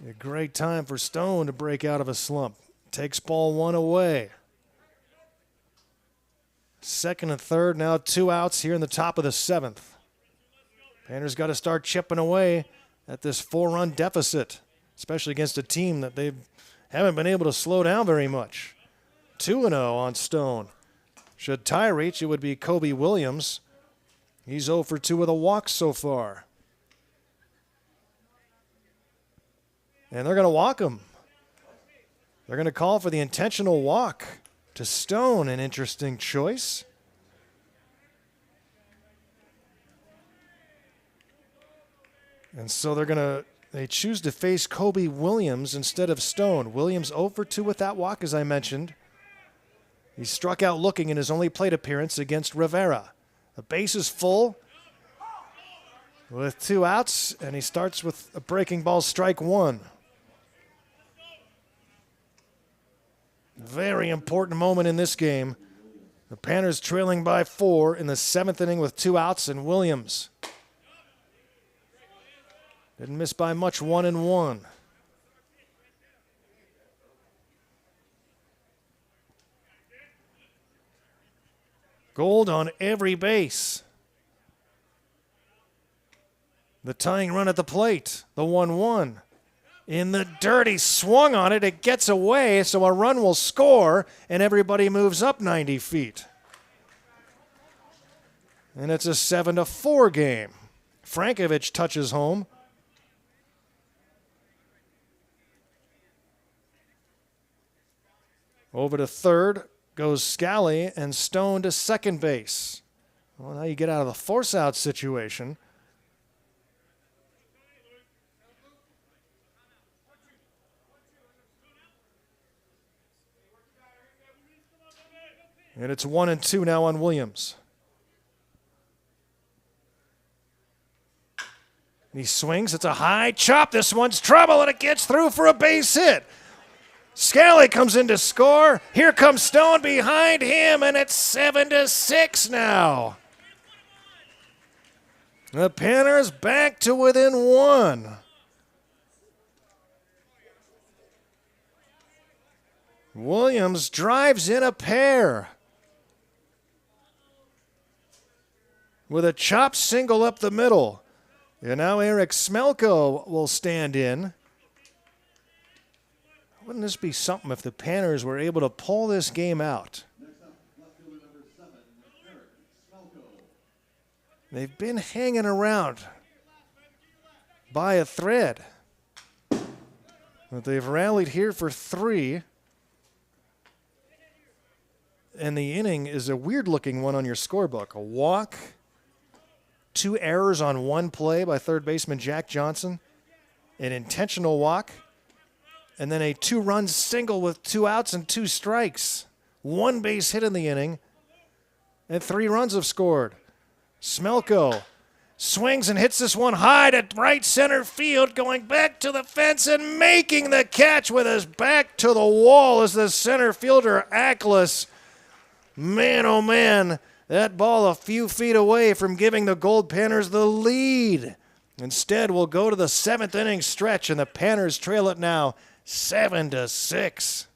A great time for Stone to break out of a slump. Takes ball 1 away. Second and third, now 2 outs here in the top of the 7th. Panners got to start chipping away at this 4-run deficit, especially against a team that they haven't been able to slow down very much. 2-0 on Stone. Should tie reach, it would be Kobe Williams. He's 0 for 2 with a walk so far. And they're going to walk him. They're going to call for the intentional walk to Stone, an interesting choice. And so they choose to face Kobe Williams instead of Stone. Williams 0 for 2 with that walk, as I mentioned. He struck out looking in his only plate appearance against Rivera. The base is full with 2 outs, and he starts with a breaking ball, strike 1. Very important moment in this game. The Panners trailing by 4 in the 7th inning with 2 outs, and Williams didn't miss by much, 1-1. Gold on every base. The tying run at the plate, the 1-1. In the dirt, he swung on it. It gets away, so a run will score, and everybody moves up 90 feet. And it's a 7-4 game. Frankovich touches home. Over to third goes Scally, and Stone to second base. Well, now you get out of the force-out situation. And it's 1-2 now on Williams. He swings. It's a high chop. This one's trouble, and it gets through for a base hit. Scally comes in to score. Here comes Stone behind him, and it's 7-6 now. The Panners back to within 1. Williams drives in a pair with a chop single up the middle. And now Eric Smelko will stand in. Wouldn't this be something if the Panners were able to pull this game out? Next up, left fielder number 7, Eric Smelko. They've been hanging around by a thread. But they've rallied here for 3. And the inning is a weird-looking one on your scorebook. A walk, 2 errors on 1 play by third baseman Jack Johnson, an intentional walk, and then a 2-run single with 2 outs and 2 strikes. 1 base hit in the inning, and 3 runs have scored. Smelko swings and hits this one high to right center field, going back to the fence and making the catch with his back to the wall as the center fielder, Ackles. Man, oh man, that ball a few feet away from giving the Goldpanners the lead. Instead, we'll go to the 7th inning stretch, and the Panners trail it now 7-6.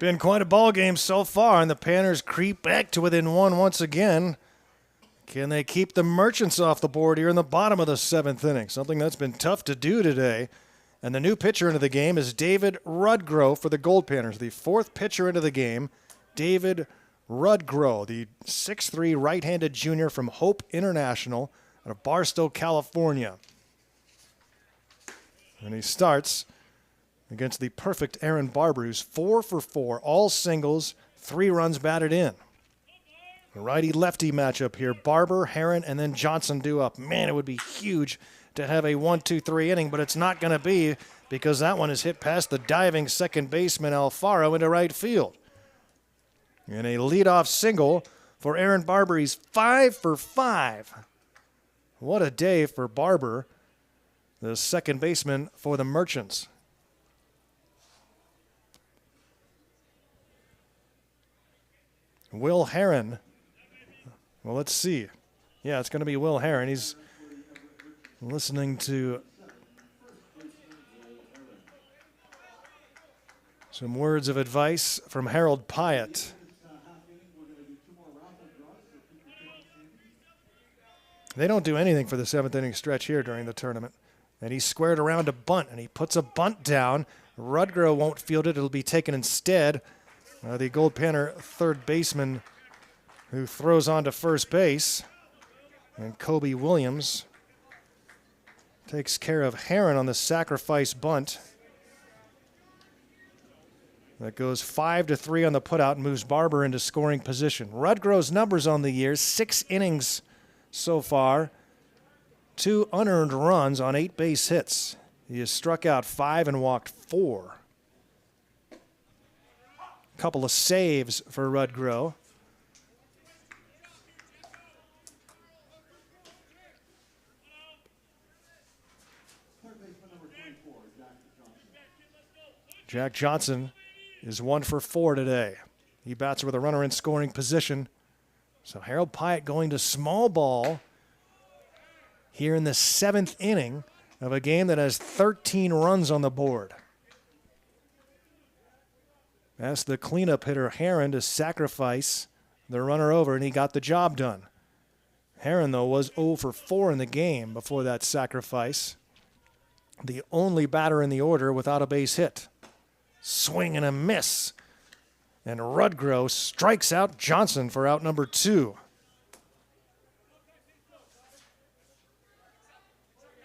Been quite a ball game so far, and the Panners creep back to within one once again. Can they keep the Merchants off the board here in the bottom of the 7th inning? Something that's been tough to do today. And the new pitcher into the game is David Rudgrow for the Goldpanners. The 4th pitcher into the game, David Rudgrow, the 6'3" right-handed junior from Hope International out of Barstow, California. And he starts against the perfect Aaron Barber, who's 4 for 4, all singles, 3 runs batted in. The righty-lefty matchup here, Barber, Herron, and then Johnson due up. Man, it would be huge to have a 1-2-3 inning, but it's not going to be because that one is hit past the diving second baseman Alfaro into right field. And a leadoff single for Aaron Barber. He's 5 for 5. What a day for Barber, the second baseman for the Merchants. Will Herron. Well, let's see. Yeah, it's going to be Will Herron. He's listening to some words of advice from Harold Pyatt. They don't do anything for the 7th inning stretch here during the tournament. And he's squared around a bunt, and he puts a bunt down. Rudgrow won't field it. It'll be taken instead. The Goldpanner third baseman who throws on to first base. And Kobe Williams takes care of Herron on the sacrifice bunt. That goes 5-3 on the putout and moves Barber into scoring position. Rudgrow's numbers on the year, 6 innings so far, 2 unearned runs on 8 base hits. He has struck out 5 and walked 4. Couple of saves for Rudgrow. Jack Johnson is 1 for 4 today. He bats with a runner in scoring position. So Harold Pyatt going to small ball here in the 7th inning of a game that has 13 runs on the board. Asked the cleanup hitter Herron to sacrifice the runner over, and he got the job done. Herron, though, was 0 for 4 in the game before that sacrifice. The only batter in the order without a base hit. Swing and a miss. And Rudgrow strikes out Johnson for out number 2.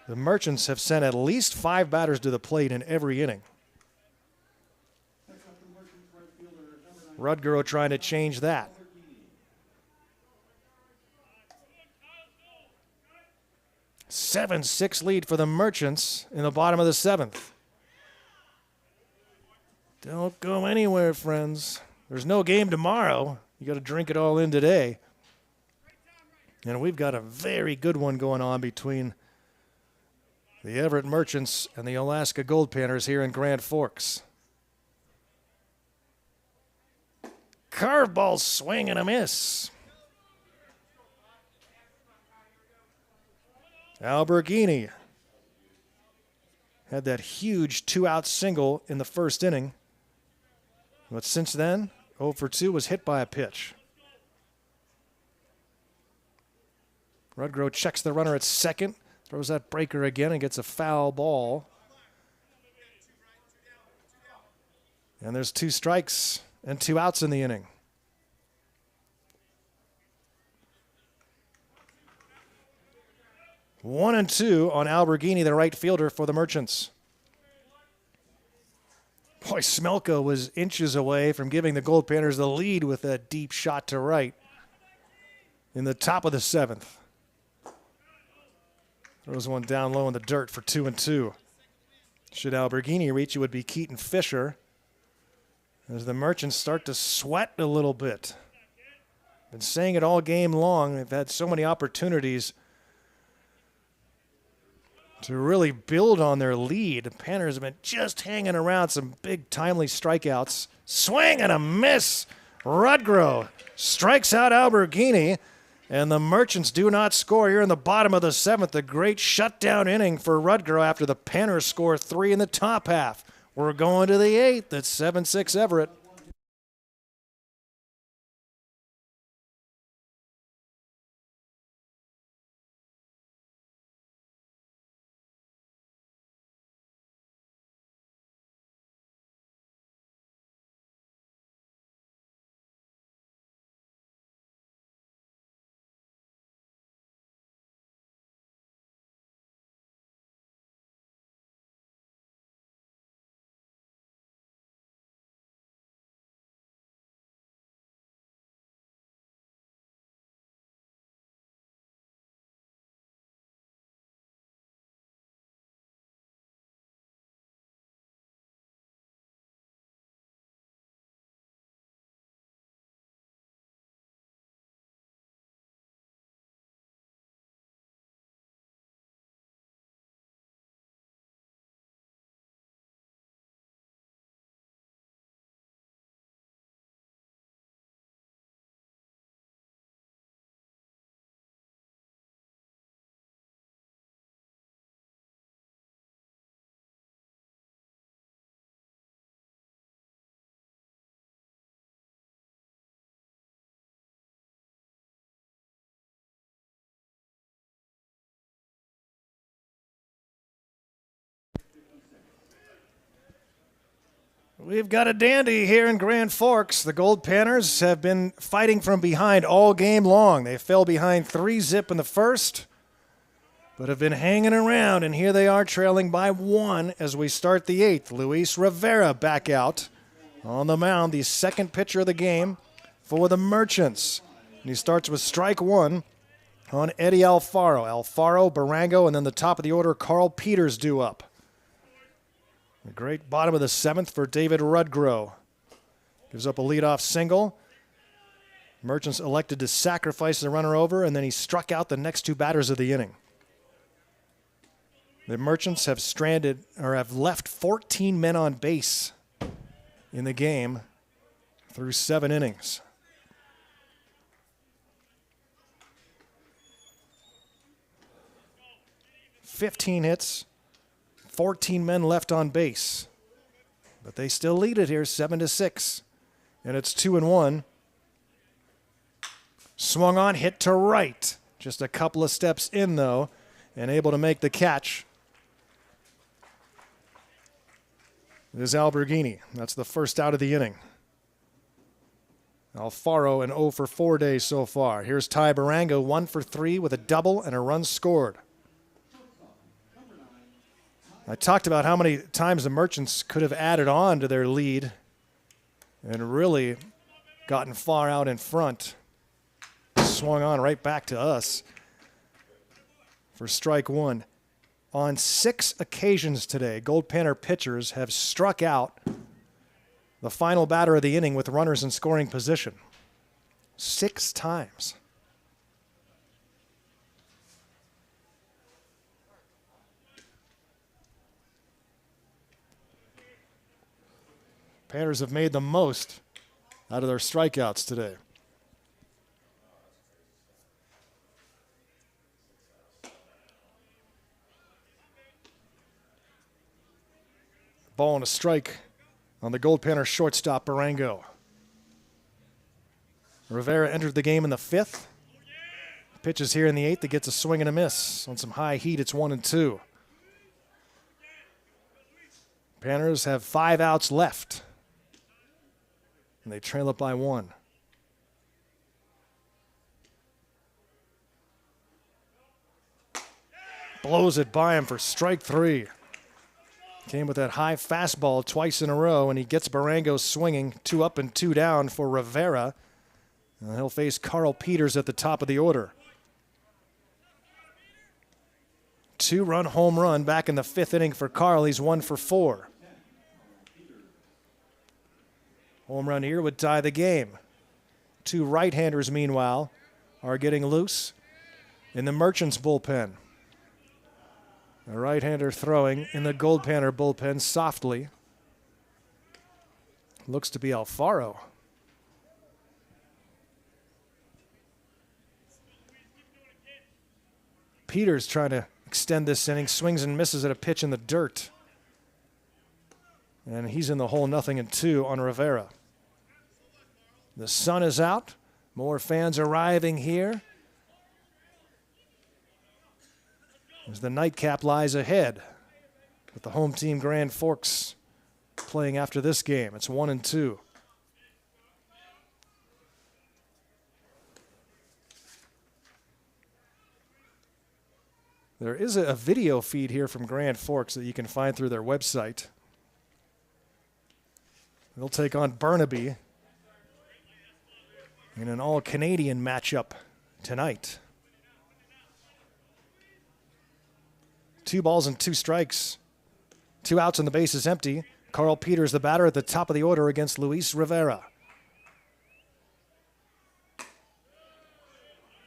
The Merchants have sent at least 5 batters to the plate in every inning. Rudgrow trying to change that. A 7-6 lead for the Merchants in the bottom of the 7th. Don't go anywhere, friends. There's no game tomorrow. You got to drink it all in today. And we've got a very good one going on between the Everett Merchants and the Alaska Goldpanners here in Grand Forks. Curveball swing and a miss. Alberghini had that huge 2-out single in the first inning. But since then, 0 for 2 was hit by a pitch. Rudgrow checks the runner at second, throws that breaker again and gets a foul ball. And there's 2 strikes and 2 outs in the inning. One and 2 on Alberghini, the right fielder for the Merchants. Boy, Smelko was inches away from giving the Goldpanners the lead with that deep shot to right in the top of the 7th. Throws one down low in the dirt for 2 and 2. Should Alberghini reach, it would be Keaton Fisher. As the Merchants start to sweat a little bit. Been saying it all game long. They've had so many opportunities to really build on their lead. The Panners have been just hanging around some big timely strikeouts. Swing and a miss. Rudgrow strikes out Alberghini, and the Merchants do not score here in the bottom of the 7th. A great shutdown inning for Rudgrow after the Panners score 3 in the top half. We're going to the 8th. It's 7-6 Everett. We've got a dandy here in Grand Forks. The Goldpanners have been fighting from behind all game long. They fell behind 3-zip in the first, but have been hanging around, and here they are trailing by 1 as we start the 8th. Luis Rivera back out on the mound, the second pitcher of the game for the Merchants. And he starts with strike 1 on Eddie Alfaro. Alfaro, Barango, and then the top of the order, Carl Peters due up. A great bottom of the 7th for David Rudgrow. Gives up a leadoff single. Merchants elected to sacrifice the runner over, and then he struck out the next 2 batters of the inning. The Merchants have have left 14 men on base in the game through 7 innings. "15 hits, 14 men left on base. But they still lead it here 7-6. And it's 2-1. Swung on, hit to right. Just a couple of steps in, though, and able to make the catch. It is Alberghini. That's the first out of the inning. Alfaro an 0 for 4 days so far. Here's Ty Barango, 1 for 3 with a double and a run scored. I talked about how many times the Merchants could have added on to their lead and really gotten far out in front. Swung on right back to us for strike 1. On 6 occasions today, Goldpanner pitchers have struck out the final batter of the inning with runners in scoring position. 6 times. Panthers have made the most out of their strikeouts today. Ball and a strike on the Goldpanner shortstop, Barango. Rivera entered the game in the 5th. Pitches here in the 8th that gets a swing and a miss. On some high heat, it's 1-2. Panthers have 5 outs left, and they trail it by 1. Blows it by him for strike 3. Came with that high fastball twice in a row, and he gets Barango swinging 2 up and 2 down for Rivera. And he'll face Carl Peters at the top of the order. 2-run home run back in the 5th inning for Carl. He's 1 for 4. Home run here would tie the game. 2 right-handers, meanwhile, are getting loose in the Merchants bullpen. A right-hander throwing in the Goldpanner bullpen softly. Looks to be Alfaro. Peters trying to extend this inning, swings and misses at a pitch in the dirt. And he's in the hole, 0-2 on Rivera. The sun is out. More fans arriving here as the nightcap lies ahead with the home team Grand Forks playing after this game. It's 1-2. There is a video feed here from Grand Forks that you can find through their website. They'll take on Burnaby in an all-Canadian matchup tonight. 2 balls and 2 strikes. 2 outs and the base is empty. Carl Peters, the batter, at the top of the order against Luis Rivera.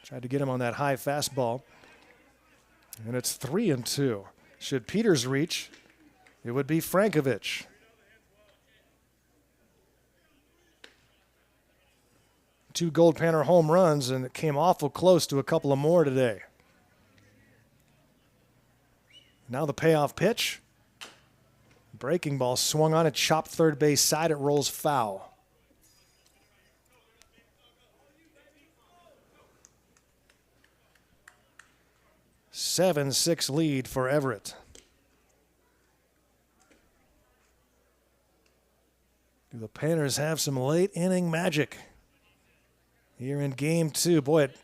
Tried to get him on that high fastball. And it's 3-2. Should Peters reach, it would be Frankovich. Two Goldpanner home runs, and it came awful close to a couple of more today. Now the payoff pitch. Breaking ball swung on it, chopped third base side. It rolls foul. A 7-6 lead for Everett. The Panners have some late inning magic here in game 2. Boy, if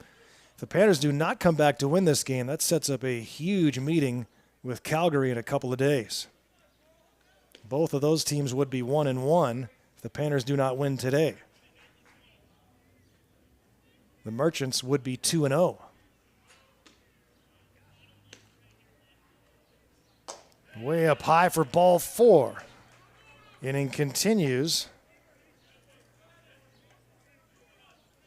the Panners do not come back to win this game, that sets up a huge meeting with Calgary in a couple of days. Both of those teams would be 1-1 if the Panners do not win today. The Merchants would be 2-0. Way up high for ball 4. Inning continues.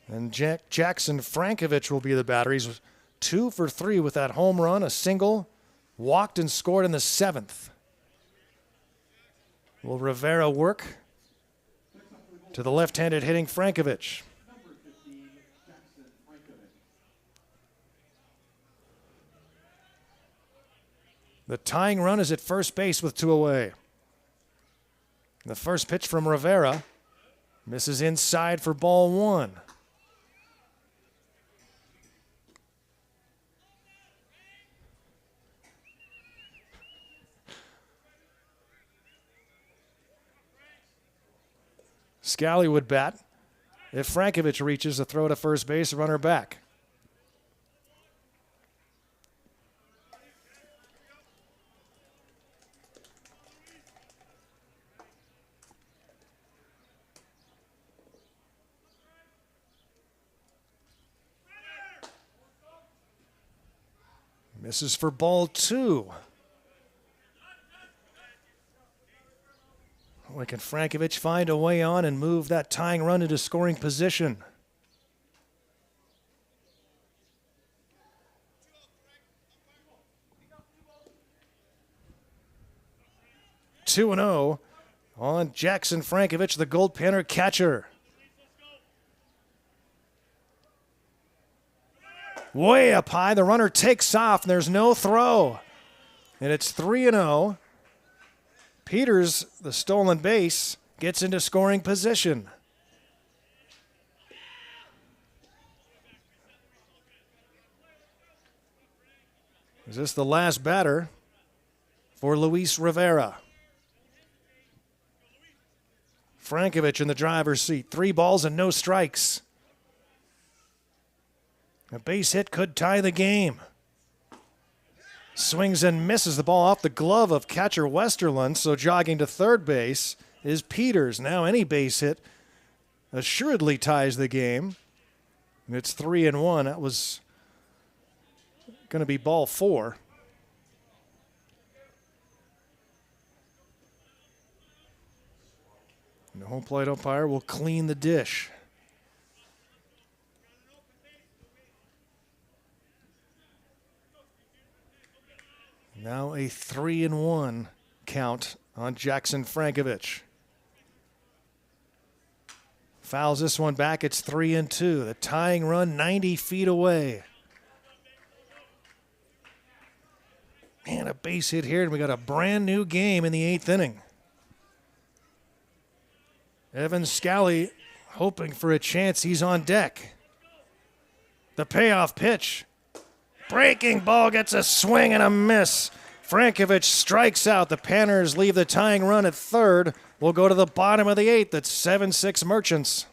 And Jackson Frankovich will be the batter. He's 2 for 3 with that home run, a single, walked and scored in the 7th. Will Rivera work to the left-handed hitting Frankovich? Number 15, Jackson Frankovich. The tying run is at first base with 2 away. The first pitch from Rivera misses inside for ball 1. Scally would bat if Frankovich reaches a throw to first base, runner back. Misses for ball 2. Boy, can Frankovich find a way on and move that tying run into scoring position? Two and 0 on Jackson Frankovich, the Goldpanner catcher. Way up high, the runner takes off, and there's no throw. And it's 3-0. Peters, the stolen base, gets into scoring position. Is this the last batter for Luis Rivera? Frankovich in the driver's seat. 3 balls and no strikes. A base hit could tie the game. Swings and misses the ball off the glove of catcher Westerlund, so jogging to third base is Peters. Now any base hit assuredly ties the game. And it's 3-1. That was going to be ball 4. And the home plate umpire will clean the dish. Now a 3-1 count on Jackson Frankovich. Fouls this one back. It's 3-2. The tying run 90 feet away. And a base hit here, and we got a brand new game in the 8th inning. Evan Scally hoping for a chance. He's on deck. The payoff pitch. Breaking ball gets a swing and a miss. Frankovich strikes out. The Panners leave the tying run at third. We'll go to the bottom of the 8th. It's 7-6 Merchants.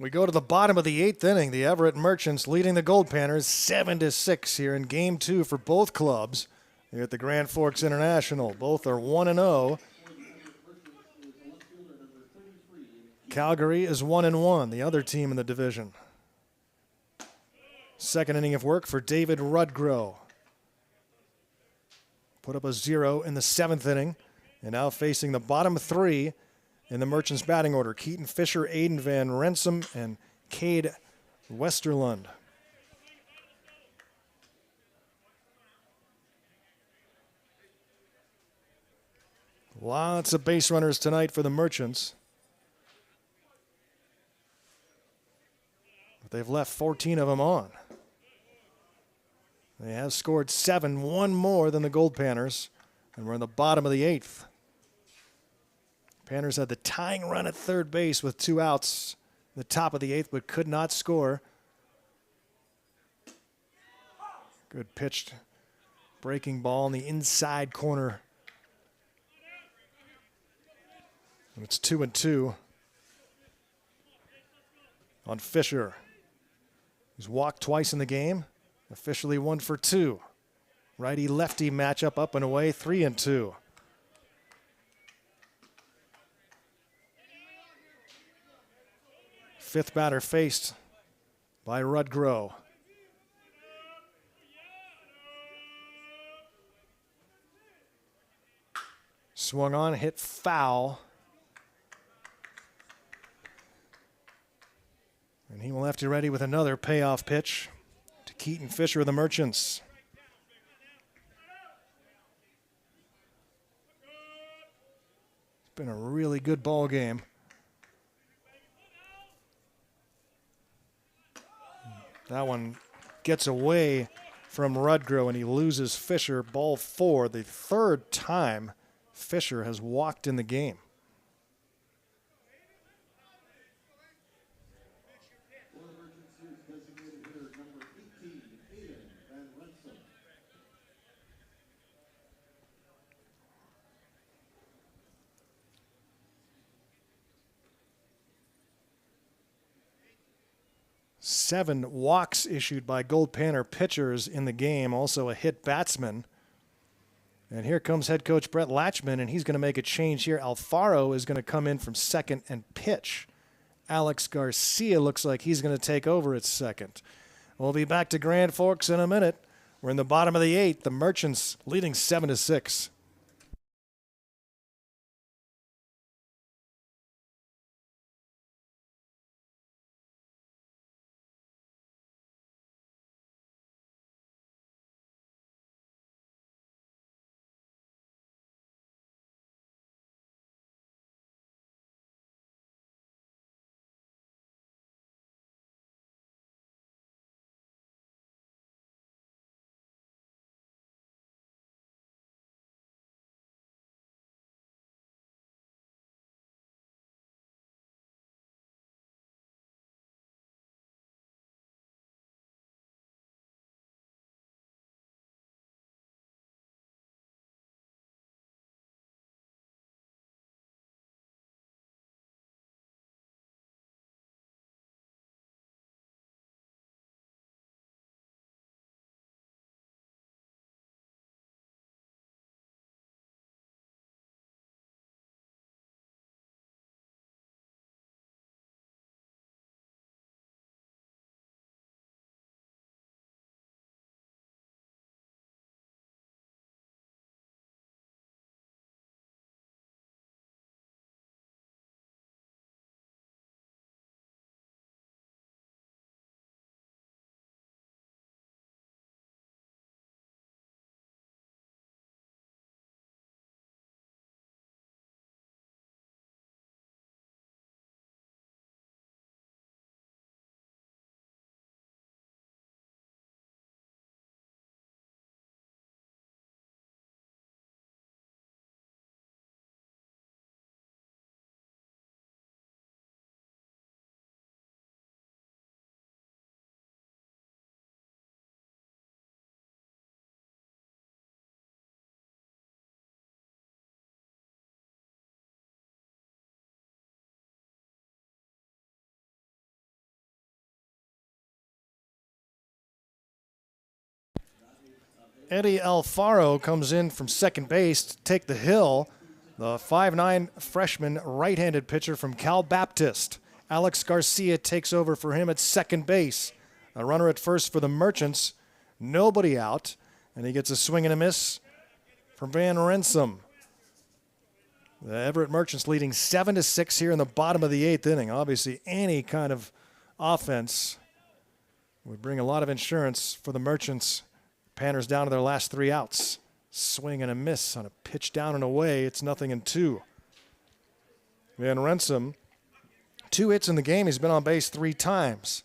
We go to the bottom of the 8th inning. The Everett Merchants leading the Goldpanners 7-6 here in Game 2 for both clubs here at the Grand Forks International. Both are 1-0. Calgary is 1-1, the other team in the division. Second inning of work for David Rudgrow. Put up a 0 in the 7th inning, and now facing the bottom 3 in the Merchants batting order. Keaton Fisher, Aiden Van Renssum, and Cade Westerlund. Lots of base runners tonight for the Merchants. But they've left 14 of them on. They have scored 7, one more than the Goldpanners, and we're in the bottom of the 8th. Panners had the tying run at third base with 2 outs in the top of the 8th, but could not score. Good pitched breaking ball in the inside corner. And it's 2-2 on Fisher. He's walked twice in the game. Officially 1 for 2. Righty-lefty matchup up and away, 3-2. Fifth batter faced by Rudgrow. Swung on, hit foul. And he will have to ready with another payoff pitch to Keaton Fisher of the Merchants. It's been a really good ball game. That one gets away from Rudgrow and he loses Fisher. Ball 4, the 3rd time Fisher has walked in the game. Designated hitter number 18, Aiden Van Renssum. Seven walks issued by Goldpanner pitchers in the game, also a hit batsman. And here comes head coach Brett Latchman, and he's going to make a change here. Alfaro is going to come in from second and pitch. Alex Garcia looks like he's going to take over at second. We'll be back to Grand Forks in a minute. We're in the bottom of the 8th. The Merchants leading 7-6. Eddie Alfaro comes in from second base to take the hill. The 5'9" freshman right-handed pitcher from Cal Baptist. Alex Garcia takes over for him at second base. A runner at first for the Merchants. Nobody out. And he gets a swing and a miss from Van Renssum. The Everett Merchants leading 7-6 here in the bottom of the 8th inning. Obviously, any kind of offense would bring a lot of insurance for the Merchants. Panners down to their last 3 outs. Swing and a miss on a pitch down and away. It's 0-2. Van Renssum, 2 hits in the game. He's been on base 3 times.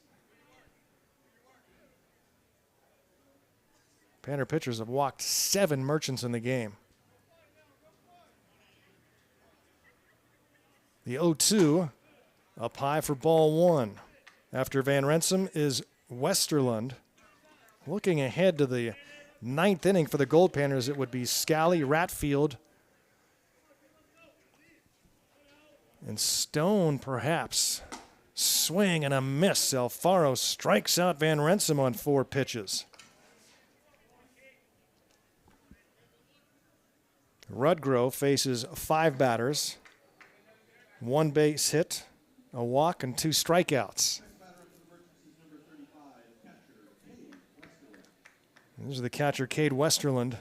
Panner pitchers have walked 7 Merchants in the game. The 0-2 up high for ball 1. After Van Renssum is Westerlund. Looking ahead to the 9th inning for the Goldpanners, it would be Scally, Ratfield, and Stone perhaps. Swing and a miss. Alfaro strikes out Van Renssum on 4 pitches. Rudgrove faces 5 batters. 1 base hit, a walk, and 2 strikeouts. This is the catcher, Cade Westerlund.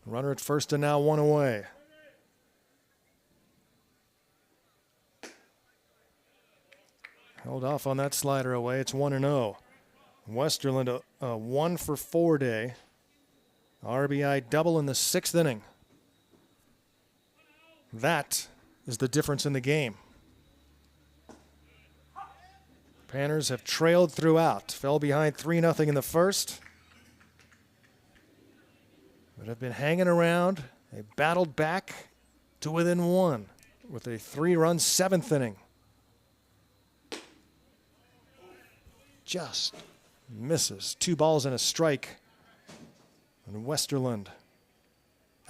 Runner at first and now 1 away. Held off on that slider away. It's 1-0. Westerlund, a 1 for 4 day. RBI double in the 6th inning. That is the difference in the game. Panners have trailed throughout. Fell behind 3-0 in the first. But have been hanging around. They battled back to within 1 with a 3-run 7th inning. Just misses. 2 balls and a strike. And Westerlund.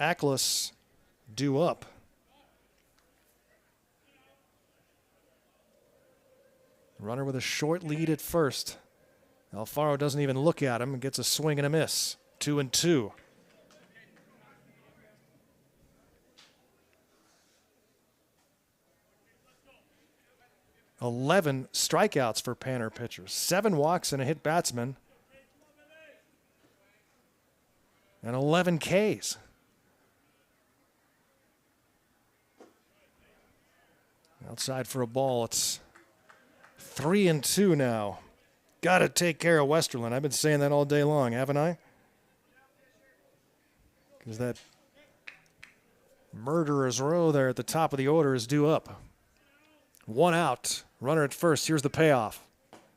Ackles due up. Runner with a short lead at first. Alfaro doesn't even look at him and gets a swing and a miss. 2-2. "11 strikeouts for Panner pitchers. 7 walks and a hit batsman. And 11 Ks. Outside for a ball. It's 3-2 now. Got to take care of Westerlund. I've been saying that all day long, haven't I? Because that murderer's row there at the top of the order is due up. 1 out. Runner at first. Here's the payoff.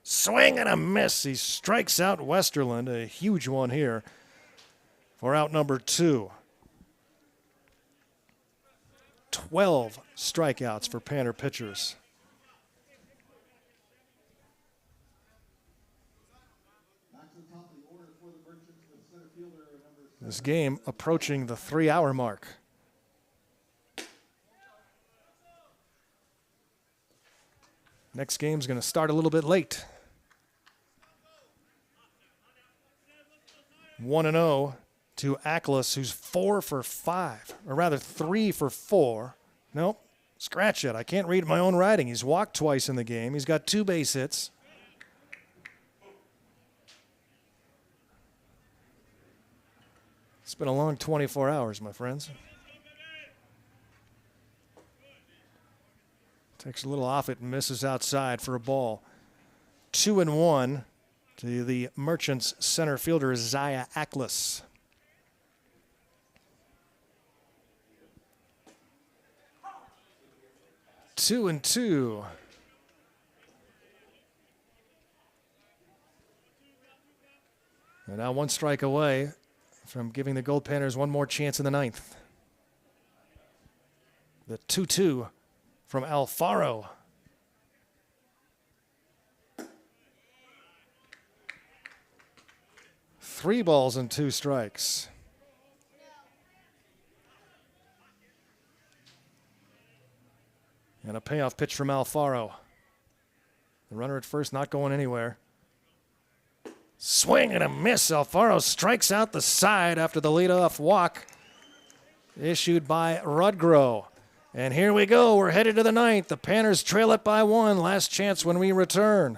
Swing and a miss. He strikes out Westerlund. A huge one here for out number 2. 12 strikeouts for Panner pitchers. This game approaching the 3-hour mark. Next game's going to start a little bit late. 1-0 to Ackles, who's 4 for 5, or rather 3 for 4. Nope, scratch it. I can't read my own writing. He's walked twice in the game. He's got 2 base hits. It's been a long 24 hours, my friends. Takes a little off it and misses outside for a ball. 2-1 to the Merchants center fielder, Isaiah Ackles. Two and two. And now 1 strike away from giving the Goldpanners 1 more chance in the 9th. The 2-2 from Alfaro. Three balls and 2 strikes. And a payoff pitch from Alfaro. The runner at first not going anywhere. Swing and a miss. Alfaro strikes out the side after the leadoff walk issued by Rudgrow. And here we go. We're headed to the ninth. The Panners trail it by 1. Last chance when we return.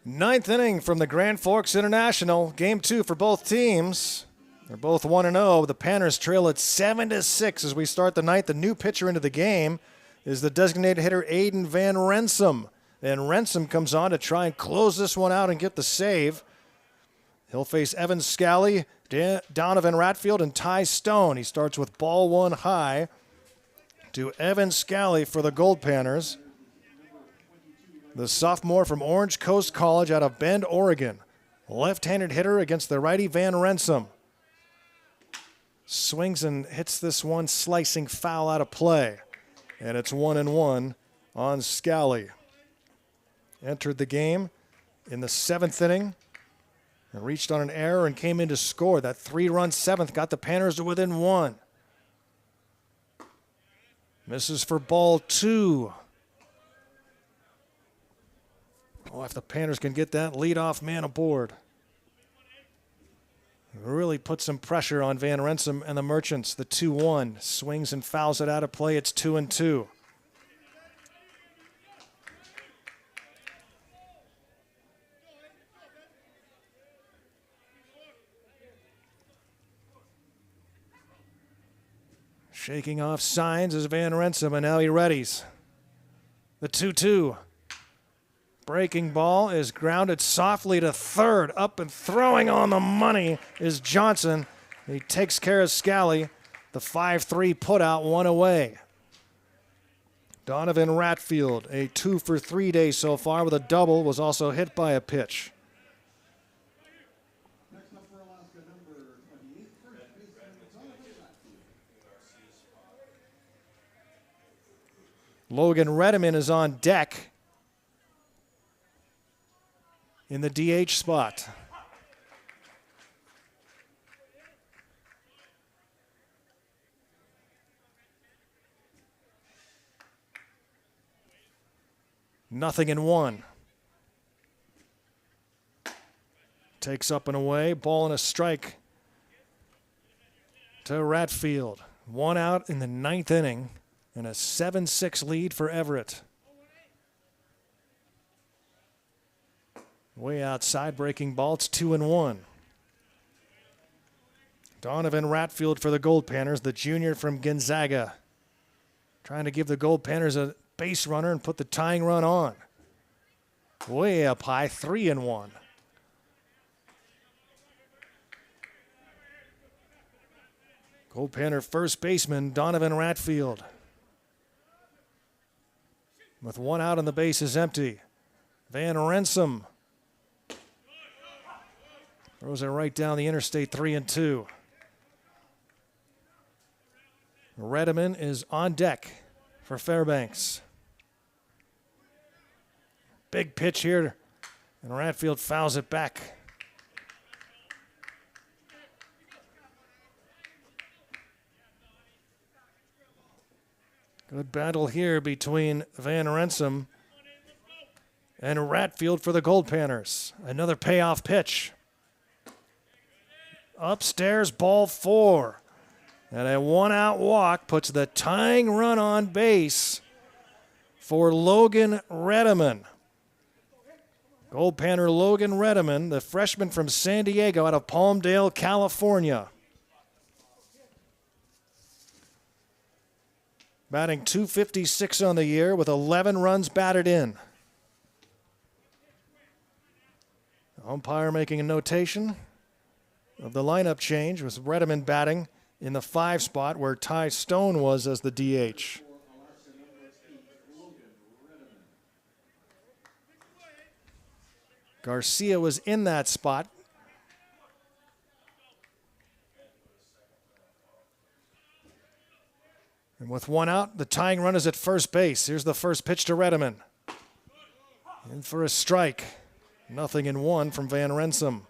Ninth inning from the Grand Forks International. Game 2 for both teams. They're both 1-0. The Panners trail at 7-6 as we start the ninth. The new pitcher into the game is the designated hitter Aiden Van Rensom. And Rensom comes on to try and close this one out and get the save. He'll face Evan Scally, Donovan Ratfield, and Ty Stone. He starts with ball 1 high to Evan Scally for the Goldpanners. The sophomore from Orange Coast College out of Bend, Oregon. Left-handed hitter against the righty Van Rensom. Swings and hits this one slicing foul out of play. And it's 1-1 on Scally. Entered the game in the 7th inning and reached on an error and came in to score. That 3-run 7th got the Panners to within 1. Misses for ball 2. Oh, if the Panners can get that leadoff man aboard. Really put some pressure on Van Rensom and the Merchants. The 2-1 swings and fouls it out of play. It's 2-2. Shaking off signs is Van Rensom, and now he readies. The 2-2. Breaking ball is grounded softly to third. Up and throwing on the money is Johnson. He takes care of Scally. The 5-3 putout, 1 away. Donovan Ratfield, a 2-for-3 day so far with a double, was also hit by a pitch. Next up for Alaska, number 28, first baseman Donovan Ratfield. Logan Redeman is on deck in the DH spot. Nothing in 1. Takes up and away. Ball and a strike to Ratfield. 1 out in the 9th inning and a 7-6 lead for Everett. Way outside, breaking ball. It's 2-1. Donovan Ratfield for the Goldpanners, the junior from Gonzaga. Trying to give the Goldpanners a base runner and put the tying run on. Way up high, 3-1. Goldpanner first baseman Donovan Ratfield. With one out and the base is empty. Van Renssum throws it right down the interstate, 3-2. Redeman is on deck for Fairbanks. Big pitch here, and Ratfield fouls it back. Good battle here between Van Renssum and Ratfield for the Goldpanners. Another payoff pitch. Upstairs, ball 4. And a one-out walk puts the tying run on base for Logan Redeman. Goldpanner Logan Redeman, the freshman from San Diego out of Palmdale, California. Batting .256 on the year with 11 runs batted in. The umpire making a notation of the lineup change with Redeman batting in the 5 spot where Ty Stone was as the DH. Garcia was in that spot. And with one out, the tying run is at first base. Here's the first pitch to Redeman. In for a strike. 0-1 from Van Renssum.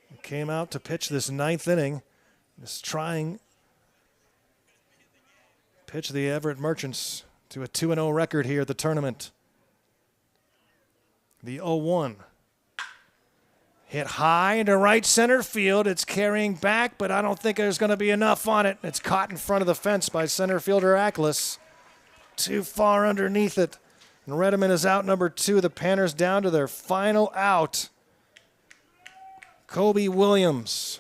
He came out to pitch this 9th inning. Just trying to pitch the Everett Merchants to a 2-0 record here at the tournament. The 0-1. Hit high into right center field. It's carrying back, but I don't think there's going to be enough on it. It's caught in front of the fence by center fielder Ackles. Too far underneath it. And Redeman is out number 2. The Panners down to their final out. Kobe Williams.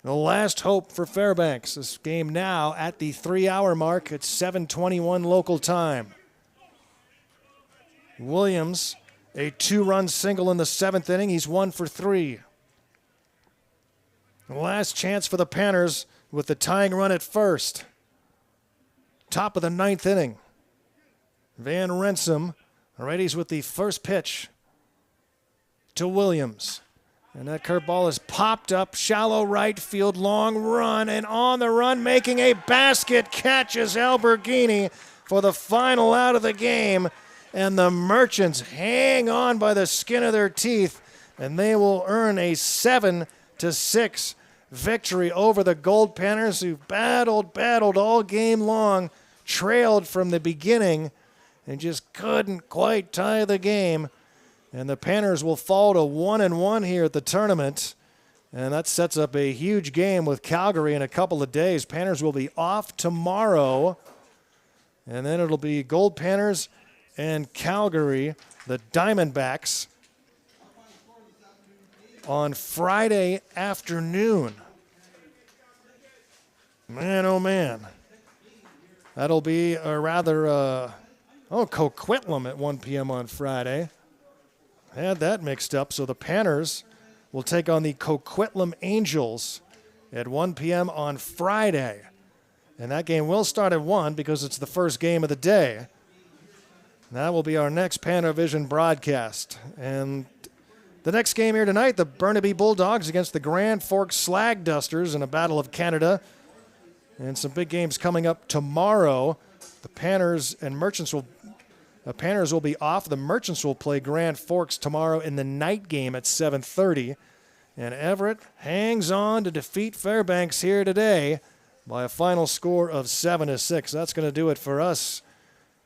The last hope for Fairbanks. This game now at the 3-hour mark at 7:21 local time. Williams, a 2-run single in the 7th inning. He's 1 for 3. The last chance for the Panners with the tying run at first. Top of the 9th inning. Van Renssum, righties with the first pitch to Williams. And that curveball is popped up, shallow right field, long run, and on the run, making a basket catch is Alberghini for the final out of the game. And the Merchants hang on by the skin of their teeth, and they will earn a 7-6 victory over the Goldpanners, who battled all game long, trailed from the beginning, and just couldn't quite tie the game. And the Panners will fall to 1-1 here at the tournament, and that sets up a huge game with Calgary in a couple of days. Panners will be off tomorrow, and then it'll be Goldpanners and Calgary, the Diamondbacks, on Friday afternoon. Man, oh man. That'll be Coquitlam at 1 p.m. on Friday. Had that mixed up. So the Panners will take on the Coquitlam Angels at 1 p.m. on Friday. And that game will start at 1 because it's the first game of the day. That will be our next PannerVision broadcast. And the next game here tonight, the Burnaby Bulldogs against the Grand Forks Slag Dusters in a Battle of Canada. And some big games coming up tomorrow. The Panners will be off. The Merchants will play Grand Forks tomorrow in the night game at 7:30. And Everett hangs on to defeat Fairbanks here today by a final score of 7-6. That's going to do it for us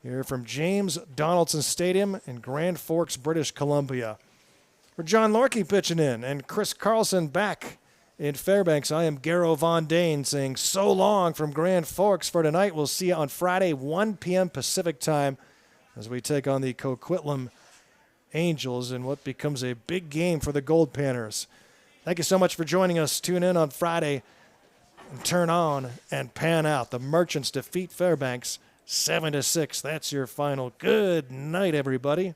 here from James Donaldson Stadium in Grand Forks, British Columbia. For John Lorkie pitching in and Chris Carlson back in Fairbanks, I am Garrow Von Dane saying so long from Grand Forks for tonight. We'll see you on Friday, 1 p.m. Pacific time, as we take on the Coquitlam Angels in what becomes a big game for the Goldpanners. Thank you so much for joining us. Tune in on Friday and turn on and pan out. The Merchants defeat Fairbanks 7-6. That's your final. Good night, everybody.